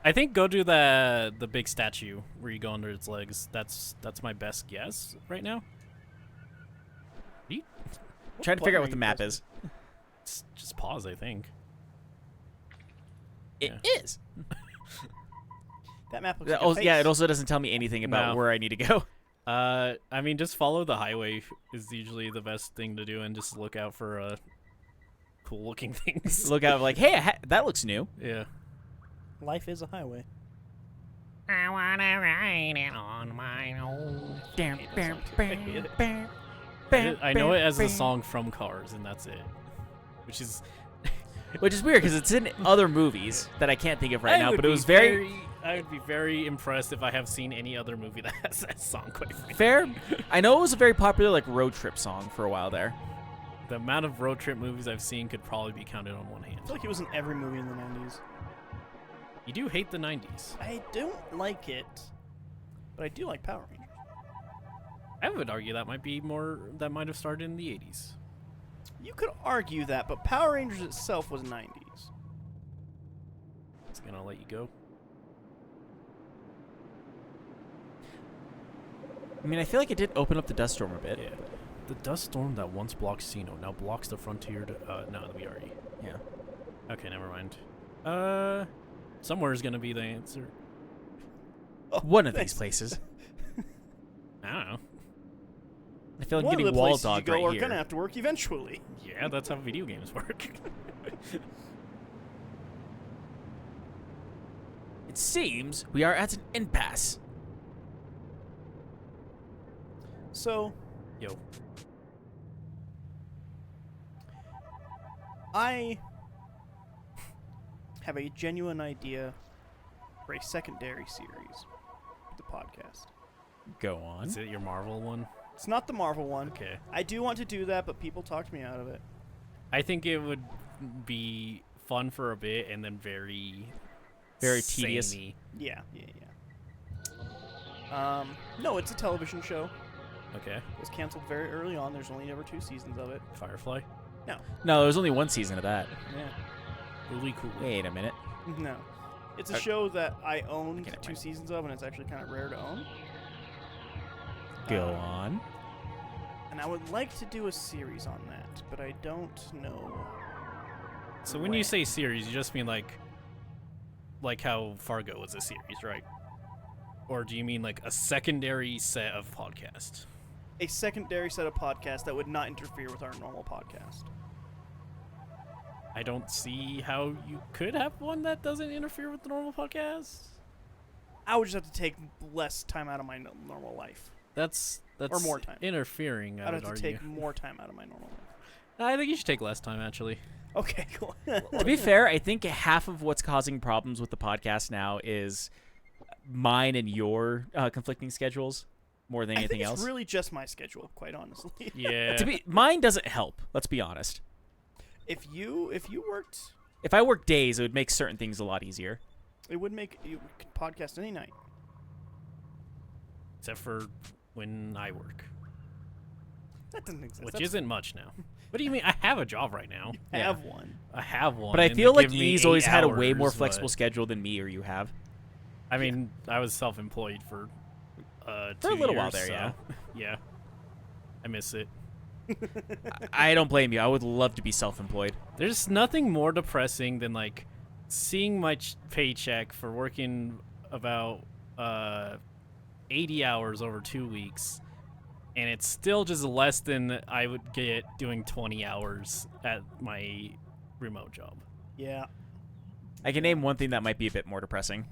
I think go to the big statue where you go under its legs. That's my best guess right now.
Trying to
button
figure out
are
what the
you
map
pressing?
is.
Just pause, I think.
It
Yeah.
is.
That map looks like
Oh,
a face.
yeah, it also doesn't tell me anything about
No.
where I need to go.
I mean, just follow the highway is usually the best thing to do, and just look out for cool looking things.
Look out, like, hey, that looks new.
Yeah.
Life is a highway.
I wanna ride it on my own.
I know it as a song from Cars, and that's it. Which is
Which is weird because it's in other movies that I can't think of right now, but it was very
I would be very impressed if I have seen any other movie that has that song. Quite frankly.
fair. I know it was a very popular like road trip song for a while there.
The amount of road trip movies I've seen could probably be counted on one hand.
I feel like it was in every movie in the 90s.
You do hate the 90s.
I don't like it, but I do like Power Rangers.
I would argue that might have started in the 80s.
You could argue that, but Power Rangers itself was 90s.
It's gonna let you go.
I mean, I feel like it did open up the dust storm a bit.
Yeah. The dust storm that once blocked Sino now blocks the frontier to, no, we already.
Yeah.
Okay, never mind. Somewhere is gonna be the answer.
Oh,
One of
thanks.
these places.
I don't know.
I feel like
One of
getting
the
wall
places you
dog
go
right
are
here.
gonna have to work eventually.
Yeah, that's how video games work.
It seems we are at an impasse.
So,
Yo.
I have a genuine idea for a secondary series of the podcast.
Go on.
Is it your Marvel one?
It's not the Marvel one.
Okay.
I do want to do that, but people talked me out of it.
I think it would be fun for a bit and then very
tedious.
samey.
Yeah. No, it's a television show.
Okay.
It was canceled very early on. There's only ever 2 seasons of it.
Firefly.
No, there's only one season of that.
Yeah.
Really cool.
Wait a minute.
No. It's a show that I owned
Okay, never
2
mind.
seasons of, and it's actually kind of rare to own.
Go on.
And I would like to do a series on that, but I don't know.
So when you say series, you just mean like how Fargo was a series, right? Or do you mean like a secondary set of podcasts?
A secondary set of podcasts that would not interfere with our normal podcast.
I don't see how you could have one that doesn't interfere with the normal podcast.
I would just have to take less time out of my normal life.
That's
Or more time.
interfering.
I'd
I
have
would
to
argue.
take more time out of my normal life.
I think you should take less time actually.
Okay, cool.
To be fair, I think half of what's causing problems with the podcast now is mine and your conflicting schedules more than
I
anything
think it's
else.
really just my schedule, quite honestly.
Yeah.
Mine doesn't help. Let's be honest.
If you worked,
If I work days, it would make certain things a lot easier.
it would make you could podcast any night.
Except for when I work,
That doesn't exist.
which
That's-
isn't much now. What do you mean? I have a job right now.
you have one.
I have one.
But I
and
feel
they
like
give me
E's always
8
had a way more
hours,
flexible
but-
schedule than me or you have.
I mean, I was self-employed for 2
For a little while
years,
there,
so,
yeah.
Yeah. I miss it.
I don't blame you. I would love to be self-employed.
There's nothing more depressing than like seeing my paycheck for working about 80 hours over 2 weeks, and it's still just less than I would get doing 20 hours at my remote job.
Yeah.
I can name one thing that might be a bit more depressing.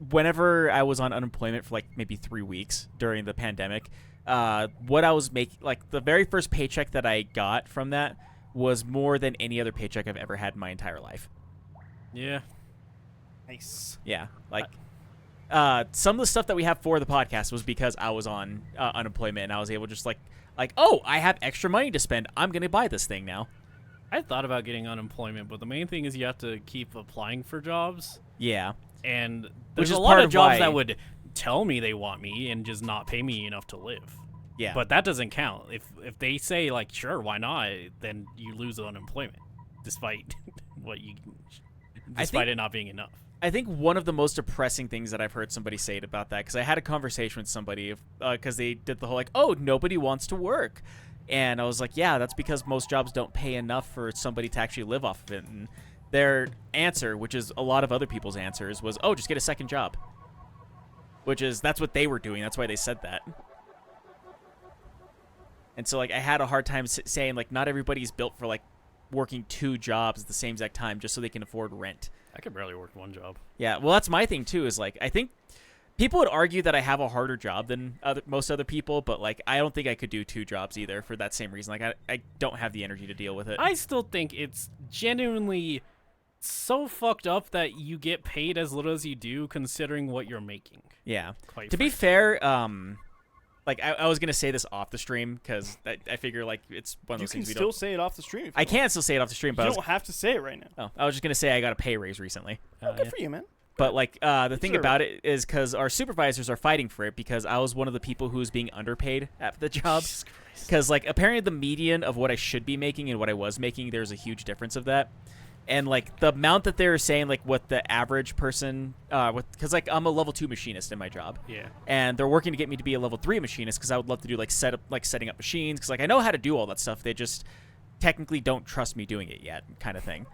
Whenever I was on unemployment for like maybe 3 weeks during the pandemic, what I was making, like the very first paycheck that I got from that was more than any other paycheck I've ever had in my entire life.
Yeah.
Nice.
Yeah, like some of the stuff that we have for the podcast was because I was on unemployment and I was able to just like, oh, I have extra money to spend. I'm gonna buy this thing now.
I thought about getting unemployment, but the main thing is you have to keep applying for jobs.
Yeah,
And
Which
there's
is
a lot
part
of
of
jobs
why-
that would tell me they want me and just not pay me enough to live.
yeah.
But that doesn't count. If they say like, sure, why not? Then you lose unemployment, despite
think-
it not being enough.
I think one of the most depressing things that I've heard somebody say about that, because I had a conversation with somebody, because they did the whole like, oh, nobody wants to work. And I was like, yeah, that's because most jobs don't pay enough for somebody to actually live off of it. And their answer, which is a lot of other people's answers, was, oh, just get a second job. That's what they were doing. That's why they said that. And so, like, I had a hard time saying, like, not everybody's built for, like, working 2 jobs at the same exact time just so they can afford rent.
I could barely work 1 job.
Yeah, well, that's my thing, too, is, like, I think people would argue that I have a harder job than most other people, but, like, I don't think I could do 2 jobs either for that same reason. Like, I don't have the energy to deal with it.
I still think it's genuinely so fucked up that you get paid as little as you do considering what you're making.
Yeah.
Quite
To be
frankly.
fair, like, I was going to say this off the stream because I figure, like, it's one of
You
those
can
things we
still
don't...
say it off the stream. If you
I
want.
can still say it off the stream, but
You don't have to say it right now.
I was just going to say I got a pay raise recently.
Good for you, man.
But, like, the thing
deserve
about it is because our supervisors are fighting for it because I was one of the people who was being underpaid at the job.
Jesus Christ.
Because, like, apparently the median of what I should be making and what I was making, there's a huge difference of that. And, like, the amount that they're saying, like, what the average person, because, like, I'm a level 2 machinist in my job.
Yeah.
And they're working to get me to be a level 3 machinist because I would love to do, like, setting up machines. Because, like, I know how to do all that stuff. They just technically don't trust me doing it yet, kind of thing.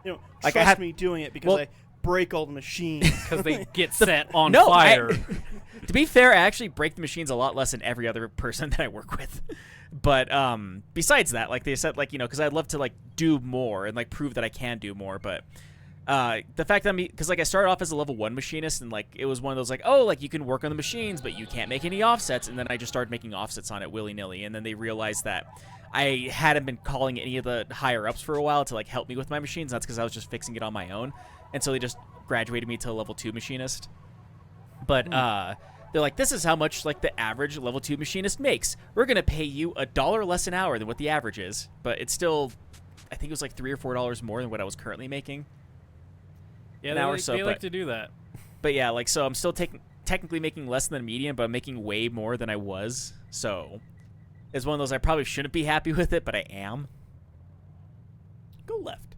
You know,
Like, I
trust
had-
me doing it because
well-
I break all the machines.
Because they get set on
No,
fire.
to be fair, I actually break the machines a lot less than every other person that I work with. But besides that, like they said, like, you know, because I'd love to like do more and like prove that I can do more. But the fact that because like I started off as a level 1 machinist and like it was one of those like, oh, like you can work on the machines, but you can't make any offsets. And then I just started making offsets on it willy nilly. And then they realized that I hadn't been calling any of the higher ups for a while to like help me with my machines. That's because I was just fixing it on my own. And so they just graduated me to a level 2 machinist. But they're like, this is how much like the average level 2 machinist makes. We're gonna pay you $1 less an hour than what the average is, but it's still, I think it was like $3 or $4 more than what I was currently making.
Yeah,
an
they,
hour or
like,
so,
they like
but-
to do that.
But yeah, like so I'm still technically making less than median, but I'm making way more than I was. So it's one of those I probably shouldn't be happy with it, but I am.
Go left.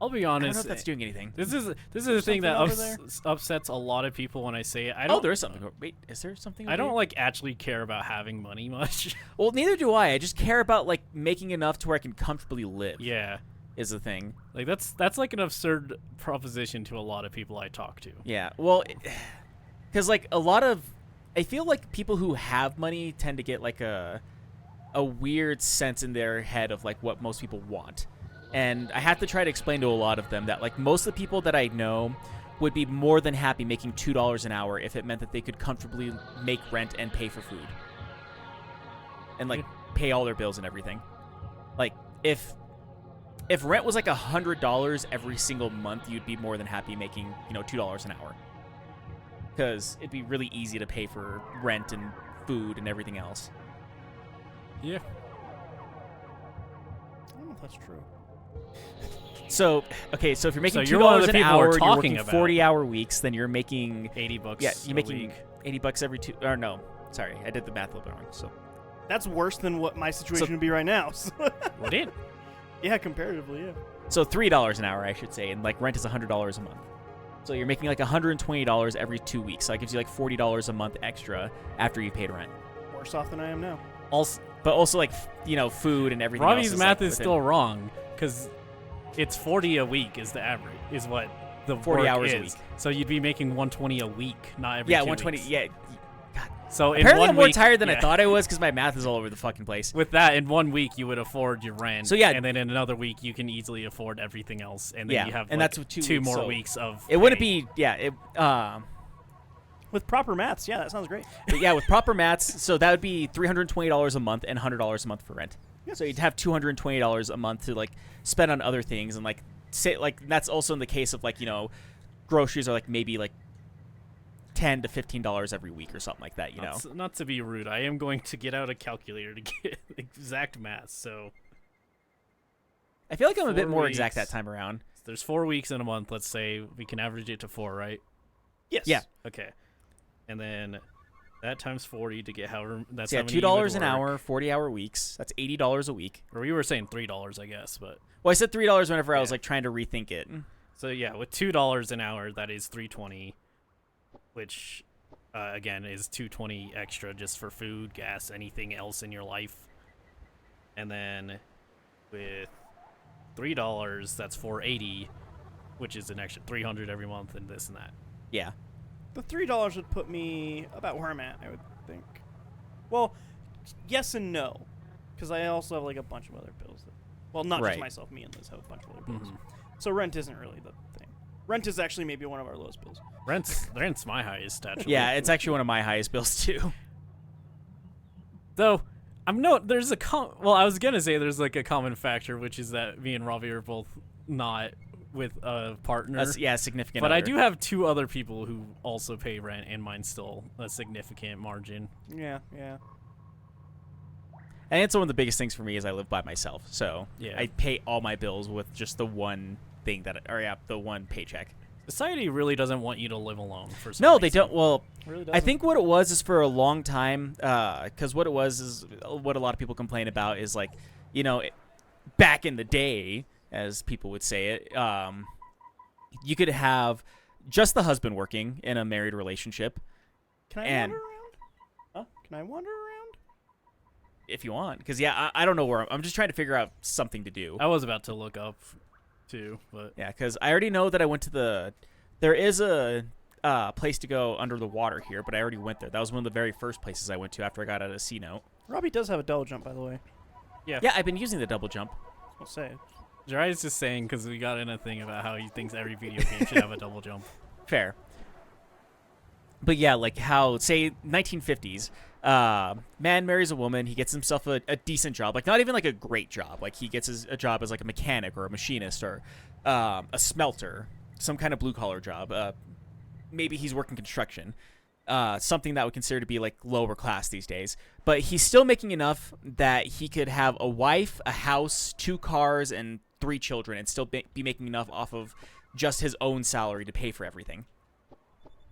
I'll be
I don't know
honest.
if that's doing anything.
This is the thing that
over there?
upsets a lot of people when I say it. I
Oh,
don't.
there is something. Wait, is there something?
I
over
don't
here?
like actually care about having money much.
Well, neither do I. I just care about like making enough to where I can comfortably live.
Yeah,
Is the thing.
like that's like an absurd proposition to a lot of people I talk to.
Yeah, well, because like a lot of, I feel like people who have money tend to get like a weird sense in their head of like what most people want, and I have to try to explain to a lot of them that like most of the people that I know would be more than happy making $2 an hour if it meant that they could comfortably make rent and pay for food, and like pay all their bills and everything. Like if rent was like $100 every single month, you'd be more than happy making, you know, $2 an hour. Because it'd be really easy to pay for rent and food and everything else.
Yeah.
I don't know if that's true.
So, okay, so if you're making
So you're one of
$2
the
an
people
hour
we're
and you're
talking
working
about.
40-hour weeks, then you're making,
$80.
yeah, you're
a
making
week.
$80 every two, or no, sorry, I did the math a little bit wrong. So,
That's worse than what my situation would be right now.
What did?
Yeah, comparatively, yeah.
so $3 an hour, I should say, and like rent is $100 a month. So you're making like $120 every 2 weeks. So that gives you like $40 a month extra after you paid rent.
Worse off than I am now.
Also,
But also like, you know, food and everything else.
Robbie's math
like,
is
within-
still wrong because it's 40 a week is the average, is what the
40
work
hours a
is.
week.
So you'd be making 120 a week, not every
Yeah,
2
120.
weeks.
Yeah.
So in
Apparently,
one
I'm more
week,
tired than I
yeah.
thought I was because my math is all over the fucking place.
With that, in 1 week you would afford your rent.
So, yeah.
and then in another week you can easily afford everything else, and then
Yeah,
you have
and
like
that's what 2
two
weeks,
more
so
weeks of.
It wouldn't
pay.
be. Yeah. It.
Well, With proper maths, yeah, that sounds great.
But yeah, with proper mats, so that would be $320 a month and $100 a month for rent.
Yes.
So you'd have $220 a month to like spend on other things, and like say like that's also in the case of like groceries are like maybe like $10 to $15 every week or something like that.
Not to be rude, I am going to get out a calculator to get exact math. So
I feel like I'm a bit
4
more exact
weeks.
that time around.
There's 4 weeks in a month. Let's say we can average it to 4, right?
Yes.
Yeah.
Okay. And then that times 40 to get however that's
So yeah,
how many you
$2
would
an
work.
hour, 40-hour weeks. That's $80 a week.
Or we were saying $3, I guess, but
Well, I said $3 whenever I was
Yeah.
like trying to rethink it.
so yeah, with $2 an hour, that is $320, which again is $220 extra just for food, gas, anything else in your life. And then with $3, that's $480, which is an extra $300 every month, and this and that.
Yeah.
The $3 would put me about where I'm at, I would think. Well, yes and no, because I also have like a bunch of other bills. Well, not
Right.
just myself, me and Liz have a bunch of other bills.
Mhm.
So rent isn't really the thing. Rent is actually maybe one of our lowest bills.
Rent's my highest, actually.
Yeah, it's actually one of my highest bills too.
Though I was gonna say there's like a common factor, which is that me and Ravi are both not with a partner.
That's significant.
But I
other.
do have 2 other people who also pay rent, and mine's still a significant margin.
Yeah.
And it's one of the biggest things for me is I live by myself, so
Yeah.
I pay all my bills with just the one thing the one paycheck.
Society really doesn't want you to live alone for some
No, they
reason.
don't. Well,
It really
I
doesn't.
think what it was is for a long time, because what it was is what a lot of people complain about is like, back in the day, as people would say it, you could have just the husband working in a married relationship,
Can I
and-
wander around?
Huh?
Can I wander around?
if you want. Because I don't know where I'm just trying to figure out something to do.
I was about to look up too, but
Yeah, because I already know that I went to there is a place to go under the water here, but I already went there. That was one of the very first places I went to after I got out of C note.
Robbie does have a double jump, by the way.
Yeah, I've been using the double jump.
I'll say.
Jiraiya's just saying because we got in a thing about how he thinks every video game should have a double jump.
Fair. But yeah, like how, say, 1950s, man marries a woman, he gets himself a decent job, like not even like a great job. Like he gets a job as like a mechanic or a machinist or a smelter, some kind of blue-collar job. Maybe he's working construction, something that would consider to be like lower class these days. But he's still making enough that he could have a wife, a house, 2 cars, and 3 children and still be making enough off of just his own salary to pay for everything.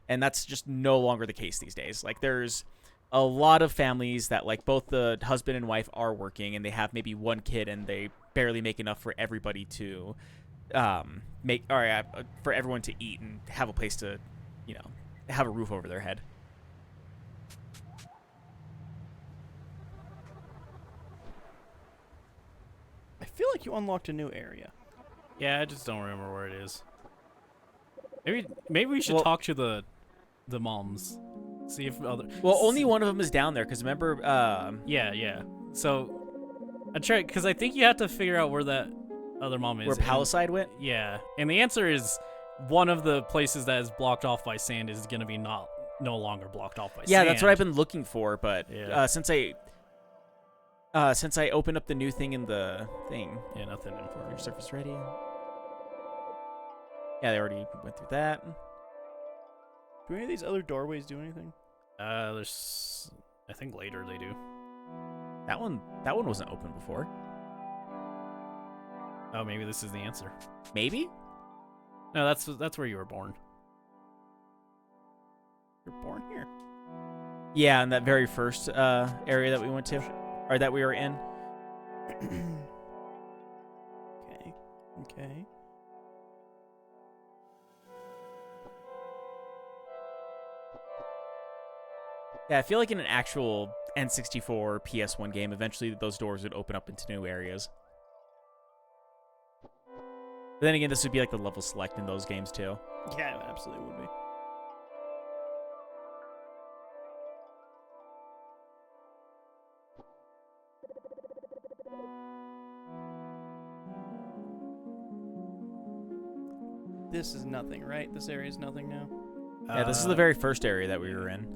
And that's just no longer the case these days. Like there's a lot of families that like both the husband and wife are working and they have maybe 1 kid and they barely make enough for everybody to for everyone to eat and have a place to, have a roof over their head.
I feel like you unlocked a new area.
Yeah, I just don't remember where it is. Maybe we should
Well-
talk to the moms. See if other.
Well, only one of them is down there because remember,
Yeah. So I tried because I think you have to figure out where that other mom is.
where
and-
Palisade went.
Yeah, and the answer is one of the places that is blocked off by sand is gonna be no longer blocked off by sand.
Yeah, that's what I've been looking for. But
Yeah.
since I opened up the new thing in the thing,
Yeah, nothing in
your surface ready. Yeah, they already went through that.
Do any of these other doorways do anything?
There's. I think later they do.
That one wasn't open before.
Oh, maybe this is the answer.
Maybe.
No, that's where you were born.
You're born here.
Yeah, in that very first area that we went to, or that we were in.
Okay.
Yeah, I feel like in an actual N64 or PS1 game, eventually those doors would open up into new areas. But then again, this would be like the level select in those games too.
Yeah, it absolutely would be. This is nothing, right? This area is nothing now.
Yeah, this is the very first area that we were in.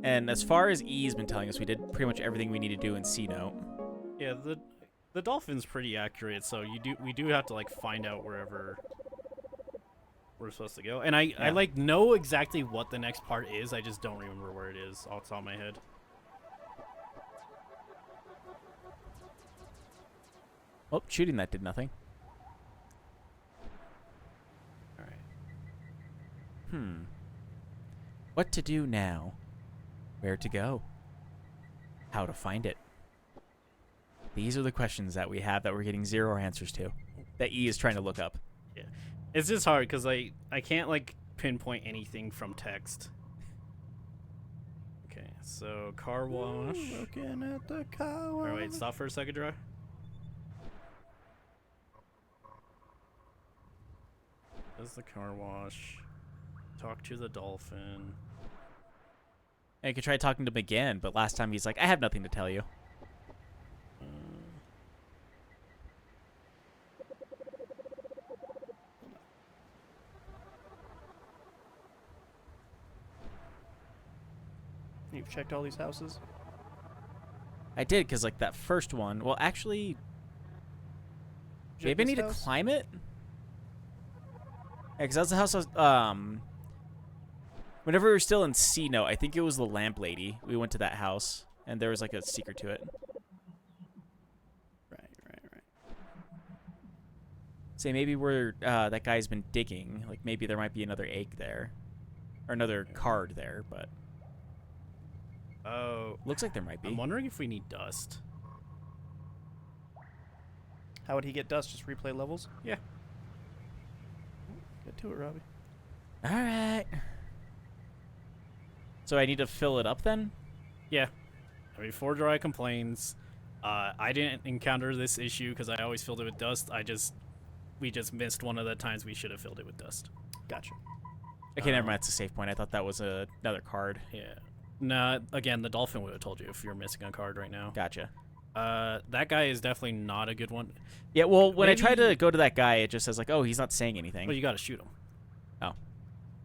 And as far as E's been telling us, we did pretty much everything we need to do in C Note.
Yeah, the dolphin's pretty accurate, so we do have to like find out wherever we're supposed to go. And I like know exactly what the next part is. I just don't remember where it is off the top of my head.
Oh, shooting that did nothing.
All right.
What to do now? Where to go? How to find it? These are the questions that we have that we're getting zero answers to. That E is trying to look up.
Yeah, it's just hard because I can't like pinpoint anything from text. Okay, so car wash.
Looking at the car
All
wash.
right, wait, stop for a second, Dry. Does the car wash? Talk to the dolphin.
And you could try talking to him again, but last time he's like, I have nothing to tell you.
You've checked all these houses?
I did, because like that first one, well actually,
Check
maybe I
this
need to
house?
climb it? Yeah, because that's the house I was, whenever we were still in C Note, I think it was the lamp lady. We went to that house, and there was like a secret to it.
Right.
Say maybe where that guy's been digging, like maybe there might be another egg there, or another card there, but
Oh,
looks like there might be.
I'm wondering if we need dust.
How would he get dust? Just replay levels?
Yeah.
Get to it, Robbie.
All right. So I need to fill it up then?
Yeah. Before Dry complains, I didn't encounter this issue because I always filled it with dust. We just missed one of the times we should have filled it with dust.
Gotcha.
Okay, never mind. It's a safe point. I thought that was another card.
Yeah. Nah, again, the dolphin would have told you if you're missing a card right now.
Gotcha.
That guy is definitely not a good one.
Yeah, well, when I try
Maybe-
to go to that guy, it just says like, oh, he's not saying anything.
Well, you gotta shoot him.
Oh.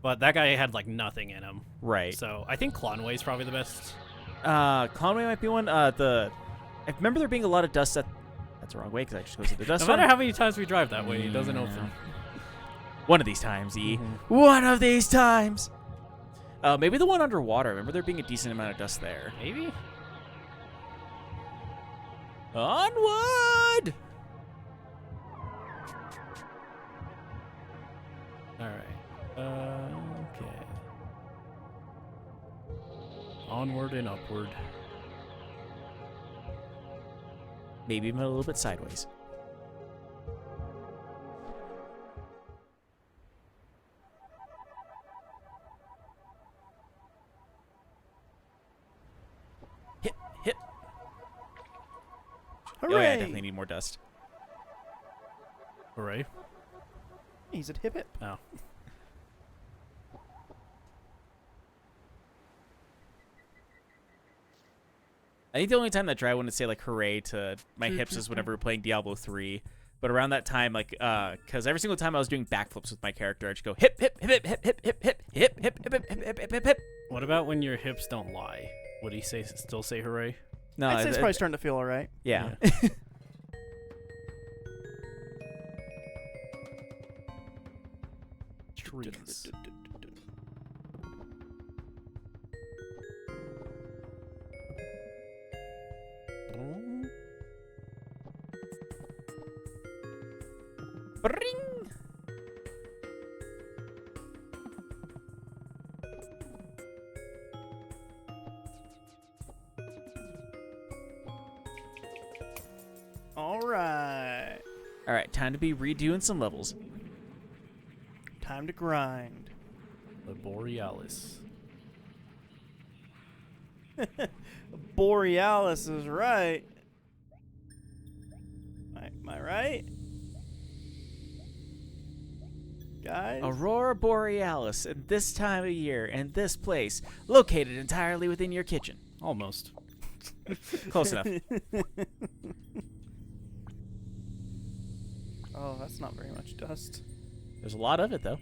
But that guy had like nothing in him.
Right.
So I think Clonway is probably the best.
Conway might be one. I remember there being a lot of dust at... That's the wrong way, because I just goes to the dust
No matter
one.
how many times we drive that way, it doesn't open.
One of these times, E.
Mhm.
One of these times! Maybe the one underwater. I remember there being a decent amount of dust there.
Maybe?
Onward!
Alright. Okay. Onward and upward.
Maybe even a little bit sideways. Hit.
Hooray!
Oh yeah, I definitely need more dust.
Hooray.
He's at hip hip.
Oh.
I think the only time that Dry wanted to say like hooray to my hips is whenever we were playing Diablo 3. But around that time, like, because every single time I was doing backflips with my character, I'd just go hip, hip, hip, hip, hip, hip, hip, hip, hip, hip, hip, hip, hip, hip, hip, hip.
What about when your hips don't lie? Would he still say hooray?
No,
I'd say it's probably starting to feel alright.
yeah.
Trees.
Bring.
Alright.
All right, time to be redoing some levels.
Time to grind.
The Borealis.
Borealis is right. Am I right? Guys?
Aurora Borealis at this time of year and this place, located entirely within your kitchen.
Almost.
Close enough.
Oh, that's not very much dust.
There's a lot of it though.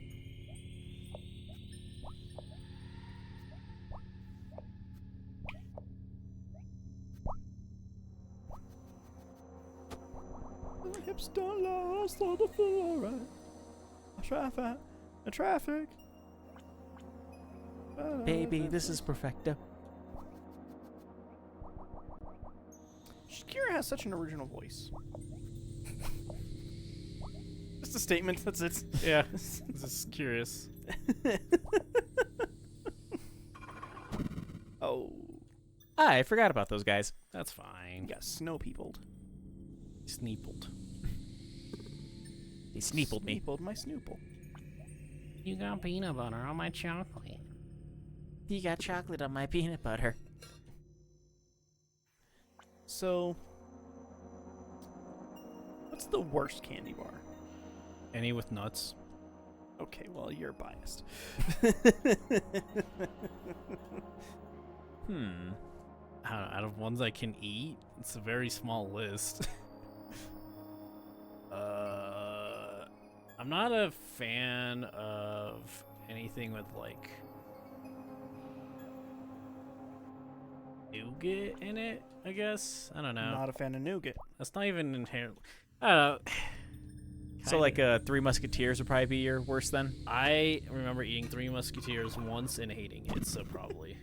I'm still lost on the floor, right? The traffic.
Baby, this is perfecto.
Shakira has such an original voice. Just a statement. That's it.
Yeah, just curious.
Oh,
I forgot about those guys.
That's fine.
you got snow peopled.
Sneepled.
He sneepled me.
Sneepled my snoople.
You got peanut butter on my chocolate.
You got chocolate on my peanut butter.
So, what's the worst candy bar?
Any with nuts?
Okay, well, you're biased.
Out of ones I can eat, it's a very small list. I'm not a fan of anything with like nougat in it, I guess. I don't know.
Not a fan of nougat.
That's not even inherently. I don't know.
So like Three Musketeers would probably be your worst then?
I remember eating Three Musketeers once and hating it, so probably.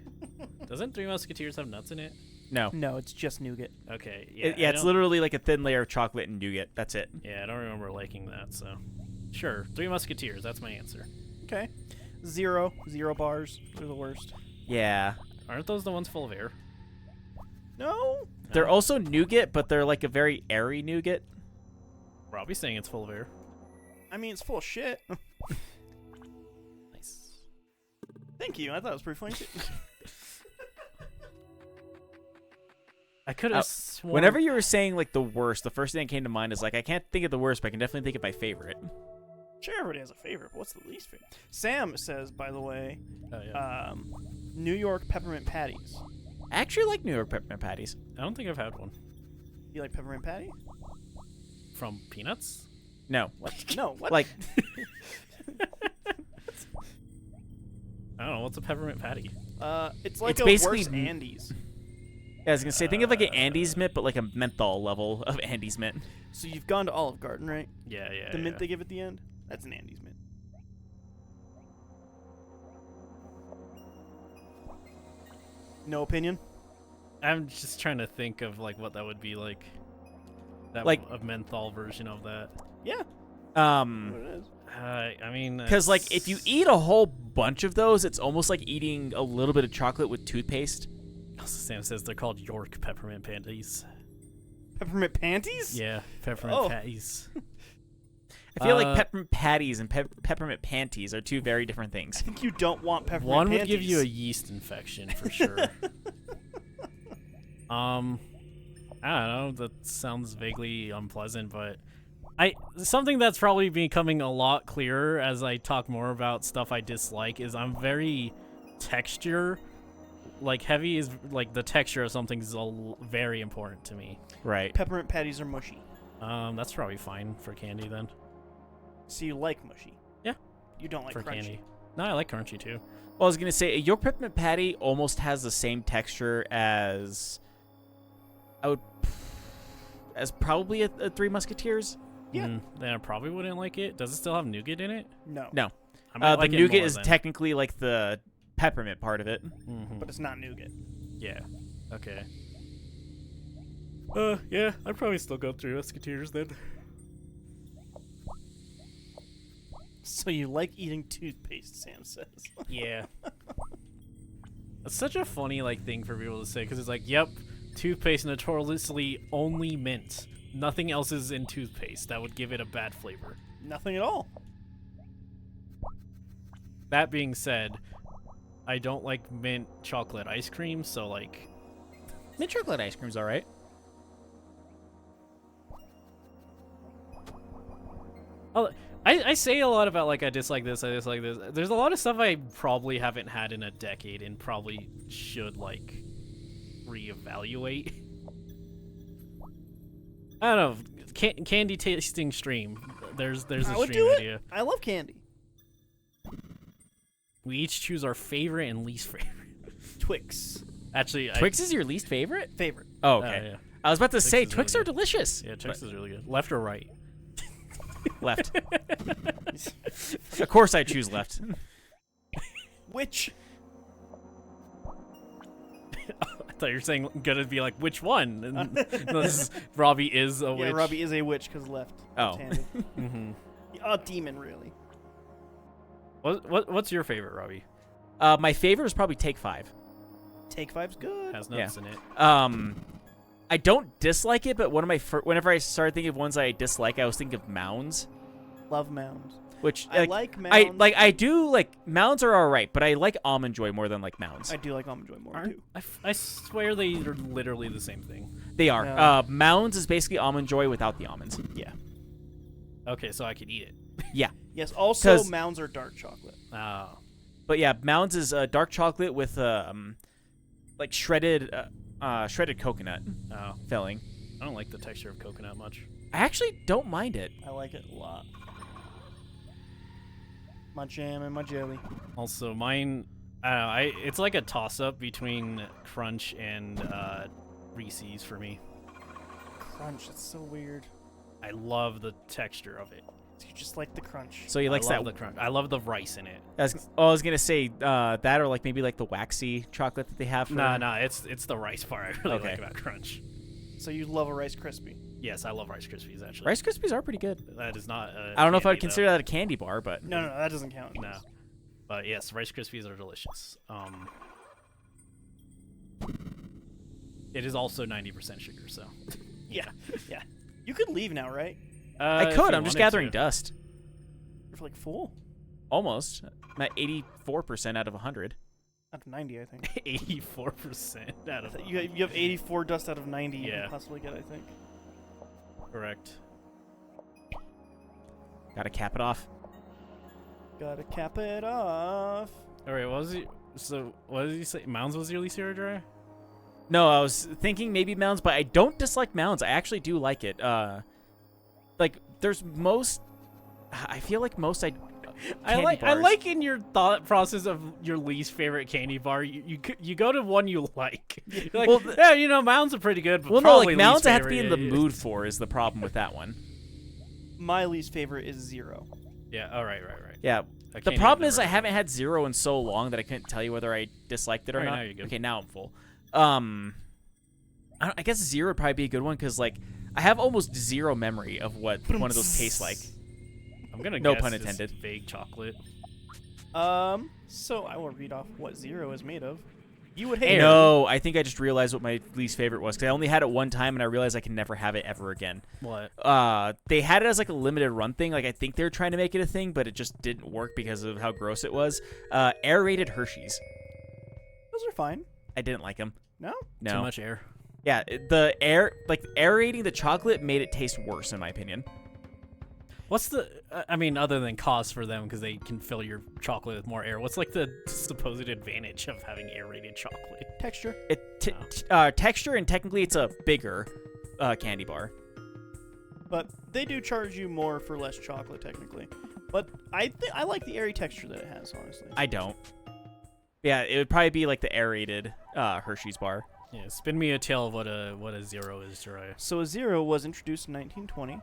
Doesn't Three Musketeers have nuts in it?
No.
No, it's just nougat.
Okay, yeah.
Yeah, it's literally like a thin layer of chocolate and nougat. That's it.
Yeah, I don't remember liking that, so. Sure, Three Musketeers, that's my answer.
Okay. 0 bars. They're the worst.
Yeah.
Aren't those the ones full of air?
No.
They're also nougat, but they're like a very airy nougat.
Robbie's saying it's full of air.
I mean, it's full of shit.
Nice.
Thank you. I thought it was pretty funny too.
I could have sworn.
Whenever you were saying like the worst, the first thing that came to mind is like I can't think of the worst, but I can definitely think of my favorite.
Sure, everybody has a favorite, but what's the least favorite? Sam says, by the way,
Oh, yeah.
New York peppermint patties.
I actually like New York peppermint patties.
I don't think I've had one.
You like peppermint patty?
From Peanuts?
No.
No. What?
Like
I don't know, what's a peppermint patty?
it's like
It's
a
basically
worse Andes.
I was gonna say, think of like an Andes mint, but like a menthol level of Andes mint.
So you've gone to Olive Garden, right?
Yeah, yeah.
The mint
yeah.
they give at the end? That's an Andes mint. No opinion?
I'm just trying to think of like what that would be like. That
Like-
a menthol version of that.
Yeah.
Um,
What it is.
I mean,
because like if you eat a whole bunch of those, it's almost like eating a little bit of chocolate with toothpaste.
Sam says they're called York peppermint patties.
Peppermint panties?
Yeah, peppermint
Oh.
patties.
I feel like peppermint patties and peppermint panties are two very different
I
things.
think you don't want peppermint
One
panties.
would give you a yeast infection for sure. I don't know. That sounds vaguely unpleasant, but something that's probably becoming a lot clearer as I talk more about stuff I dislike is I'm very texture. Like heavy is like the texture of something is very important to me.
Right.
Peppermint patties are mushy.
That's probably fine for candy then.
So you like mushy.
Yeah.
You don't like
For
crunchy.
candy. No, I like crunchy too.
Well, I was gonna say a York peppermint patty almost has the same texture as probably a Three Musketeers.
Yeah.
Then I probably wouldn't like it. Does it still have nougat in it?
No.
No.
I might like
the
it
nougat
more
is
then.
technically like the peppermint part of it.
Mhm.
But it's not nougat.
Yeah. Okay. Yeah, I'd probably still go through Musketeers then.
So you like eating toothpaste, Sam says.
Yeah. That's such a funny thing for people to say because it's like, yep, toothpaste notoriously only mint. Nothing else is in toothpaste. That would give it a bad flavor.
Nothing at all.
That being said, I don't like mint chocolate ice cream, so
Mint chocolate ice cream's all right.
I say a lot about I dislike this, I dislike this. There's a lot of stuff I probably haven't had in a decade and probably should reevaluate. I don't know. Candy tasting stream. There's a
I would
stream
do it.
idea.
I love candy.
We each choose our favorite and least favorite.
Twix.
Actually,
Twix is your least favorite?
Favorite.
Oh, okay.
yeah.
I was about to say
is really
Twix are
good.
delicious.
Yeah, Twix is really good. Left or right?
Left. Of course I choose left.
Which?
I thought you were saying gonna be like which one? And no, Robbie is a witch.
Yeah, Robbie is a witch because left.
Oh.
Mm-hmm.
A demon, really.
What's your favorite, Robbie?
My favorite is probably Take 5.
Take 5's good.
Has nuts in it.
I don't dislike it, but one of my whenever I started thinking of ones I dislike, I was thinking of mounds,
Love mounds.
which
I like mounds.
I do like mounds are all right, but I like Almond Joy more than like mounds.
I do like Almond Joy more too.
I swear they are literally the same thing.
They are.
No.
Mounds is basically Almond Joy without the almonds.
Yeah.
Okay, so I could eat it.
Yeah,
Yes. Also,
'Cause-
mounds are dark chocolate.
Oh.
but yeah, mounds is dark chocolate with like shredded coconut
Oh.
filling.
I don't like the texture of coconut much.
I actually don't mind it.
I like it a lot. My jam and my jelly.
Also, mine, I don't know, it's like a toss-up between Crunch and Reese's for me.
Crunch. It's so weird.
I love the texture of it.
You just like the crunch.
So he likes
I love
that.
the crunch. I love the rice in it.
I was gonna say that, or like maybe like the waxy chocolate that they have. For...
No, it's the rice part I really
Okay.
like about Crunch.
So you love a Rice Krispie.
Yes, I love Rice Krispies actually.
Rice Krispies are pretty good.
That is not.
I don't know if I'd
candy,
consider that a candy bar, but
No, that doesn't count.
though. No, but yes, Rice Krispies are delicious. It is also 90% sugar, so.
Yeah. Yeah. You could leave now, right?
I
If
could.
you
I'm just
wanted
gathering
to.
dust.
You're like full.
Almost. I'm at 84% out of 100.
Out of 90, I think.
84% out of.
You have 84 dust out of 90 you
Yeah.
can possibly get, I think.
Correct.
Gotta cap it off.
Gotta cap it off.
All right, what was he? So what did he say? Mounds was your least favorite dry?
No, I was thinking maybe mounds, but I don't dislike mounds. I actually do like it. Like there's most. I feel like most
I
candy bars.
like in your thought process of your least favorite candy bar, you go to one you like. You're like,
Well,
yeah, you know, mounds are pretty good, but
Well, no,
probably
like mounds
least
I have to be in the
favorite,
mood for is the problem with that one.
My least favorite is 0.
Yeah. Oh, right.
Yeah.
I
The
can't
problem
even
is I
remember.
haven't had 0 in so long that I couldn't tell you whether I disliked it or
Alright,
not.
now you're good.
Okay, now I'm full. I guess 0 would probably be a good one because like I have almost 0 memory of what one of those tastes like.
I'm gonna
No
guess
pun
just
intended.
Vague chocolate.
So I will read off what 0 is made of. You would hate it.
No, I think I just realized what my least favorite was because I only had it one time and I realized I can never have it ever again.
What?
They had it as like a limited run thing. Like I think they were trying to make it a thing, but it just didn't work because of how gross it was. Aerated Hershey's.
Those are fine.
I didn't like them.
No?
No.
Too much air.
Yeah, the air, like aerating the chocolate made it taste worse in my opinion.
What's the? I mean, other than cost for them because they can fill your chocolate with more air. What's like the supposed advantage of having aerated chocolate?
Texture.
Texture and technically it's a bigger candy bar.
But they do charge you more for less chocolate, technically. But I like the airy texture that it has, honestly.
I don't. Yeah, it would probably be like the aerated Hershey's bar.
Yeah, spin me a tale of what a 0 is, Jiraiya.
So a 0 was introduced in 1920,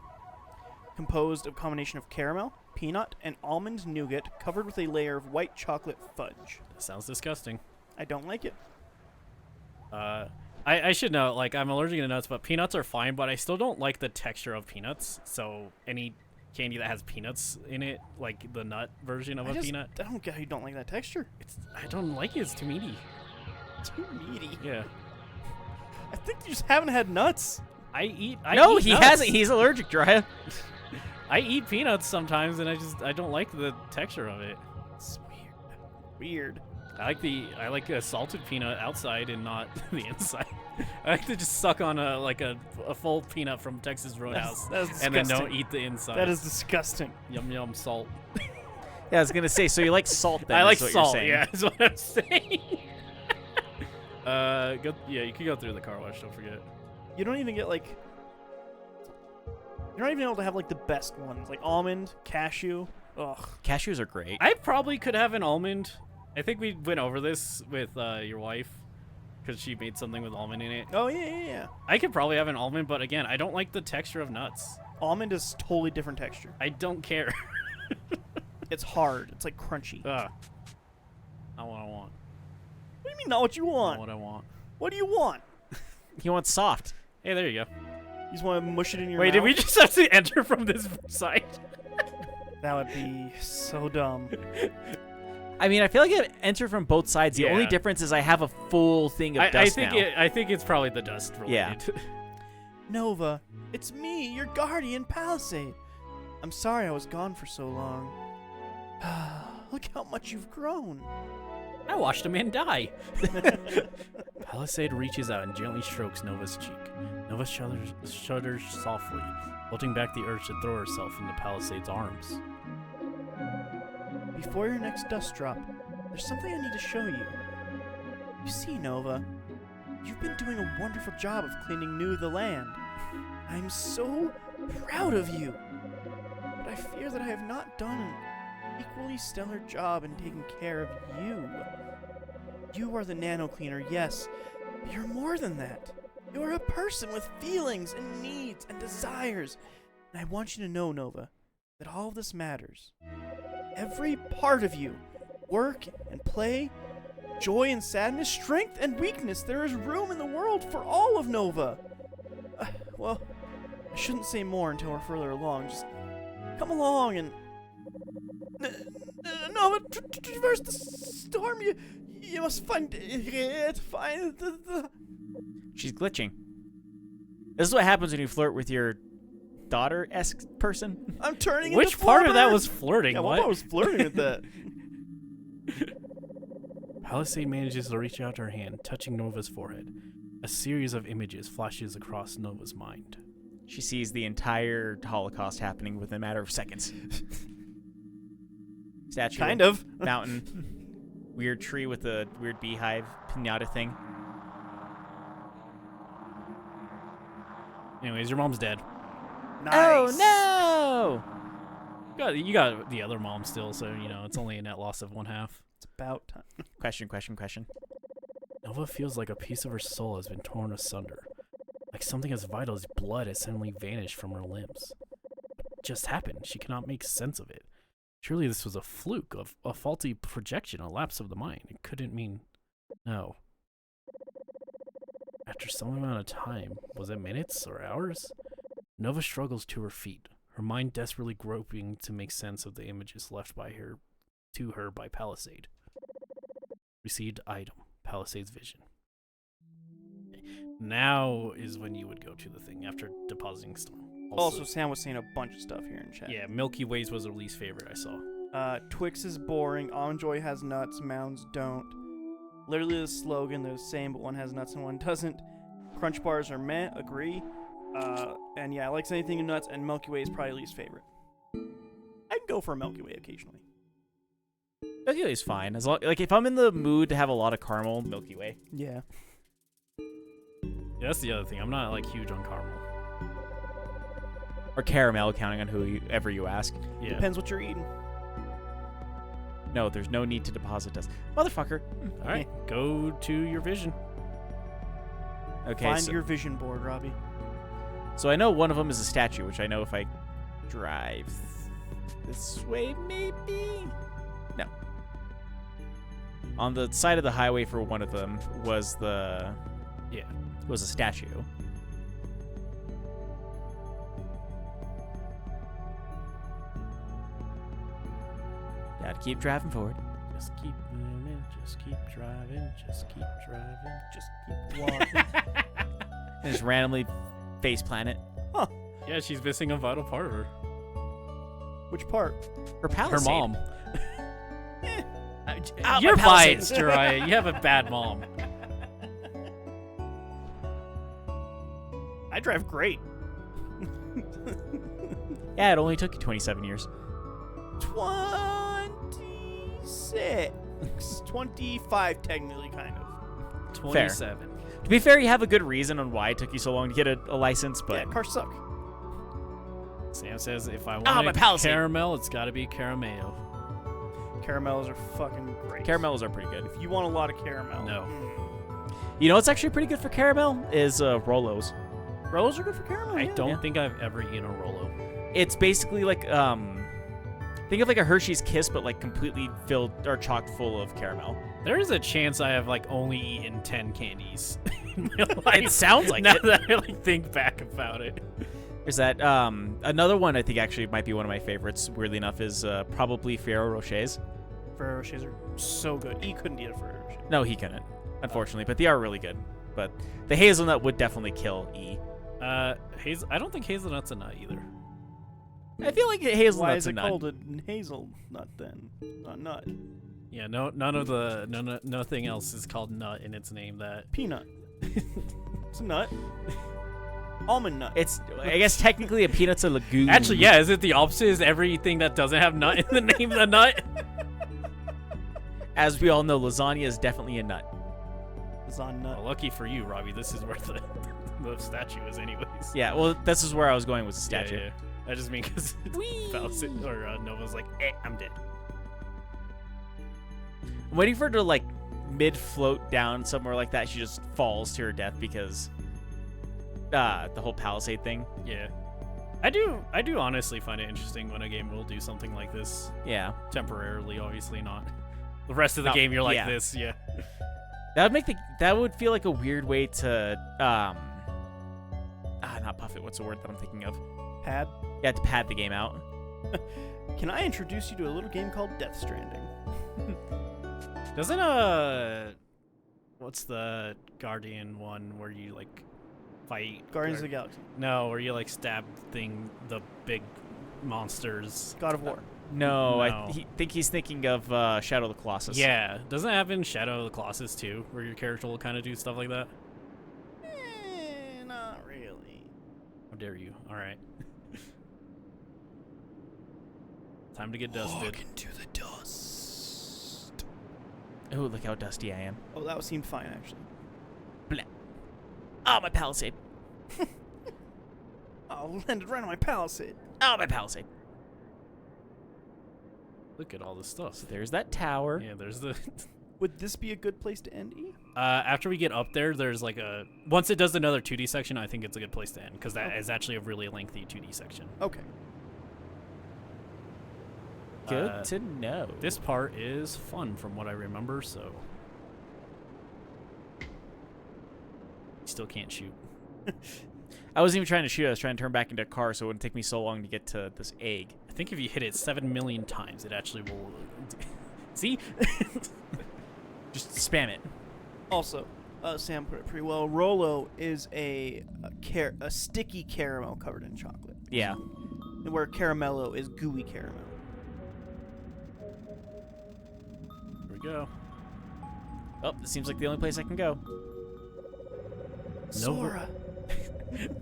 composed of a combination of caramel, peanut, and almond nougat covered with a layer of white chocolate fudge.
That sounds disgusting.
I don't like it.
I should know, like, I'm allergic to nuts, but peanuts are fine, but I still don't like the texture of peanuts. So any candy that has peanuts in it, like the nut version of a peanut,
I don't get how you don't like that texture.
I don't like it. It's too meaty.
Too meaty.
Yeah.
I think you just haven't had nuts.
I eat
He
nuts.
hasn't. He's allergic, Drya.
I eat peanuts sometimes, and I don't like the texture of it.
It's weird. Weird.
I like a salted peanut outside and not the inside. I like to just suck on a full peanut from Texas Roadhouse
That's
and then don't
disgusting.
eat the inside.
That is disgusting.
Yum yum salt.
Yeah, I was gonna say. So you like salt? Then,
I like
is what
salt.
You're saying.
Yeah, is what I'm saying. You can go through the car wash. Don't forget.
You don't even get like. You're not even able to have like the best ones, like almond, cashew. Ugh.
Cashews are great.
I probably could have an almond. I think we went over this with your wife. because she made something with almond in it.
Oh, yeah.
I could probably have an almond, but again, I don't like the texture of nuts.
Almond is totally different texture.
I don't care.
It's hard. It's like crunchy.
Not what I want.
What do you mean not what you want?
Not what I want.
What do you want?
He wants soft.
Hey, there you go.
You just want to mush it in your
Wait,
mouth?
did we just have to enter from this side?
That would be so dumb.
I mean, I feel like it enter from both sides. The only
Yeah.
difference is I have a full thing of
I
dust
think
now.
I think it's probably the dust related.
Yeah.
Nova, it's me, your guardian, Palisade. I'm sorry I was gone for so long. Look how much you've grown.
I watched a man die. Palisade reaches out and gently strokes Nova's cheek. Nova shudders softly, holding back the urge to throw herself into Palisade's arms.
Before your next dust drop, there's something I need to show you. You see, Nova, you've been doing a wonderful job of cleaning New the land. I'm so proud of you. But I fear that I have not done an equally stellar job in taking care of you. You are the nano cleaner, yes, but you're more than that. You are a person with feelings and needs and desires. And I want you to know, Nova, that all of this matters. Every part of you, work and play, joy and sadness, strength and weakness, there is room in the world for all of Nova. Well, I shouldn't say more until we're further along. Just come along and Nova, traverse the storm. You must find it. Find the.
She's glitching. This is what happens when you flirt with your daughter-esque person.
I'm turning.
Which
into
part of that
Flubber.
was flirting?
Yeah,
what?
I was flirting with that.
Palisade manages to reach out her hand, touching Nova's forehead. A series of images flashes across Nova's mind.
She sees the entire Holocaust happening within a matter of seconds. Statue.
Kind of.
Mountain. Weird tree with a weird beehive pinata thing.
Anyways, your mom's dead.
Nice.
Oh no!
You got the other mom still, so you know it's only a net loss of 1/2.
It's about time.
Question.
Nova feels like a piece of her soul has been torn asunder. Like something as vital as blood has suddenly vanished from her limbs. What just happened? She cannot make sense of it. Surely this was a fluke, a faulty projection, a lapse of the mind. It couldn't mean... No. After some amount of time, was it minutes or hours? Nova struggles to her feet, her mind desperately groping to make sense of the images left by her by Palisade. Received item, Palisade's vision. Now is when you would go to the thing after depositing storm.
Also, Sam was saying a bunch of stuff here in chat.
Yeah, Milky Ways was her least favorite I saw.
Twix is boring. Almond Joy has nuts. Mounds don't. Literally the slogan, they're the same, but one has nuts and one doesn't. Crunch bars are meh. Agree. And yeah, I like anything in nuts, and Milky Way is probably least favorite. I can go for a Milky Way occasionally.
Milky Way's fine. As long, like if I'm in the mood to have a lot of caramel, Milky Way.
Yeah.
Yeah, that's the other thing. I'm not like huge on caramel.
Or caramel, counting on whoever you ask.
Yeah.
Depends what you're eating.
No, there's no need to deposit dust. Motherfucker.
All right, go to your vision.
Okay,
Find your vision board, Robbie.
so I know one of them is a statue, which I know if I drive this way, maybe? No. On the side of the highway for one of them was a statue. Gotta keep driving forward.
Just keep moving, just keep driving, just keep driving,
Just keep walking.
And just randomly face planet.
Yeah, she's missing a vital part of her.
Which part?
Her
Her
palisade.
mom.
Out
You're
my palisade.
biased, Jiraiya. You have a bad mom.
I drive great.
Yeah, it only took you 27 years.
26. 25, technically, kind of.
27.
To be fair, you have a good reason on why it took you so long to get a license, but
Yeah, cars suck.
Sam says if I
my
want
palisade.
caramel, it's got to be caramel.
Caramels are fucking great.
caramels are pretty good.
If you want a lot of caramel.
No.
You know what's actually pretty good for caramel is Rolos.
Rollos are good for caramel.
I
yeah.
don't think I've ever eaten a Rolo.
It's basically like think of like a Hershey's Kiss, but like completely filled or chocked full of caramel.
There is a chance I have like only eaten 10 candies in my life.
It sounds like
now
it.
that I like think back about it.
There's that another one I think actually might be one of my favorites. Weirdly enough, is probably Ferrero Rochers.
Ferrero Rochers are so good. E couldn't eat a Ferrero Rocher.
No, he couldn't, unfortunately, but they are really good. But the hazelnut would definitely kill E.
I don't think hazelnut's a nut either.
I feel like hazelnut's
Why is
a
it
nut.
called a hazelnut then? Not nut.
Yeah, nothing else is called nut in its name. That
Peanut. It's a nut. Almond nut.
It's, I guess, technically a peanut's a legume.
actually, yeah, is it the opposite? Is everything that doesn't have nut in the name the nut?
As we all know, lasagna is definitely a nut.
It's on nut.
Well, lucky for you, Robbie. This is where the statue is, anyways.
Yeah, well, this is where I was going with the statue.
Yeah. I just mean because Nova's like, I'm dead.
I'm waiting for her to like mid-float down somewhere like that. She just falls to her death because the whole Palisade thing.
Yeah. I do honestly find it interesting when a game will do something like this
Yeah,
temporarily, obviously not. The rest of the
No,
game you're like
yeah.
this, yeah.
that would feel like a weird way to not puff it. What's the word that I'm thinking of?
Pad.
Yeah, to pad the game out.
Can I introduce you to a little game called Death Stranding?
Doesn't what's the Guardian one where you like fight
Guardians of the Galaxy.
No, where you like stab the big monsters.
God of War.
No,
No.
I think he's thinking of Shadow of the Colossus.
Yeah, doesn't it happen in Shadow of the Colossus too, where your character will kind of do stuff like that?
Not really.
How dare you? All right. Time to get dusted.
Walk into the dust.
Oh, look how dusty I am.
Oh, that seemed fine actually.
Oh, my Palisade.
Oh, landed right on my Palisade.
Oh, my Palisade.
Look at all this stuff.
So there's that tower.
Yeah, there's the.
Would this be a good place to end, E?
After we get up there, there's like a. Once it does another 2D section, I think it's a good place to end because that is actually a really lengthy 2D section.
Okay.
Good to know.
This part is fun from what I remember, so. Still can't shoot.
I wasn't even trying to shoot. I was trying to turn back into a car so it wouldn't take me so long to get to this egg.
I think if you hit it 7 million times, it actually will. See?
Just spam it.
Also, Sam put it pretty well. Rolo is a sticky caramel covered in chocolate,
Yeah.
where caramello is gooey caramel.
Here we go.
Oh, this seems like the only place I can go.
Sora.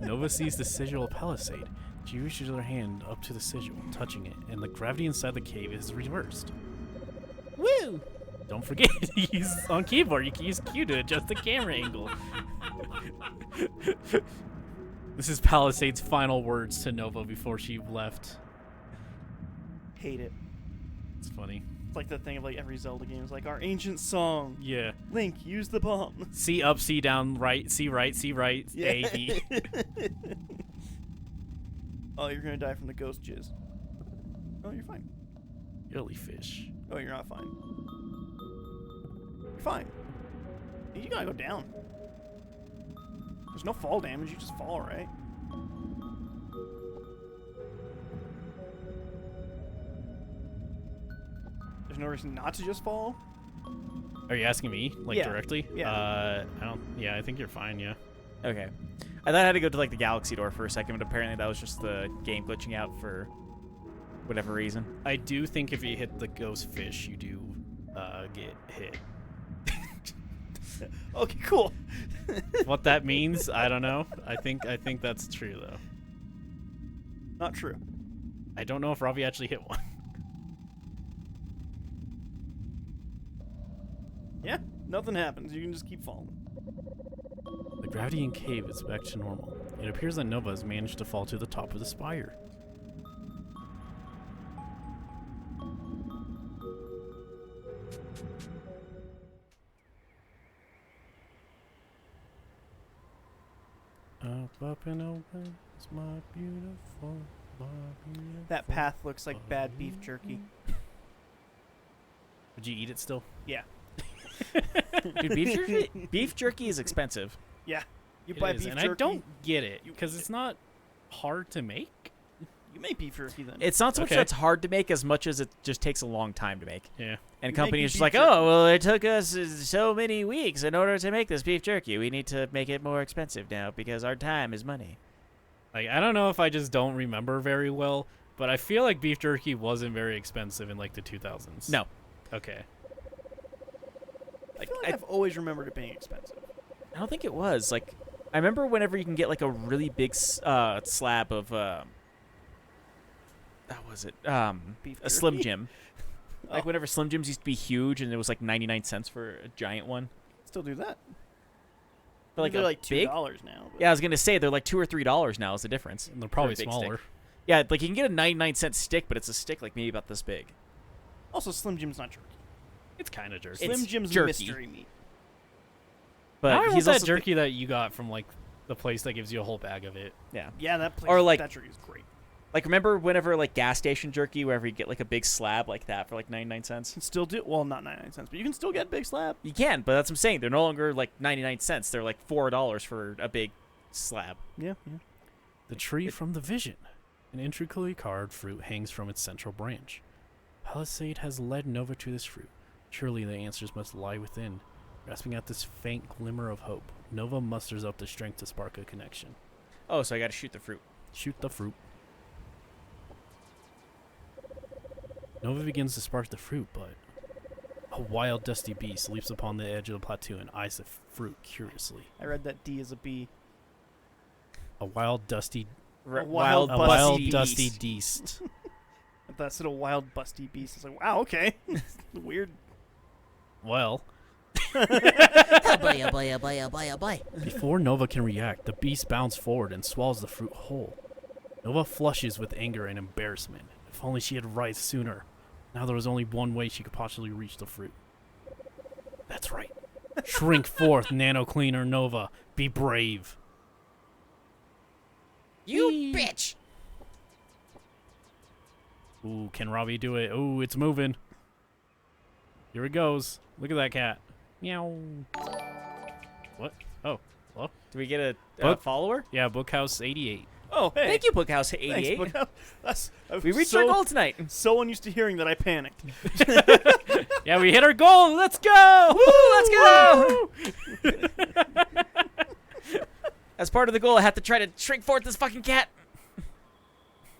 Nova sees the sigil Palisade. She reaches her hand up to the sigil, touching it, and the gravity inside the cave is reversed.
Woo!
Don't forget to use on keyboard. You can use Q to adjust the camera angle. This is Palisade's final words to Nova before she left.
Hate it.
It's funny.
It's like the thing of like every Zelda game is like our ancient song.
Yeah.
Link, use the bomb.
C up, C down, right, C right, A, B.
Oh, you're gonna die from the ghost jizz. Oh, you're fine.
Jellyfish.
Oh, you're not fine. You're fine. You gotta go down. There's no fall damage, you just fall, right? There's no reason not to just fall?
Are you asking me, like,
Yeah.
directly?
Yeah.
I don't. Yeah, I think you're fine. Yeah.
Okay. I thought I had to go to like the galaxy door for a second, but apparently that was just the game glitching out for whatever reason.
I do think if you hit the ghost fish, you do get hit.
Okay, cool.
What that means, I don't know. I think that's true though.
Not true.
I don't know if Robbie actually hit one.
Yeah, nothing happens. You can just keep falling.
The gravity in cave is back to normal. It appears that Nova has managed to fall to the top of the spire. Up and open, it's my beautiful, my beautiful.
That path looks like bad beef jerky.
Would you eat it still?
Yeah.
Dude, beef jerky is expensive.
Yeah. You
It
buy
is,
beef
and
jerky.
I don't get it because it's not hard to make.
You make beef jerky then.
It's not so much
Okay.
that it's hard to make as much as it just takes a long time to make.
Yeah.
And
You
companies
make
just
beef
like,
jerky.
oh, well, it took us so many weeks in order to make this beef jerky. We need to make it more expensive now because our time is money.
Like, I don't know if I just don't remember very well, but I feel like beef jerky wasn't very expensive in like the 2000s.
No.
Okay.
I feel like I've always remembered it being expensive.
I don't think it was. Like, I remember whenever you can get like a really big slab of, how was it?
Beef
A Slim
jerky?
Jim. Like
Oh.
whenever Slim Jims used to be huge and it was like 99 cents for a giant one.
Still do that.
But like
they're
a
like
big?
$2 now. But
Yeah, I was gonna say they're like $2 or $3 now is the difference.
And they're probably
big
smaller.
stick. Yeah, like you can get a 99-cent stick, but it's a stick like maybe about this big.
Also, Slim Jim's not jerky.
It's kind of jerky.
It's
Slim Jim's
jerky.
mystery meat.
But
I want
he's
that
also
jerky that you got from like the place that gives you a whole bag of it.
yeah.
Yeah, that place.
Or, like-
that jerky is great.
Like remember whenever like gas station jerky, wherever you get like a big slab like that for like 99 cents.
You can still do well, not 99 cents, but you can still get a big slab.
You can, but that's what I'm saying. They're no longer like 99 cents. They're like $4 for a big slab.
Yeah.
The tree from the vision. An intricately carved fruit hangs from its central branch. Palisade has led Nova to this fruit. Surely the answers must lie within. Grasping at this faint glimmer of hope, Nova musters up the strength to spark a connection.
Oh, so I got to shoot the fruit.
Shoot the fruit. Nova begins to spark the fruit, but a wild, dusty beast leaps upon the edge of the plateau and eyes the fruit curiously.
I read that D is a B.
A wild, dusty,
wild
a
busty
wild,
beast.
dusty beast.
I thought it said a wild, busty beast. I was like, wow, okay. Weird.
Well,
Oh boy, oh boy, oh boy, oh boy, oh boy.
before Nova can react, the beast bounds forward and swallows the fruit whole. Nova flushes with anger and embarrassment. If only she had writhed sooner. Now there was only one way she could possibly reach the fruit. That's right. Shrink forth, Nano Cleaner Nova. Be brave.
You bitch!
Ooh, can Robbie do it? Ooh, it's moving. Here it goes. Look at that cat. Meow. What? Oh, hello?
Do we get a
Book-
follower?
Yeah, Bookhouse 88.
Oh, hey.
Thank you, Bookhouse
Thanks,
88.
Bookhouse. I'm
We reached
so,
our goal tonight.
So unused to hearing that I panicked.
Yeah, we hit our goal. Let's go!
Woo, let's go! As part of the goal, I have to try to shrink forth this fucking cat.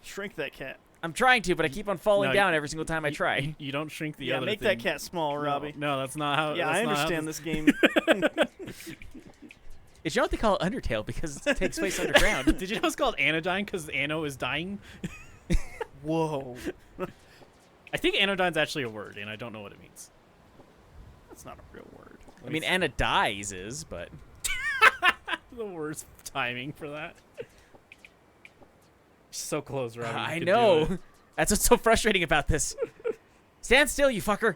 Shrink that cat.
I'm trying to, but I keep on falling
No,
down every single time I try.
You don't shrink the
Yeah,
other
make
thing.
that cat small,
No,
Robbie.
No, that's not how.
Yeah,
that's
I
not how
understand
this-
this game.
Did you know what they call it Undertale? Because it takes place underground.
Did you know it's called Anodyne because Anno is dying?
Whoa.
I think Anodyne's actually a word, and I don't know what it means.
That's not a real word.
I mean, Anna dies is, but
The worst timing for that. So close, Robbie. you
I
could do
know.
it.
That's what's so frustrating about this. Stand still, you fucker.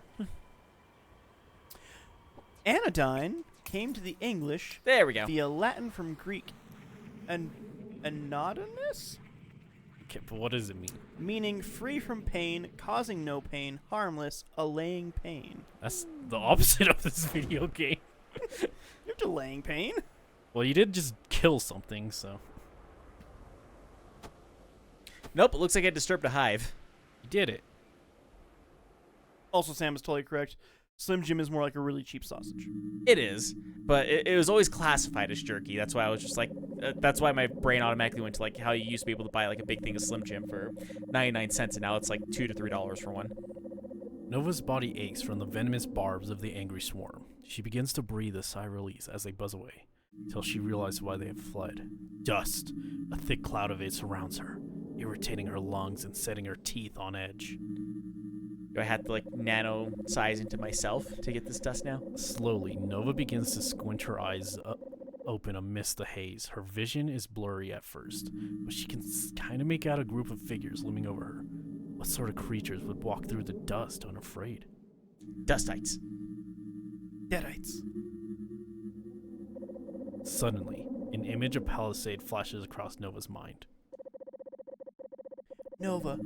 Anodyne came to the English
There we go.
via Latin from Greek. Anodynous?
Okay, but what does it mean?
Meaning free from pain, causing no pain, harmless, allaying pain.
That's the opposite of this video game.
You're delaying pain.
Well, you did just kill something, so
Nope, it looks like I disturbed a hive.
you did it.
Also, Sam is totally correct. Slim Jim is more like a really cheap sausage.
It is, but it was always classified as jerky. That's why I was just like, that's why my brain automatically went to like how you used to be able to buy like a big thing of Slim Jim for 99 cents, and now it's like $2 to $3 for one.
Nova's body aches from the venomous barbs of the angry swarm. She begins to breathe a sigh of release as they buzz away, till she realizes why they have fled. Dust, a thick cloud of it surrounds her, irritating her lungs and setting her teeth on edge.
Do I have to like nano size into myself to get this dust now?
Slowly, Nova begins to squint her eyes open amidst the haze. Her vision is blurry at first, but she can kind of make out a group of figures looming over her. What sort of creatures would walk through the dust unafraid?
Dustites.
Deadites.
Suddenly, An image of Palisade flashes across Nova's mind.
Nova,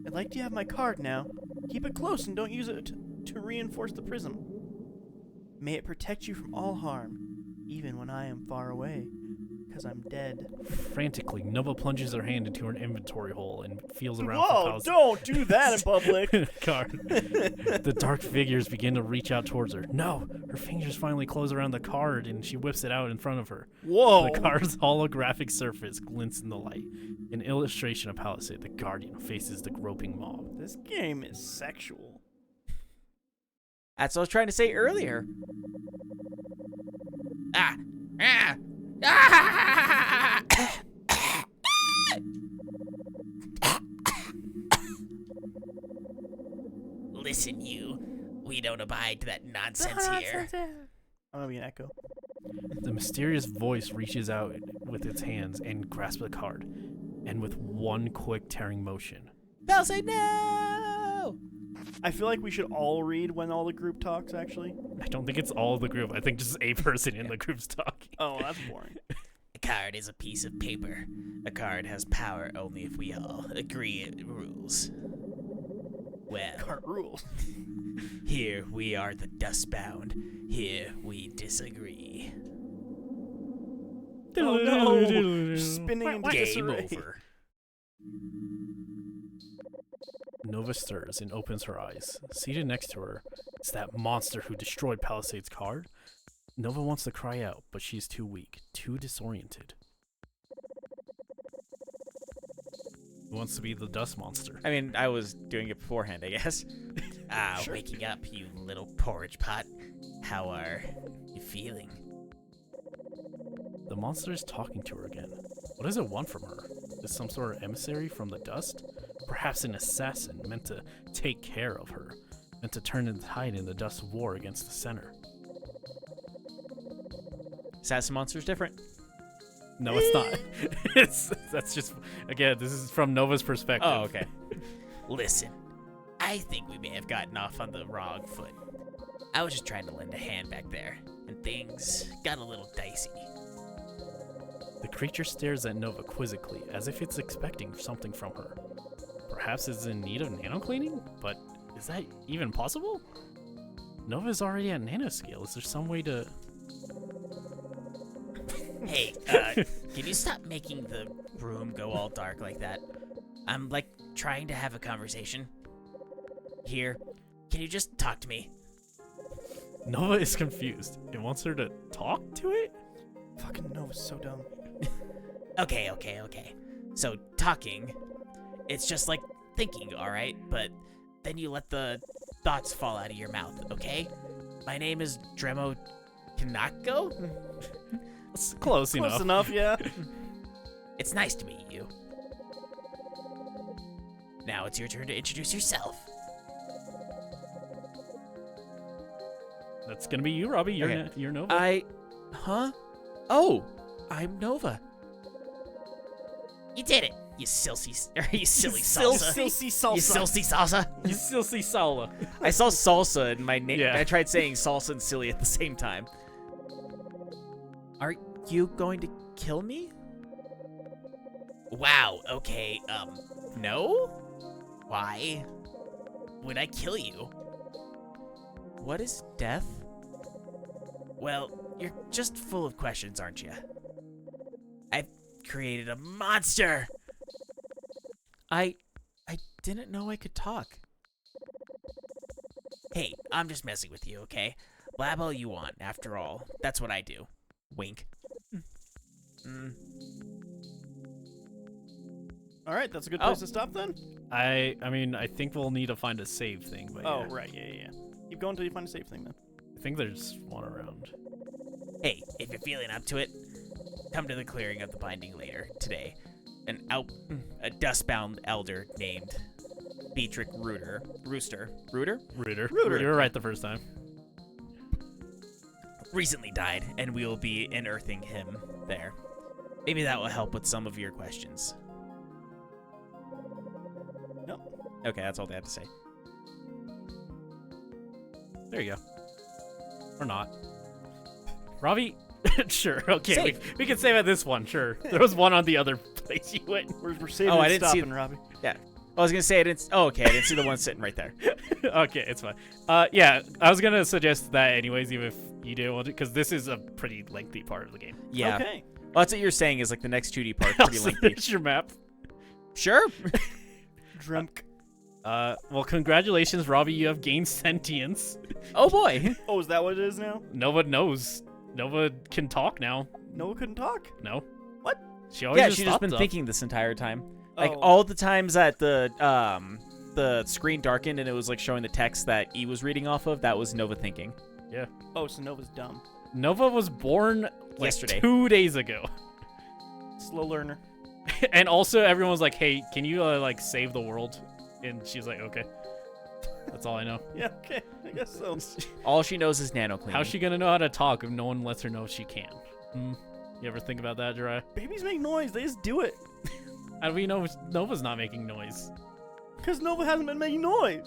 I'd like to have my card now. Keep it close and don't use it to reinforce the prism. May it protect you from all harm, even when I am far away, because I'm dead.
Frantically, Nova plunges her hand into her inventory hole and feels around for
Whoa,
Palisade.
don't do that in public.
Card. The dark figures begin to reach out towards her. No! Her fingers finally close around the card and she whips it out in front of her.
Whoa.
The card's holographic surface glints in the light. An illustration of Palisade, the Guardian, faces the groping mob.
This game is sexual.
That's what I was trying to say earlier.
Ah! Ah! Ah! Listen, you. We don't abide to that nonsense here.
I'm gonna be an echo.
The mysterious voice reaches out with its hands and grasps the card. And with one quick tearing motion,
Palisade, no!
I feel like we should all read when all the group talks, actually.
I don't think it's all the group. I think just a person in the group's talking.
Oh, that's boring.
A card is a piece of paper. A card has power only if we all agree it rules. Well,
Cart rules.
here we are the Dustbound. Here we disagree.
Oh no! Spinning into
Game
disarray.
over.
Nova stirs and opens her eyes. Seated next to her is that monster who destroyed Palisade's card. Nova wants to cry out, but she's too weak, too disoriented. Who wants to be the dust monster?
I mean, I was doing it beforehand, I guess.
Sure.
Waking up, you little porridge pot. How are you feeling?
The monster is talking to her again. What does it want from her? Is some sort of emissary from the dust? Perhaps an assassin meant to take care of her, meant to turn the tide in the dust war against the center.
Assassin monster's different.
No, it's not. That's just, again, this is from Nova's perspective.
Oh, okay.
Listen, I think we may have gotten off on the wrong foot. I was just trying to lend a hand back there, and things got a little dicey.
The creature stares at Nova quizzically, as if it's expecting something from her. Perhaps it's in need of nano-cleaning? But is that even possible? Nova's already at nanoscale. Is there some way to...
Hey, can you stop making the room go all dark like that? I'm, trying to have a conversation. Here, can you just talk to me?
Nova is confused. It wants her to talk to it?
Fucking Nova's so dumb.
Okay. So, talking, it's just like thinking, alright? But then you let the thoughts fall out of your mouth, okay? My name is Dremo Kanako?
It's close enough.
Close enough, yeah.
It's nice to meet you. Now it's your turn to introduce yourself.
That's gonna be you, Robbie. You're,
Okay.
you're Nova.
Huh? Oh, I'm Nova.
You did it, you silly salsa.
Silsy salsa.
You silly salsa.
You still see Sala.
I saw salsa in my name.
Yeah.
I tried saying salsa and silly at the same time. Are you going to kill me?
Wow, okay, no? Why would I kill you?
What is death?
Well, you're just full of questions, aren't you? I've created a monster!
I didn't know I could talk.
Hey, I'm just messing with you, okay? Blab all you want, after all. That's what I do. Wink.
All right, that's a good place to stop then.
I mean, I think we'll need to find a save thing, but
Oh,
yeah.
right, yeah. Keep going until you find a safe thing then.
I think there's one around.
Hey, if you're feeling up to it, come to the clearing of the binding later today. A dustbound elder named Beatrick Rooster
Rooter.
Rooter.
You were right the first time.
recently died, and we will be unearthing him there. Maybe that will help with some of your questions.
Nope.
Okay, that's all they had to say.
There you go. Or not. Ravi, Sure. Okay.
Save.
We can save at this one. Sure. There was one on the other place you went.
We're saving
Oh, I
and
didn't see
stopping, Robbie.
I was gonna say I didn't. Oh, okay. I didn't see the one sitting right there.
Okay, it's fine. Yeah, I was gonna suggest that anyways, even if you didn't want to, because this is a pretty lengthy part of the game.
Yeah.
Okay.
Well, that's what you're saying is like the next 2D part pretty
So
lengthy.
there's your map.
Sure.
Drunk.
Well, congratulations, Robbie. You have gained sentience.
Oh boy.
Oh, is that what it is now?
Nova knows. Nova can talk now.
Noah couldn't talk?
No.
What?
She always
Yeah,
just
she's just been
stopped up.
thinking this entire time. Like
Oh.
all the times that the screen darkened and it was like showing the text that E was reading off of, that was Nova thinking.
Oh, so Nova's dumb.
Nova was born like
Yesterday.
2 days ago.
Slow learner.
And also everyone was like, "Hey, can you like save the world?" And she's like, "Okay." That's all I know.
Yeah, okay. I guess so.
All she knows is nano cleaning.
How's she gonna know how to talk if no one lets her know she can? You ever think about that, Jiraiya?
Babies make noise. They just do it.
How do we know Nova's not making noise?
Because Nova hasn't been making noise.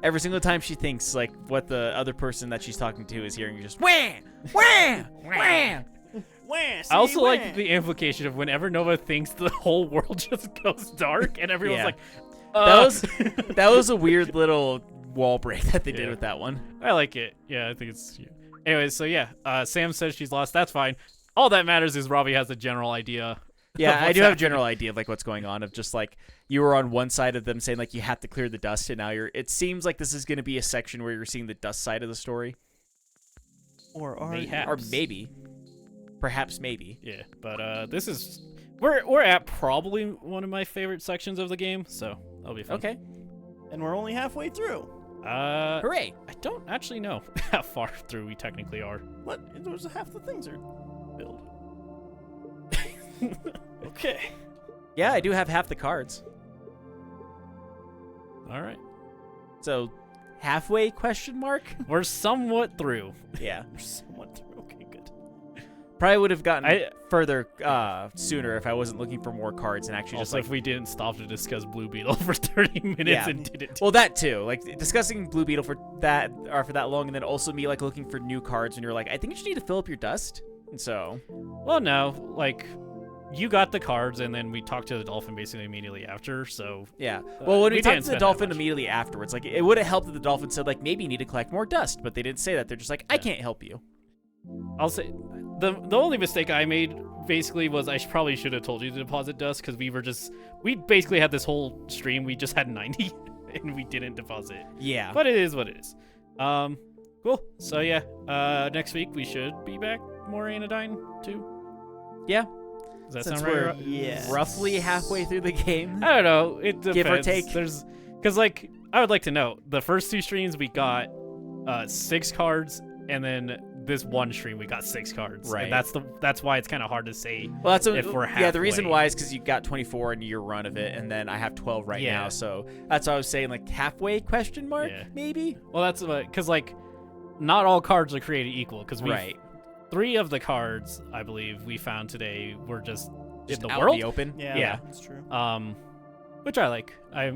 Every single time she thinks like what the other person that she's talking to is hearing, just wham, wham, wham.
Wah,
I also
see,
like
wah.
the implication of whenever Nova thinks the whole world just goes dark and everyone's
Yeah.
like,
That was a weird little wall break that they did
Yeah.
with that one.
I like it. Yeah, I think it's cute. Anyways, so yeah, Sam says she's lost. That's fine. All that matters is Robbie has a general idea.
Yeah,
of
I
what's
do have a
happening.
general idea of like what's going on. Of just like you were on one side of them saying like you have to clear the dust, and now you're. It seems like this is going to be a section where you're seeing the dust side of the story,
Or are you?
Mayhap.
or maybe, perhaps maybe.
Yeah, but this is we're at probably one of my favorite sections of the game, so that'll be fun.
Okay,
And we're only halfway through.
hooray!
I don't actually know how far through we technically are.
What? There's half the things are built. Okay.
Yeah, I do have half the cards,
All right,
so halfway question mark.
we're somewhat through.
Yeah,
We're somewhat through. Okay, good.
probably would have gotten
I-
further sooner if I wasn't looking for more cards and actually just
Also,
like.
if we didn't stop to discuss Blue Beetle for 30 minutes
Yeah.
and didn't.
Well, that too. Like discussing Blue Beetle for that long, and then also me like looking for new cards, and you're like, I think you just need to fill up your dust. And so,
Well, no, like you got the cards, and then we talked to the dolphin basically immediately after. So
yeah. Well, when
we
we talked
didn't
to the
spend that
dolphin
much.
immediately afterwards, like it would have helped if the dolphin said like maybe you need to collect more dust, but they didn't say that. They're just like, I can't help you.
I'll say the only mistake I made basically was I probably should have told you to deposit dust because we basically had this whole stream, we just had 90 and we didn't deposit.
Yeah.
But it is what it is. Cool. So yeah, next week we should be back more Anodyne too.
Yeah.
Does that
Since
sound
we're
right?
Yes.
roughly halfway through the game.
I don't know. It depends.
Give or take.
There's because like I would like to know the first 2 streams we got 6 cards, and then this one stream we got 6 cards.
Right.
And that's why it's kind of hard to say.
Well, that's
if we're
yeah. The reason
halfway.
why is because you got 24 in your run of it, and then I have 12 right
Yeah.
now. So that's why I was saying like halfway question mark
Yeah.
maybe.
Well, that's because like not all cards are created equal. Because
Right.
3 of the cards I believe we found today were just
Just
in the
out
world.
in the open.
Yeah,
Yeah.
that's true.
Which I like. I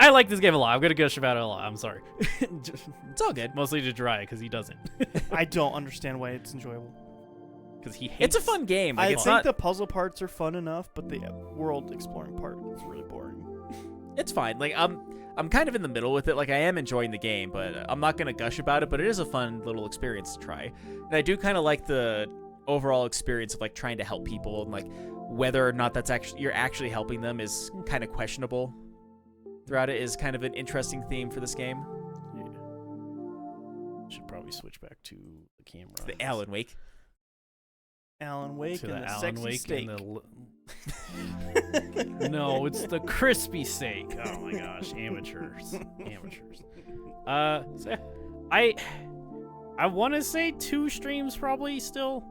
like this game a lot. I'm gonna gush about it a lot. I'm sorry.
It's all good.
Mostly to Jiraiya because he doesn't.
I don't understand why it's enjoyable.
Because he hates.
It's a fun game. Like,
I
it's
think
not.
the puzzle parts are fun enough, but the world exploring part is really boring.
It's fine. Like I'm kind of in the middle with it. Like I am enjoying the game, but I'm not gonna gush about it. But it is a fun little experience to try, and I do kind of like the overall experience of like trying to help people, and like whether or not you're actually helping them is kind of questionable. Throughout it is kind of an interesting theme for this game.
Should probably switch back to the camera.
The Alan Wake.
Alan Wake
To
and
the
the
Alan
sexy
Wake
steak.
and the. No, it's the crispy steak. Oh my gosh, amateurs. So yeah, I want to say 2 streams probably still.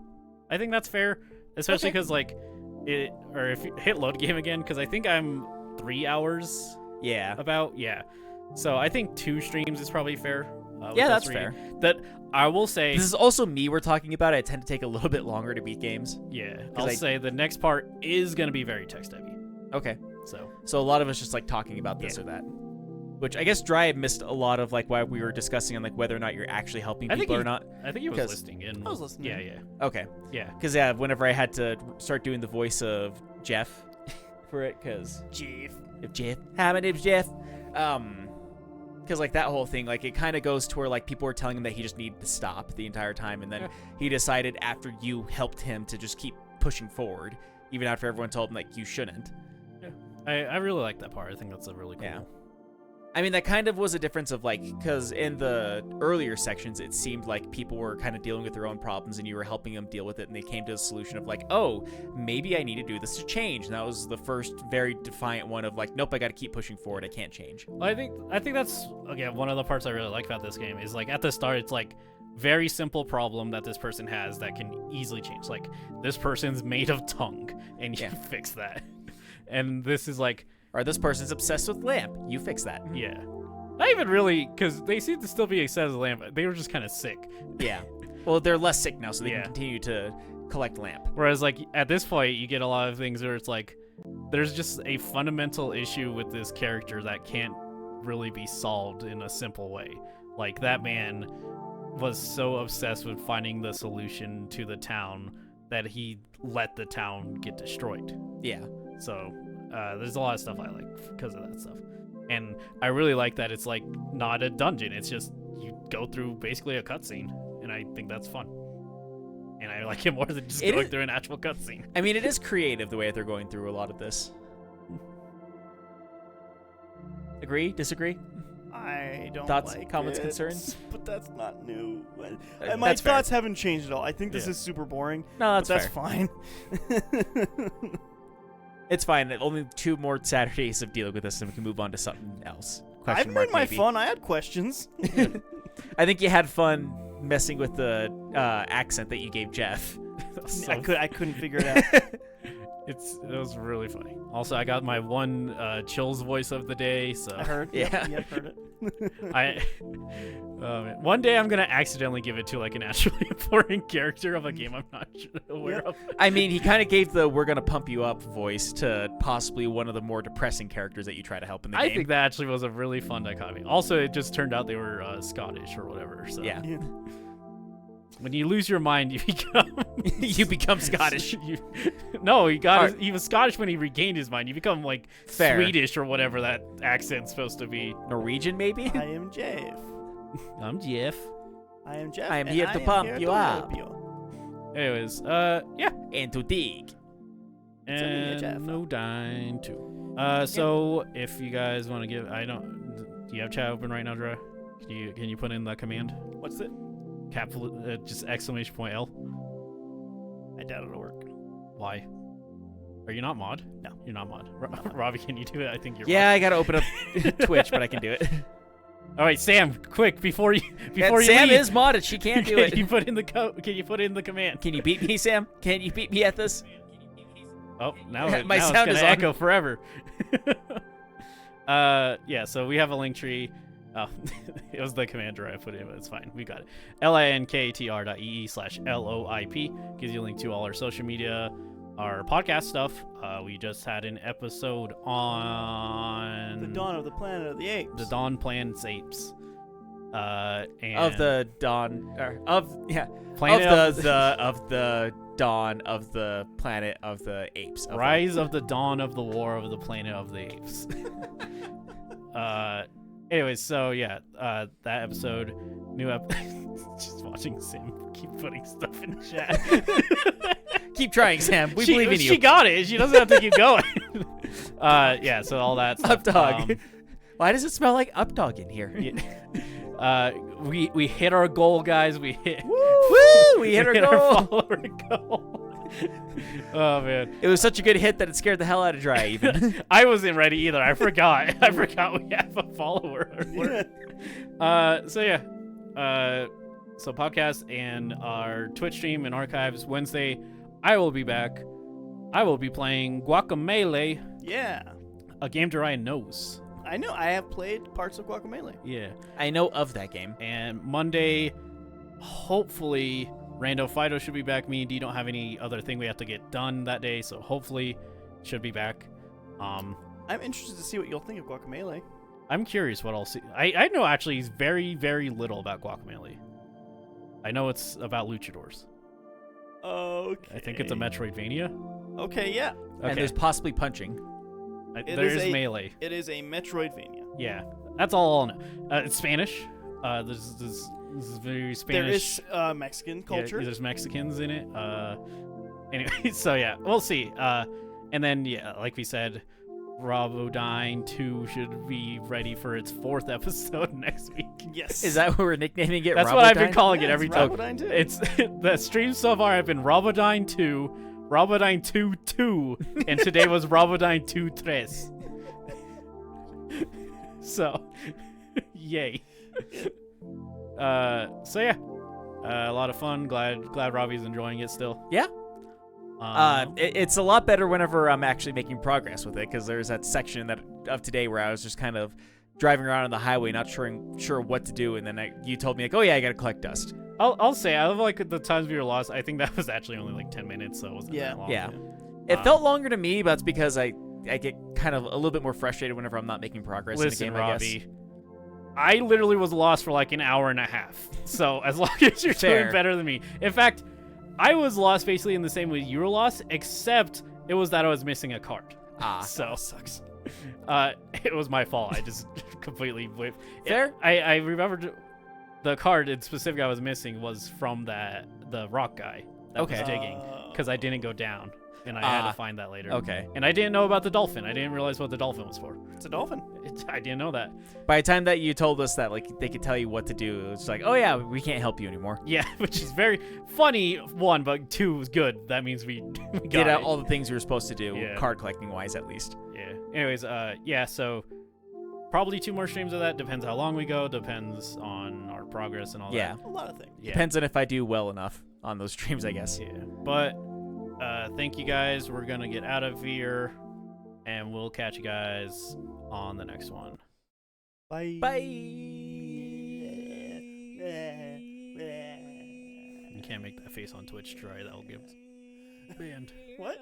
I think that's fair, especially
Okay.
because like it, or if you hit load game again, because I think I'm 3 hours
Yeah.
about. Yeah, so I think 2 streams is probably fair. With
Yeah,
us
that's
reading.
fair.
That I will say.
This is also me we're talking about. I tend to take a little bit longer to beat games.
Yeah, I'll
I-
say the next part is gonna be very text heavy.
Okay.
So
So a lot of us just like talking about this
Yeah.
or that, which I guess Dry missed a lot of like why we were discussing on like whether or not you're actually helping people or not.
I think he was
'Cause-
listening in.
I was listening.
Yeah.
Okay,
Yeah.
because whenever I had to start doing the voice of Jeff for it, because Jeff, hi, my name's Jeff. Because like that whole thing, like it kind of goes to where like people were telling him that he just needed to stop the entire time, and then he decided after you helped him to just keep pushing forward, even after everyone told him like you shouldn't.
I really like that part. I think that's a really cool.
Yeah. I mean, that kind of was a difference of like, because in the earlier sections, it seemed like people were kind of dealing with their own problems and you were helping them deal with it, and they came to a solution of like, oh, maybe I need to do this to change. And that was the first very defiant one of like, nope, I got to keep pushing forward. I can't change.
Well, I think that's again one of the parts I really like about this game is like at the start it's like very simple problem that this person has that can easily change. Like this person's made of tongue and you fix that. And this is like,
Or this person's obsessed with lamp. You fix that.
yeah. Not even really, because they seem to still be obsessed with lamp. They were just kind of sick.
Yeah. Well, they're less sick now, so they
Yeah.
can continue to collect lamp.
Whereas like at this point you get a lot of things where it's like there's just a fundamental issue with this character that can't really be solved in a simple way. Like that man was so obsessed with finding the solution to the town that he let the town get destroyed.
Yeah.
So there's a lot of stuff I like because of that stuff. And I really like that it's like not a dungeon. It's just you go through basically a cutscene, and I think that's fun. And I like it more than just going through an actual cutscene.
I mean, it is creative the way they're going through a lot of this. Agree? Disagree?
I don't
Thoughts,
like
comments,
it,
concerns?
but that's not new.
Uh,
And my
that's fair.
thoughts haven't changed at all. I think this
Yeah.
is super boring.
No,
but that's fine.
It's fine. Only 2 more Saturdays of dealing with this, and we can move on to something else.
I've made my fun. I had questions.
I think you had fun messing with the accent that you gave Jeff.
I couldn't figure it out.
It was really funny. Also, I got my one chills voice of the day. So
I heard.
Yeah.
Yep, heard it.
Man. One day I'm gonna accidentally give it to like an actually important character of a game I'm not aware of.
I mean, he kind of gave the "we're gonna pump you up" voice to possibly one of the more depressing characters that you try to help in the game.
I think that actually was a really fun dichotomy. Also, it just turned out they were Scottish or whatever. So
Yeah.
Yeah.
when you lose your mind, you become
You become Scottish.
No, he was Scottish when he regained his mind. You become like
Fair.
Swedish or whatever that accent's supposed to be.
Norwegian, maybe?
I am Jeff.
I'm Jeff.
I am Jeff.
I am
and
here to pump
here
you
to
up.
help you.
Anyways, yeah.
And to dig.
And
Jeff.
no dying too. So if you guys want to give, do you have chat open right now, Dre? Can you put in the command?
What's it?
Just exclamation point L.
I doubt it'll work.
Why? Are you not mod?
No.
You're not mod. Robbie, can you do it? I think you're
Yeah, I gotta open up Twitch, but I can do it.
mod. All right, Sam, quick before you
Sam
leave,
is modded. She can't do
can
it.
you put in the can you put in the command?
Can you beat me, Sam? Can you beat me at this?
Oh, now
My
now
sound
it's
is
gonna
on.
echo forever. Yeah, so we have a link tree. Oh, it was the commander I put in, but it's fine. We got it. linktr.ee/LOIP gives you a link to all our social media, our podcast stuff. We just had an episode on
The Dawn of the Planet of the Apes.
the Dawn Planet's Apes. And
Of the dawn,
Planet
of the dawn of the planet of the apes. Okay.
Rise of the Dawn of the War of the Planet of the Apes. Anyways, so yeah, that episode, just watching Sam keep putting stuff in the chat.
Keep trying, Sam. We
she,
believe in you.
She got it. She doesn't have to keep going. Yeah, so all that stuff.
Updog. Why does it smell like Updog in here?
We hit our goal, guys. We hit.
Woo! We hit our goal.
follower goal. Oh man,
It was such a good hit that it scared the hell out of Dry. Even.
I wasn't ready either. I forgot. I forgot we have a follower. So yeah. So podcast and our Twitch stream and archives Wednesday. I will be back. I will be playing Guacamelee,
Yeah.
a game Dorian knows.
I know. I have played parts of Guacamelee.
Yeah.
I know of that game.
And Monday, hopefully, Rando Fido should be back. Me and D don't have any other thing we have to get done that day, so hopefully should be back.
I'm interested to see what you'll think of Guacamelee.
I'm curious what I'll see. I know actually very, very little about Guacamelee. I know it's about luchadors.
Okay.
I think it's a Metroidvania.
Okay, yeah.
And
Okay.
there's possibly punching.
There is Melee.
It is a Metroidvania.
Yeah, that's all I'll know. It's Spanish. This is very Spanish.
There is Mexican culture.
Yeah, there's Mexicans in it. Anyway, so yeah, we'll see. And then yeah, like we said, Robbodyne 2 should be ready for its 4th episode next week.
Yes.
Is that what we're nicknaming it?
That's what I've been
Robbodyne?
calling
Yeah,
it every
it's
time.
Robbodyne too.
It's the streams so far have been Robbodyne 2, Robbodyne 2 2, and today was Robbodyne 2 TRES. So, yay. So yeah, a lot of fun. Glad Robbie's enjoying it still.
Yeah. It's a lot better whenever I'm actually making progress with it, because there's that section of today where I was just kind of driving around on the highway, not sure what to do, and then you told me like, oh yeah, I gotta collect dust.
I'll say I love like the times we were lost. I think that was actually only like 10 minutes, so it wasn't that long.
Yeah. It felt longer to me, but that's because I get kind of a little bit more frustrated whenever I'm not making progress
Listen,
in a game,
Robbie, I literally was lost for like an hour and a half. So as long as you're
Fair.
doing better than me. In fact, I was lost basically in the same way you were lost, except it was that I was missing a card. So
that sucks.
It was my fault. I just completely whipped.
Fair.
I remembered the card in specific I was missing was from the rock guy that
Okay.
was digging, because I didn't go down, and I had to find that later.
Okay.
And I didn't know about the dolphin. I didn't realize what the dolphin was for.
It's a dolphin.
I didn't know that.
By the time that you told us that like they could tell you what to do, it was like, oh yeah, we can't help you anymore.
Yeah, which is very funny, 1, but 2 was good. That means we got
Get out
it.
all the things you were supposed to do,
Yeah.
card collecting wise at least.
Yeah. Anyways, yeah, so probably 2 more streams of that. Depends how long we go. Depends on our progress and all
Yeah.
that.
A lot of things.
Yeah.
Depends on if I do well enough on those streams, I guess.
Yeah. But thank you guys. We're going to get out of here, and we'll catch you guys on the next one.
Bye.
Bye.
You can't make that face on Twitch, Troy. That will get banned.
What?